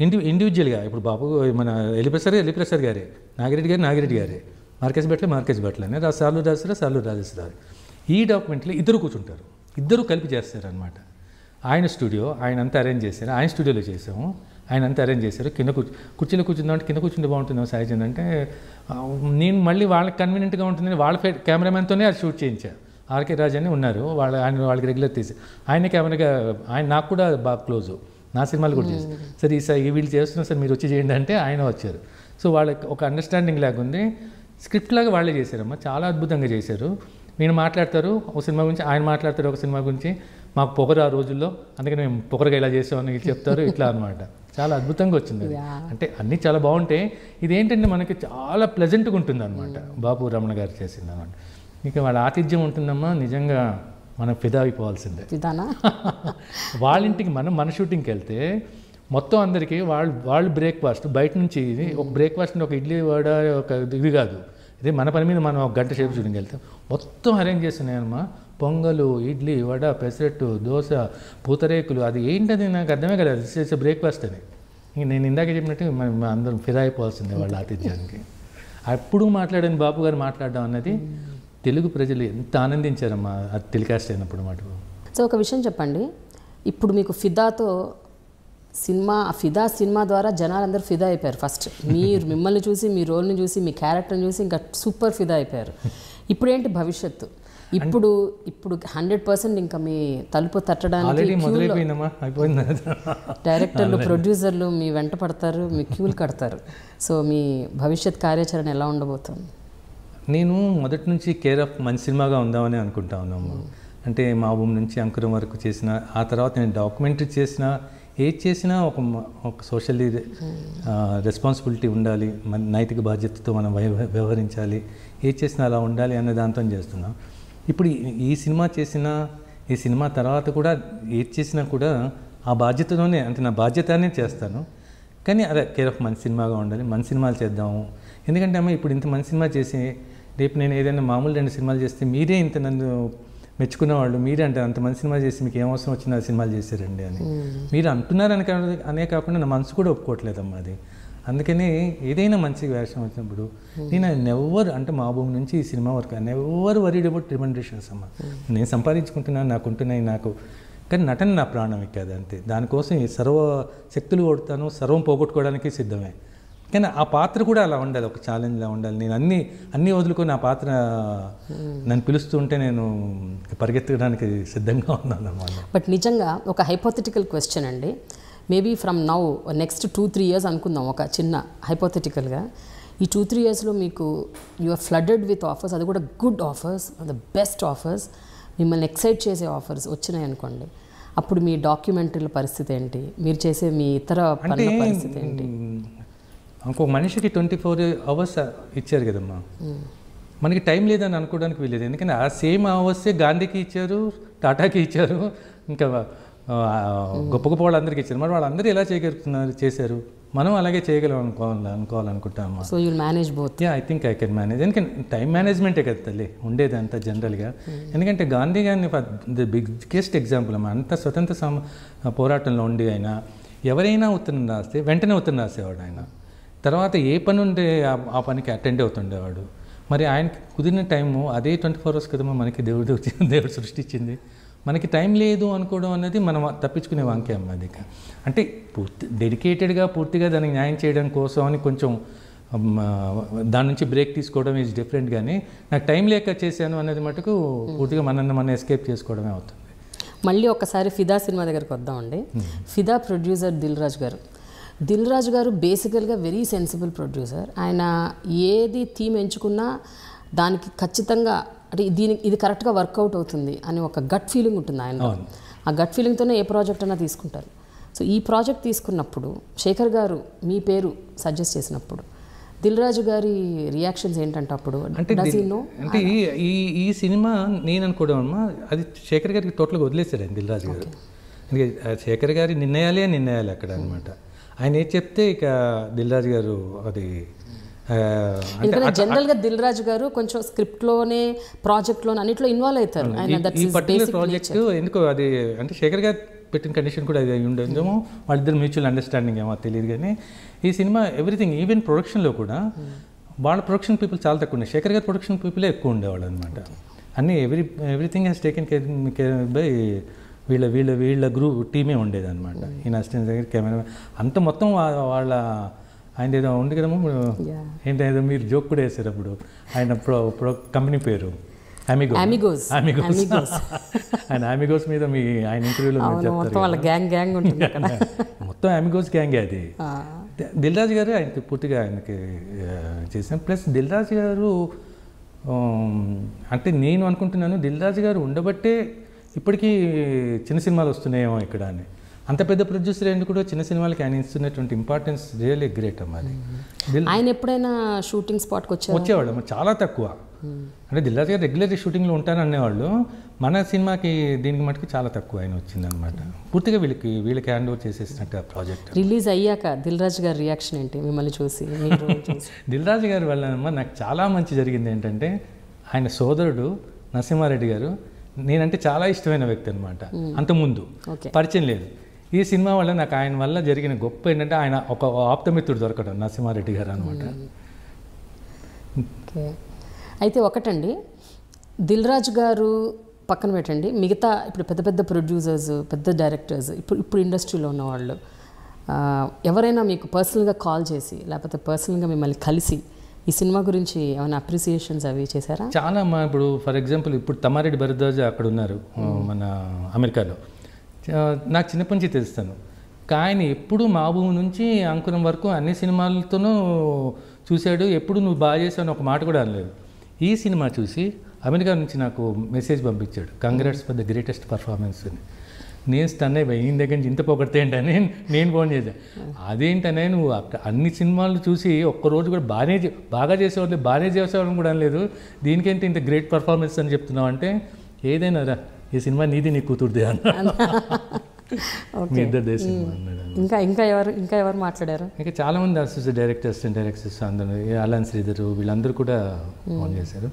Speaker 2: ఇండివిజువల్గా, ఇప్పుడు బాబు మన ఎల్లి ప్రసాద్ గారే, నాగిరెడ్డి గారే, మార్కేజ్ బట్ల అని, సాలూరు రాజేశ్వరరావు. ఈ డాక్యుమెంట్లో ఇద్దరు కూర్చుంటారు, ఇద్దరు కలిపి చేస్తారనమాట. ఆయన స్టూడియో ఆయన అంతా అరేంజ్ చేశారు, ఆయన స్టూడియోలో చేసాము, ఆయన అంతా అరేంజ్ చేశారు. కింద కుర్చీలో కూర్చుందామంటే కింద కూర్చుంటే బాగుంటుందో సాయిచంద్ అంటే, నేను మళ్ళీ వాళ్ళకి కన్వీనియంట్గా ఉంటుందని వాళ్ళ కెమెరామెన్తోనే అది షూట్ చేయించాను. ఆర్కే రాజ్ అని ఉన్నారు, వాళ్ళకి రెగ్యులర్ తీసి ఆయన కెమెరాగా ఆయన నాకు కూడా బాగా క్లోజు, నా సినిమాలు కూడా చేసి సరే ఈసారి వీళ్ళు చేస్తున్నారు సార్ మీరు వచ్చి చేయండి అంటే ఆయన వచ్చారు. సో వాళ్ళకి ఒక అండర్స్టాండింగ్ లాగా ఉంది. స్క్రిప్ట్ లాగా వాళ్ళే చేశారమ్మా, చాలా అద్భుతంగా చేశారు. నేను మాట్లాడతారు ఒక సినిమా గురించి, ఆయన మాట్లాడతారు ఒక సినిమా గురించి, మాకు పొగరు ఆ రోజుల్లో, అందుకని మేము పొగరుగా ఇలా చేసామని చెప్తారు ఇట్లా అనమాట. చాలా అద్భుతంగా వచ్చింది. అంటే అన్నీ చాలా బాగుంటాయి. ఇదేంటంటే మనకి చాలా ప్లెజెంట్గా ఉంటుంది అనమాట బాబు రమణ గారు చేసింది అనమాట. ఇక వాళ్ళ ఆతిథ్యం ఉంటుందమ్మా, నిజంగా మనం ఫిదా అయిపోవాల్సిందే. వాళ్ళ ఇంటికి మన షూటింగ్కి వెళ్తే మొత్తం అందరికీ వాళ్ళు బ్రేక్ఫాస్ట్ బయట నుంచి, ఒక బ్రేక్ఫాస్ట్ ఒక ఇడ్లీ వడ ఒక ఇది కాదు, ఇదే మన పని మీద మనం ఒక గంట సేపు షూటింగ్కి వెళ్తాం, మొత్తం అరేంజ్ చేస్తున్నాయమ్మా. పొంగలు, ఇడ్లీ, వడ, పెసరట్టు, దోశ, పూతరేకులు, అది ఏంటది నాకు అర్థమే కదా, దిస్ ఇస్ బ్రేక్ఫాస్ట్ అని. ఇంక నేను ఇందాక చెప్పినట్టు మనం అందరం ఫిదా అయిపోవాల్సిందే వాళ్ళ ఆతిథ్యానికి. అప్పుడు మాట్లాడని బాబు గారు మాట్లాడడం అన్నది తెలుగు ప్రజలు ఎంత ఆనందించారమ్మా అది టెలికాస్ట్ అయినప్పుడు మాట.
Speaker 1: సో ఒక విషయం చెప్పండి, ఇప్పుడు మీకు ఫిదాతో సినిమా ద్వారా జనాలందరూ ఫిదా అయిపోయారు. ఫస్ట్ మిమ్మల్ని చూసి, మీ రోల్ని చూసి, మీ క్యారెక్టర్ని చూసి ఇంకా సూపర్ ఫిదా అయిపోయారు. ఇప్పుడు ఏంటి భవిష్యత్తు? ఇప్పుడు 100% ఇంకా మీ తలుపు తట్టడానికి డైరెక్టర్లు, ప్రొడ్యూసర్లు మీ వెంట పడతారు, మీ క్యూలు కడతారు. సో మీ భవిష్యత్ కార్యాచరణ ఎలా ఉండబోతుంది?
Speaker 2: నేను మొదటి నుంచి కేర్ ఆఫ్ మంచి సినిమాగా ఉందామని అనుకుంటా ఉన్నాము. అంటే మా భూమి నుంచి అంకురం వరకు చేసిన, ఆ తర్వాత నేను డాక్యుమెంటరీ చేసిన, ఏది చేసినా ఒక సోషల్లీ రెస్పాన్సిబిలిటీ ఉండాలి, నైతిక బాధ్యతతో మనం వ్యవహరించాలి, ఏది చేసినా అలా ఉండాలి అనే దాంతో చేస్తున్నాం. ఇప్పుడు ఈ సినిమా తర్వాత కూడా ఏది చేసినా కూడా ఆ బాధ్యతతోనే, అంటే నా బాధ్యతనే చేస్తాను. కానీ అదే కేర్ ఆఫ్ మంచి సినిమాగా ఉండాలి, మంచి సినిమాలు చేద్దాము. ఎందుకంటే అమ్మ ఇప్పుడు ఇంత మంచి సినిమా చేసి రేపు నేను ఏదైనా మామూలు 2 సినిమాలు చేస్తే మీరే ఇంత నన్ను మెచ్చుకునేవాళ్ళు, మీరే అంటే అంత మంచి సినిమా చేసి మీకు ఏం అవసరం వచ్చినా సినిమాలు చేశారండి అని మీరు అంటున్నారు అనే కాకుండా నా మనసు కూడా ఒప్పుకోవట్లేదమ్మా అది. అందుకని ఏదైనా మంచి వేషం వచ్చినప్పుడు నేను నెవర్, అంటే మా భూమి నుంచి ఈ సినిమా వరకు నెవర్ వరీడ్ అబౌట్ రిమండేషన్స్ అమ్మా. నేను సంపాదించుకుంటున్నాను, నాకు ఉంటున్నాయి, నాకు కానీ నటన నా ప్రాణం ఎక్కాది అంతే. దానికోసం ఈ సర్వ శక్తులు కొడతాను, సర్వం పోగొట్టుకోవడానికి సిద్ధమే. కానీ ఆ పాత్ర కూడా అలా ఉండాలి, ఒక ఛాలెంజ్లా ఉండాలి. నేను అన్నీ వదులుకొని ఆ పాత్ర నన్ను పిలుస్తుంటే నేను పరిగెత్తడానికి సిద్ధంగా ఉన్నాను అన్నమాట.
Speaker 1: బట్ నిజంగా ఒక హైపోథెటికల్ క్వశ్చన్ అండి, maybe from now next 2-3 years అనుకుందాం, ఒక చిన్న హైపోథెటికల్గా. ఈ 2-3 yearsలో మీకు you are flooded with offers, అది కూడా good offers, the best offers, మిమ్మల్ని ఎక్సైట్ చేసే ఆఫర్స్ వచ్చినాయి అనుకోండి, అప్పుడు మీ డాక్యుమెంటరీల పరిస్థితి ఏంటి? మీరు చేసే మీ ఇతర పనుల పరిస్థితి ఏంటి?
Speaker 2: ఇంకొక మనిషికి 24 hours ఇచ్చారు కదమ్మా, మనకి టైం లేదని అనుకోవడానికి వీలేదు. ఎందుకంటే ఆ సేమ్ అవర్సే గాంధీకి ఇచ్చారు, టాటాకి ఇచ్చారు, ఇంకా గొప్ప గొప్ప వాళ్ళందరికీ ఇచ్చారు. మరి వాళ్ళందరూ ఎలా చేశారు, మనం అలాగే చేయగలం అనుకోవాలనుకుంటాము.
Speaker 1: So you manage both?
Speaker 2: I think I can manage. ఎందుకంటే టైం మేనేజ్మెంటే కదా తల్లి ఉండేది అంతా జనరల్గా. ఎందుకంటే గాంధీ గారిని ది బిగ్గెస్ట్ ఎగ్జాంపుల్ అమ్మా. అంత స్వతంత్ర పోరాటంలో ఉండి ఆయన ఎవరైనా ఉత్తరం రాస్తే వెంటనే ఉత్తరం రాసేవాడు ఆయన. తర్వాత ఏ పని ఉంటే ఆ పనికి అటెండ్ అవుతుండేవాడు. మరి ఆయనకి కుదిరిన టైము అదే 24 hours కదమ్మా మనకి దేవుడు సృష్టించింది. మనకి టైం లేదు అనుకోవడం అనేది మనం తప్పించుకునే వాంకే అమ్మ. అది అంటే డెడికేటెడ్గా పూర్తిగా దానికి న్యాయం చేయడం కోసం అని కొంచెం దాని నుంచి బ్రేక్ తీసుకోవడం ఈజ్ డిఫరెంట్. కానీ నాకు టైం లేక చేశాను అనేది మటుకు పూర్తిగా మనం ఎస్కేప్ చేసుకోవడమే అవుతుంది.
Speaker 1: మళ్ళీ ఒకసారి ఫిదా సినిమా దగ్గరికి వద్దామండి. ఫిదా ప్రొడ్యూసర్ దిల్ రాజు గారు బేసికల్గా వెరీ సెన్సిబుల్ ప్రొడ్యూసర్. ఆయన ఏది థీమ్ ఎంచుకున్నా దానికి ఖచ్చితంగా అంటే ఇది కరెక్ట్గా వర్కౌట్ అవుతుంది అని ఒక గట్ ఫీలింగ్ ఉంటుంది ఆయన. ఆ గట్ ఫీలింగ్తోనే ఏ ప్రాజెక్ట్ అయినా తీసుకుంటారు. సో ఈ ప్రాజెక్ట్ తీసుకున్నప్పుడు శేఖర్ గారు మీ పేరు సజెస్ట్ చేసినప్పుడు దిల్ రాజు గారి రియాక్షన్స్ ఏంటంటే అప్పుడు
Speaker 2: అంటే ఈ సినిమా నేను అనుకోవడం అమ్మా, అది శేఖర్ గారికి టోటల్గా వదిలేశాడు దిల్ రాజు గారు. శేఖర్ గారి నిర్ణయాలే అక్కడ అనమాట. ఆయన ఏది చెప్తే ఇక దిల్ రాజు గారు అది.
Speaker 1: ఎందుకంటే జనరల్గా దిల్ రాజు గారు కొంచెం స్క్రిప్ట్లోనే ప్రాజెక్ట్లోనే అన్నింటిలో ఇన్వాల్వ్ అవుతారు.
Speaker 2: ఈ పర్టికులర్ ప్రాజెక్ట్ ఎందుకో అది అంటే శేఖర్ గారు పెట్టిన కండిషన్ కూడా అది ఉండేదేమో, వాళ్ళిద్దరు మ్యూచువల్ అండర్స్టాండింగ్ ఏమో తెలియదు. కానీ ఈ సినిమా ఎవ్రీథింగ్ ఈవెన్ ప్రొడక్షన్లో కూడా వాళ్ళ ప్రొడక్షన్ పీపుల్ చాలా తక్కువ ఉండే, శేఖర్ గారి ప్రొడక్షన్ పీపులే ఎక్కువ ఉండేవాళ్ళు అనమాట. అన్నీ everything has taken care bye వీళ్ళ గ్రూప్ టీమే ఉండేది అనమాట. ఈయన అసిస్టెంట్ దగ్గర కెమెరా అంత మొత్తం వాళ్ళ ఆయన ఏదో ఉంది కదమ్మా, ఏంటో మీరు జోక్ కూడా వేసారు అప్పుడు ఆయన కంపెనీ పేరు
Speaker 1: అమిగోస్
Speaker 2: ఆయన అమిగోస్ మీద ఆయన ఇంటర్వ్యూలో
Speaker 1: మొత్తం వాళ్ళ గ్యాంగ్ ఉంటుంది అక్కడ.
Speaker 2: మొత్తం అమిగోస్ గ్యాంగే అది. దిల్ రాజు గారు ఆయనకి పూర్తిగా ఆయనకి చేశాను. ప్లస్ దిల్ రాజు గారు అంటే నేను అనుకుంటున్నాను దిల్ రాజు గారు ఉండబట్టే ఇప్పటికీ చిన్న సినిమాలు వస్తున్నాయేమో ఇక్కడ అని. అంత పెద్ద ప్రొడ్యూసర్ అయిన కూడా చిన్న సినిమాలకి ఆయన ఇస్తున్నటువంటి ఇంపార్టెన్స్ రియల్లీ గ్రేట్ అమ్మా.
Speaker 1: ఆయన ఎప్పుడైనా షూటింగ్ స్పాట్కి
Speaker 2: వచ్చేవాళ్ళు చాలా తక్కువ. అంటే దిల్ రాజు గారు రెగ్యులర్ షూటింగ్లో ఉంటారనేవాళ్ళు. మన సినిమాకి దీనికి మటుకు చాలా తక్కువ ఆయన వచ్చిందనమాట. పూర్తిగా వీళ్ళకి హ్యాండ్ ఓవర్ చేసేసినట్టు ఆ ప్రాజెక్ట్.
Speaker 1: రిలీజ్ అయ్యాక దిల్ రాజు గారి రియాక్షన్ ఏంటి మిమ్మల్ని చూసి?
Speaker 2: దిల్ రాజు గారి వల్ల నాకు చాలా మంచి జరిగింది ఏంటంటే, ఆయన సోదరుడు నరసింహారెడ్డి గారు నేనంటే చాలా ఇష్టమైన వ్యక్తి అనమాట. అంతకుముందు పరిచయం లేదు. ఈ సినిమా వల్ల నాకు ఆయన వల్ల జరిగిన గొప్ప ఏంటంటే ఆయన ఒక ఆప్తమిత్రుడు దొరకడం నరసింహారెడ్డి గారు అనమాట.
Speaker 1: అయితే ఒకటండి, దిల్ రాజు గారు పక్కన పెట్టండి, మిగతా ఇప్పుడు పెద్ద పెద్ద ప్రొడ్యూసర్స్, పెద్ద డైరెక్టర్స్, ఇప్పుడు ఇండస్ట్రీలో ఉన్నవాళ్ళు ఎవరైనా మీకు పర్సనల్గా కాల్ చేసి లేకపోతే పర్సనల్గా మిమ్మల్ని కలిసి ఈ సినిమా గురించి ఏమైనా అప్రిసియేషన్స్ అవి చేశారా?
Speaker 2: చాలా అమ్మా. ఇప్పుడు ఫర్ ఎగ్జాంపుల్ ఇప్పుడు తమ్మారెడ్డి భరద్వాజ్ అక్కడ ఉన్నారు మన అమెరికాలో. నాకు చిన్నప్పటి నుంచి తెలుస్తాను. ఆయన ఎప్పుడు మహబూబ్ నుంచి అంకురం వరకు అన్ని సినిమాలతోనూ చూశాడు. ఎప్పుడు నువ్వు బాగా చేసావు అని ఒక మాట కూడా అనలేదు. ఈ సినిమా చూసి అమెరికా నుంచి నాకు మెసేజ్ పంపించాడు, congrats for the greatest performance అని. నేను స్టన్ అయిపోయి ఈయన దగ్గర నుంచి ఇంత పొగడితే ఏంటని నేను ఫోన్ చేశాను. అదేంటనే నువ్వు అన్ని సినిమాలు చూసి ఒక్కరోజు కూడా బాగా చేసేవాళ్ళు బాగానే చేసేవాళ్ళని కూడా అనలేదు, దీనికేంటి ఇంత గ్రేట్ పర్ఫార్మెన్స్ అని చెప్తున్నావు అంటే, ఏదైనా రా ఈ సినిమా నీది నీ కూతురుదే అన్న. మీ ఇద్దరు సినిమా అన్నాడు.
Speaker 1: ఇంకా ఎవరు మాట్లాడారు?
Speaker 2: ఇంకా చాలామంది అసిస్టెంట్ డైరెక్టర్స్ అందరూ, అలన్ శ్రీధర్ వీళ్ళందరూ కూడా ఫోన్ చేశారు.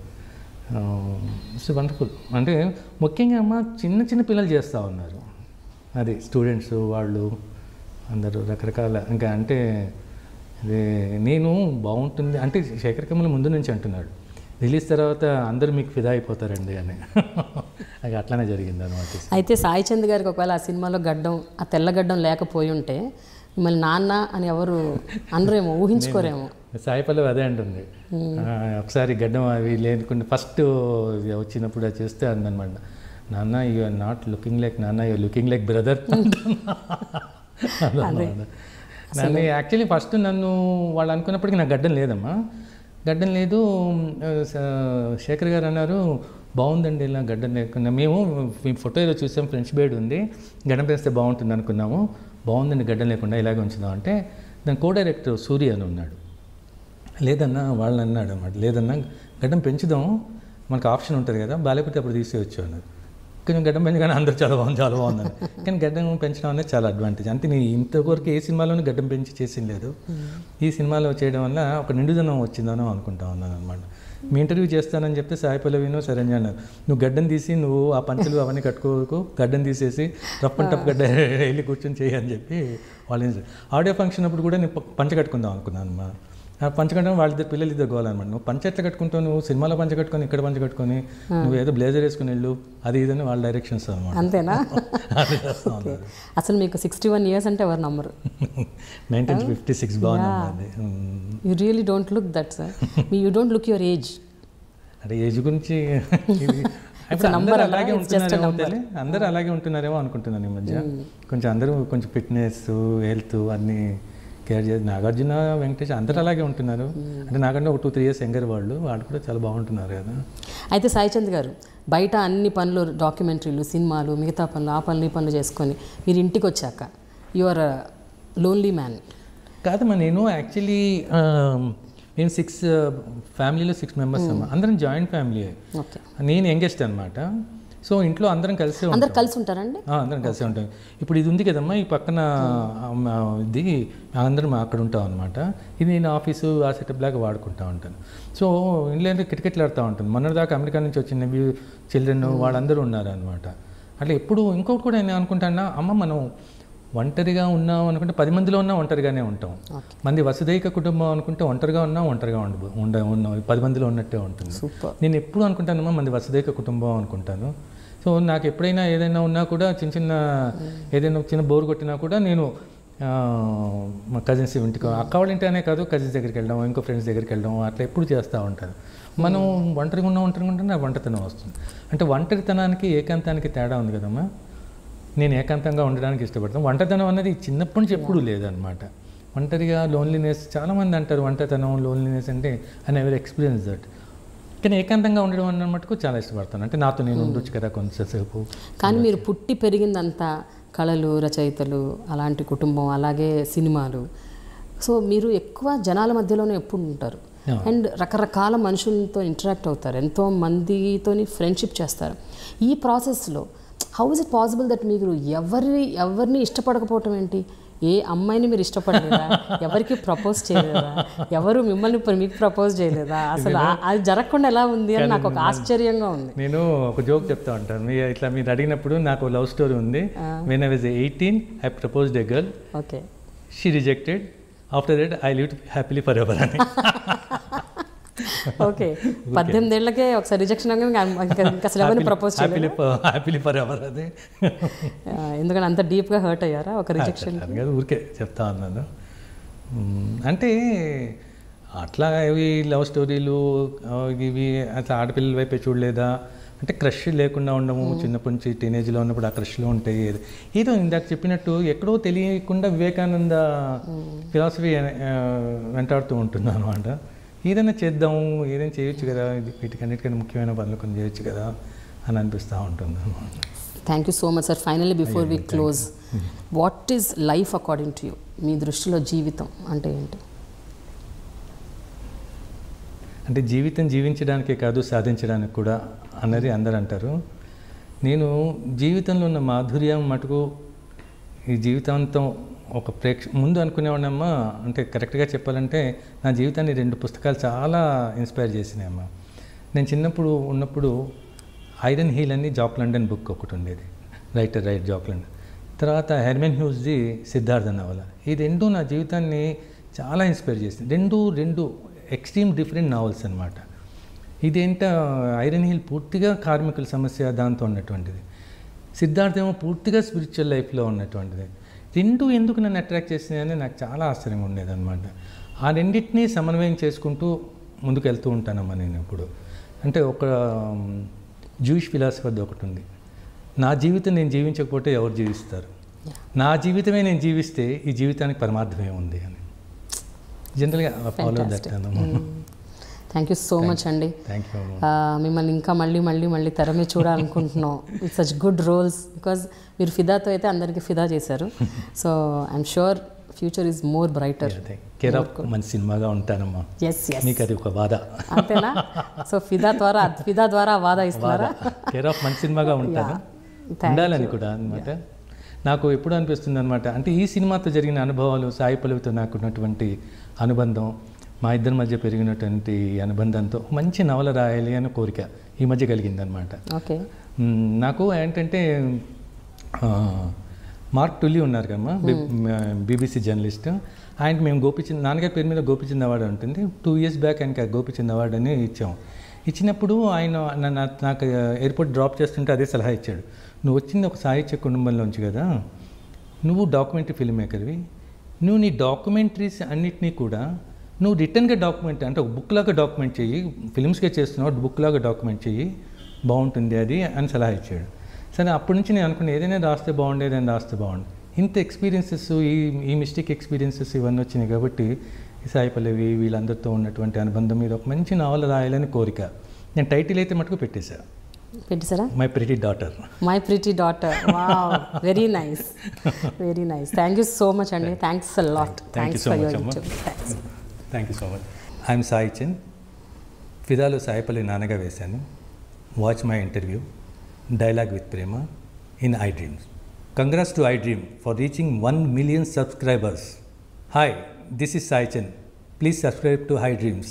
Speaker 2: It's wonderful. అంటే ముఖ్యంగా అమ్మ చిన్న పిల్లలు చేస్తూ ఉన్నారు, అది స్టూడెంట్స్ వాళ్ళు అందరూ రకరకాల. ఇంకా అంటే నేను బాగుంటుంది అంటే శేఖర్ కమల్ ముందు నుంచి అంటున్నాడు, రిలీజ్ తర్వాత అందరూ మీకు ఫిదా అయిపోతారండి అని. అది అట్లానే జరిగింది అనమాట.
Speaker 1: అయితే సాయి చంద్ గారికి ఒకవేళ ఆ సినిమాలో గడ్డం, ఆ తెల్లగడ్డం లేకపోయి ఉంటే మిమ్మల్ని నాన్న అని ఎవరు అనరేమో, ఊహించుకోరేమో.
Speaker 2: సాయి పల్లవి అదే అంటుంది, ఒకసారి గడ్డం అవి లేనుకుంటే ఫస్ట్ వచ్చినప్పుడు అది చేస్తే అందనమాట, నాన్న you are not looking like నాన్న, you are looking like brother. నన్ను యాక్చువల్లీ ఫస్ట్ నన్ను వాళ్ళు అనుకున్నప్పటికీ నాకు గడ్డం లేదమ్మా, గడ్డం లేదు. శేఖర్ గారు అన్నారు బాగుందండి ఇలా గడ్డం లేకుండా. మేము ఫోటోలో చూసాం, ఫ్రెంచ్ బేడ్ ఉంది, గడ్డం వేస్తే బాగుంటుంది అనుకున్నాము, బాగుందండి గడ్డం లేకుండా ఇలాగే ఉంచుదాం అంటే, దాని కో డైరెక్టర్ సూర్య అని ఉన్నాడు, లేదన్నా వాళ్ళని అన్నాడు అన్నమాట, లేదన్నా గడ్డం పెంచుదాం మనకు ఆప్షన్ ఉంటుంది కదా, బాలేకపోతే అప్పుడు తీసేయచ్చు అన్నారు. కొంచెం గడ్డం పెంచగానే అందరూ చాలా బాగుందని. కానీ గడ్డం పెంచడం అనేది చాలా అడ్వాంటేజ్. అంటే నేను ఇంతవరకు ఏ సినిమాలోనూ గడ్డం పెంచి చేసింది లేదు. ఈ సినిమాలో చేయడం వల్ల ఒక నిండుదనం వచ్చిందనో అనుకుంటా ఉన్నాను అనమాట. మీ ఇంటర్వ్యూ చేస్తానని చెప్తే సాయి పల్లవిను సరేంజ అన్నారు, నువ్వు గడ్డం తీసి నువ్వు ఆ పంచలు అవన్నీ కట్టుకోకు, గడ్డం తీసేసి రఫ్ అండ్ టఫ్ గడ్డ వెళ్ళి కూర్చొని చేయని చెప్పి వాళ్ళు. ఆడియో ఫంక్షన్ అప్పుడు కూడా నేను పంచ కట్టుకుందాం అనుకున్నాను అమ్మా. పంచ కట్టడం వాళ్ళిద్దరు పిల్లలు ఇద్దరు గోవాలన్నమాట. నువ్వు పంచ ఎట్లా కట్టుకుంటావు, నువ్వు సినిమాలో పంచ కట్టుకొని ఇక్కడ పంచ కట్టుకొని నువ్వు ఏదో బ్లేజర్ వేసుకుని వెళ్ళు, అది ఇదని వాళ్ళ డైరెక్షన్స్ అనమాట.
Speaker 1: అంతేనా? అసలు మీకు 61 years అంటే ఎవరు నమ్మరు.
Speaker 2: 1956 బాగుంది.
Speaker 1: You really don't look that sir, you don't look your age.
Speaker 2: అంటే ఏజ్ గురించి అందరూ అలాగే ఉంటున్నారేమో అనుకుంటున్నాను ఈ మధ్య. కొంచెం అందరూ కొంచెం ఫిట్నెస్ హెల్త్ అన్నీ కేర్ చేసి, నాగార్జున వెంకటేష్ అందరూ అలాగే ఉంటున్నారు. అంటే నాకంటే ఒక 2-3 years యంగర్ వాళ్ళు కూడా చాలా బాగుంటున్నారు కదా.
Speaker 1: అయితే సాయి చంద్ గారు బయట అన్ని పనులు, డాక్యుమెంటరీలు, సినిమాలు, మిగతా పనులు, ఆ పనులు ఈ పనులు చేసుకొని మీరు ఇంటికి వచ్చాక యు ఆర్ లోన్లీ మ్యాన్
Speaker 2: కాదమ్మా. నేను యాక్చువల్లీ నేను 6 ఫ్యామిలీలో 6 members అమ్మా, అందరం జాయింట్ ఫ్యామిలీ. నేను యంగెస్ట్ అనమాట. సో ఇంట్లో అందరం కలిసి
Speaker 1: ఉంటారండి.
Speaker 2: అందరం కలిసి ఉంటాం. ఇప్పుడు ఇది ఉంది కదమ్మా, ఈ పక్కన ఇది అందరం అక్కడ ఉంటాం అనమాట. ఇది నేను ఆఫీసు ఆ సెటప్ లాగా వాడుకుంటూ ఉంటాను. సో ఇంట్లో క్రికెట్లు ఆడుతూ ఉంటాను. మొన్నటిదాకా అమెరికా నుంచి వచ్చిన చిల్డ్రన్ వాళ్ళందరూ ఉన్నారనమాట. అట్లా ఎప్పుడు ఇంకొకటి కూడా నేను అనుకుంటాను, అమ్మ మనం ఒంటరిగా ఉన్నాం అనుకుంటే 10 మందిలో ఉన్నా ఒంటరిగానే ఉంటాం. మంది వసుదైక కుటుంబం అనుకుంటే ఒంటరిగా ఉన్నాం 10 మందిలో ఉన్నట్టే ఉంటుంది. నేను ఎప్పుడు అనుకుంటానమ్మా మంది వసుదైక కుటుంబం అనుకుంటాను. సో నాకు ఎప్పుడైనా ఏదైనా ఉన్నా కూడా ఏదైనా చిన్న బోర్ కొట్టినా కూడా నేను మా కజిన్స్ ఇంటికి, అక్క వాళ్ళ ఇంటినే కాదు కజిన్స్ దగ్గరికి వెళ్ళడం, ఇంకో ఫ్రెండ్స్ దగ్గరికి వెళ్ళడం అట్లా ఎప్పుడు చేస్తూ ఉంటాను. మనం ఒంటరిగా ఉంటే ఆ ఒంటరితనం వస్తుంది. అంటే ఒంటరితనానికి ఏకాంతానికి తేడా ఉంది కదమ్మా. నేను ఏకాంతంగా ఉండడానికి ఇష్టపడతాను. ఒంటరితనం అనేది చిన్నప్పటి నుంచి ఎప్పుడూ లేదనమాట. ఒంటరిగా లోన్లీనెస్, చాలామంది అంటారు ఒంటరితనం లోన్లీనెస్ అంటే ఐ నెవర్ ఎక్స్పీరియన్స్ దట్. కానీ ఏకాంతంగా ఉండడం అన్న మటుకు చాలా ఇష్టపడతాను. అంటే నాతో నేను ఉండొచ్చు కదా కొంచెంసేపు.
Speaker 1: కానీ మీరు పుట్టి పెరిగిందంతా కళలు, రచయితలు, అలాంటి కుటుంబం, అలాగే సినిమాలు. సో మీరు ఎక్కువ జనాల మధ్యలోనే ఎప్పుడు ఉంటారు అండ్ రకరకాల మనుషులతో ఇంటరాక్ట్ అవుతారు, ఎంతో మందితోని ఫ్రెండ్షిప్ చేస్తారు. ఈ ప్రాసెస్లో how is it possible that మీరు ఎవరిని ఇష్టపడకపోవటం ఏంటి? ఏ అమ్మాయిని మీరు ఇష్టపడలేదా? ఎవరికి ప్రపోజ్ చేయలేదా? ఎవరు మిమ్మల్ని మీకు ప్రపోజ్ చేయలేదా? అసలు అది జరగకుండా ఎలా ఉంది అని నాకు ఒక ఆశ్చర్యంగా ఉంది.
Speaker 2: నేను ఒక జోక్ చెప్తా ఉంటాను. ఇట్లా మీరు అడిగినప్పుడు నాకు లవ్ స్టోరీ ఉంది. When I was 18 I proposed a girl.
Speaker 1: Okay.
Speaker 2: She rejected. After that I lived happily for ever అని.
Speaker 1: ఓకే. 18 ఏళ్ళకే ఒకసారి రిజెక్షన్ అసలు ఎవరిని ప్రపోజ్ చేయలేదు.
Speaker 2: హ్యాపీలీ ఫర్ ఎవర్ అది.
Speaker 1: ఎందుకంటే అంత డీప్గా హర్ట్ అయ్యారా ఒక రిజెక్షన్?
Speaker 2: ఊరికే చెప్తా ఉన్నాను. అంటే అట్లా ఇవి లవ్ స్టోరీలు ఇవి అట్లా ఆడపిల్లల వైపే చూడలేదా అంటే క్రష్ లేకుండా ఉండము. చిన్నప్పటి నుంచి టీనేజ్లో ఉన్నప్పుడు ఆ క్రష్లో ఉంటాయి. ఏదో ఇందాక చెప్పినట్టు ఎక్కడో తెలియకుండా వివేకానంద ఫిలాసఫీ వెంటాడుతూ ఉంటున్నాను అనమాట. ఏదైనా చేద్దాము, ఏదైనా చేయొచ్చు కదా, వీటికన్నిటికన్నా ముఖ్యమైన పనులు కొన్ని చేయొచ్చు కదా అని అనిపిస్తూ ఉంటుంది.
Speaker 1: Thank you so much sir. Finally before we close, what is life according to you? మీ దృష్టిలో జీవితం అంటే ఏంటి?
Speaker 2: అంటే జీవితం జీవించడానికే కాదు సాధించడానికి కూడా అన్నది అందరూ అంటారు. నేను జీవితంలో ఉన్న మాధుర్యం మటుకు ఈ జీవితాంతం ఒక ముందు అనుకునేవాడినమ్మా. అంటే కరెక్ట్గా చెప్పాలంటే నా జీవితాన్ని 2 పుస్తకాలు చాలా ఇన్స్పైర్ చేసినాయమ్మా. నేను చిన్నప్పుడు ఉన్నప్పుడు ఐరన్ హీల్ అని జాక్ లండన్ బుక్ ఒకటి ఉండేది, రైటర్ జాక్ లండన్. తర్వాత హెర్మన్ హ్యూస్ది సిద్ధార్థ నవల. ఈ 2 నా జీవితాన్ని చాలా ఇన్స్పైర్ చేసింది. రెండు ఎక్స్ట్రీమ్ డిఫరెంట్ నావల్స్ అనమాట. ఇదేంట ఐరన్ హీల్ పూర్తిగా కార్మికుల సమస్య దాంతో ఉన్నటువంటిది, సిద్ధార్థ ఏమో పూర్తిగా స్పిరిచువల్ లైఫ్లో ఉన్నటువంటిది. 2 ఎందుకు నన్ను అట్రాక్ట్ చేసినాయని నాకు చాలా ఆశ్చర్యంగా ఉండేదన్నమాట. ఆ రెండింటినీ సమన్వయం చేసుకుంటూ ముందుకు వెళ్తూ ఉంటానమ్మా నేను ఇప్పుడు. అంటే ఒక జూయిష్ ఫిలాసఫర్ ఒకటి ఉంది, నా జీవితం నేను జీవించకపోతే ఎవరు జీవిస్తారు, నా జీవితమే నేను జీవిస్తే ఈ జీవితానికి పరమార్థమే ఉంది అని. జనరల్గా follow that.
Speaker 1: Thank you so much అండి.
Speaker 2: Thank you.
Speaker 1: మిమ్మల్ని ఇంకా మళ్ళీ తెర మీద చూడాలనుకుంటున్నాం. It's such good roles because మీరు ఫిదాతో అయితే అందరికీ ఫిదా చేశారు. So I'm sure future is more brighter.
Speaker 2: Care of మంచి సినిమాగా ఉంటానమ్మా.
Speaker 1: ఎస్ ఎస్,
Speaker 2: మీకు అది ఒక వాదా
Speaker 1: అంతేనా? సో ఫిదా ద్వారా వాదా ఇస్తున్నారా?
Speaker 2: కేర్ ఆఫ్ మంచి సినిమాగా ఉంటాను, ఉండాలని కూడా అనమాట. నాకు ఎప్పుడు అనిపిస్తుంది అనమాట, అంటే ఈ సినిమాతో జరిగిన అనుభవాలు, సాయి పల్లవితో నాకు ఉన్నటువంటి అనుబంధం, మా ఇద్దరి మధ్య పెరిగినటువంటి అనుబంధంతో మంచి నవల రాయాలి అని కోరిక ఈ మధ్య కలిగిందనమాట.
Speaker 1: ఓకే.
Speaker 2: నాకు ఏంటంటే మార్క్ టుల్లీ ఉన్నారు కదమ్మా, బీబీసీ జర్నలిస్ట్. ఆయనకి మేము గోపిచంద్, నాన్నగారి పేరు మీద గోపిచంద్ అవార్డు ఉంటుంది. 2 years బ్యాక్ ఆయనకి గోపిచంద్ అవార్డు అని ఇచ్చాం. ఇచ్చినప్పుడు ఆయన నాకు ఎయిర్పోర్ట్ డ్రాప్ చేస్తుంటే అదే సలహా ఇచ్చాడు, నువ్వు వచ్చింది ఒక సాహిత్య కుటుంబంలోంచి కదా, నువ్వు డాక్యుమెంటరీ ఫిల్మ్ మేకర్వి, నువ్వు నీ డాక్యుమెంటరీస్ అన్నిటినీ కూడా నువ్వు రిటర్న్గా డాక్యుమెంట్ అంటే ఒక బుక్ లాగా డాక్యుమెంట్ చెయ్యి, ఫిల్మ్స్కే చేస్తున్నావు, బుక్ లాగా డాక్యుమెంట్ చెయ్యి, బాగుంటుంది అది అని సలహా ఇచ్చాడు. సరే అప్పటి నుంచి నేను అనుకున్నా ఏదైనా రాస్తే బాగుండేది అని రాస్తే బాగుండు. ఇంత ఎక్స్పీరియన్సెస్, ఈ మిస్టేక్ ఎక్స్పీరియన్సెస్ ఇవన్నీ వచ్చినాయి కాబట్టి ఈ సాయి పల్లవి వీళ్ళందరితో ఉన్నటువంటి అనుబంధం మీద ఒక మంచి నావల్ రాయాలని కోరిక. నేను టైటిల్ అయితే మటుకు పెట్టేశారా? My pretty daughter.
Speaker 1: My pretty daughter. Wow, very nice, very nice. Thank you so much అండి. Thanks a lot. Thanks for your interview.
Speaker 2: Thank you so much. I'm Sai Chand. ఫిదాలో సాయి పల్లవి నాన్నగా వేశాను. Watch my interview dialogue with Prema in iDreams. Congrats to iDream for reaching 1 million subscribers. Hi, this is Sai Chand. Please subscribe to iDreams.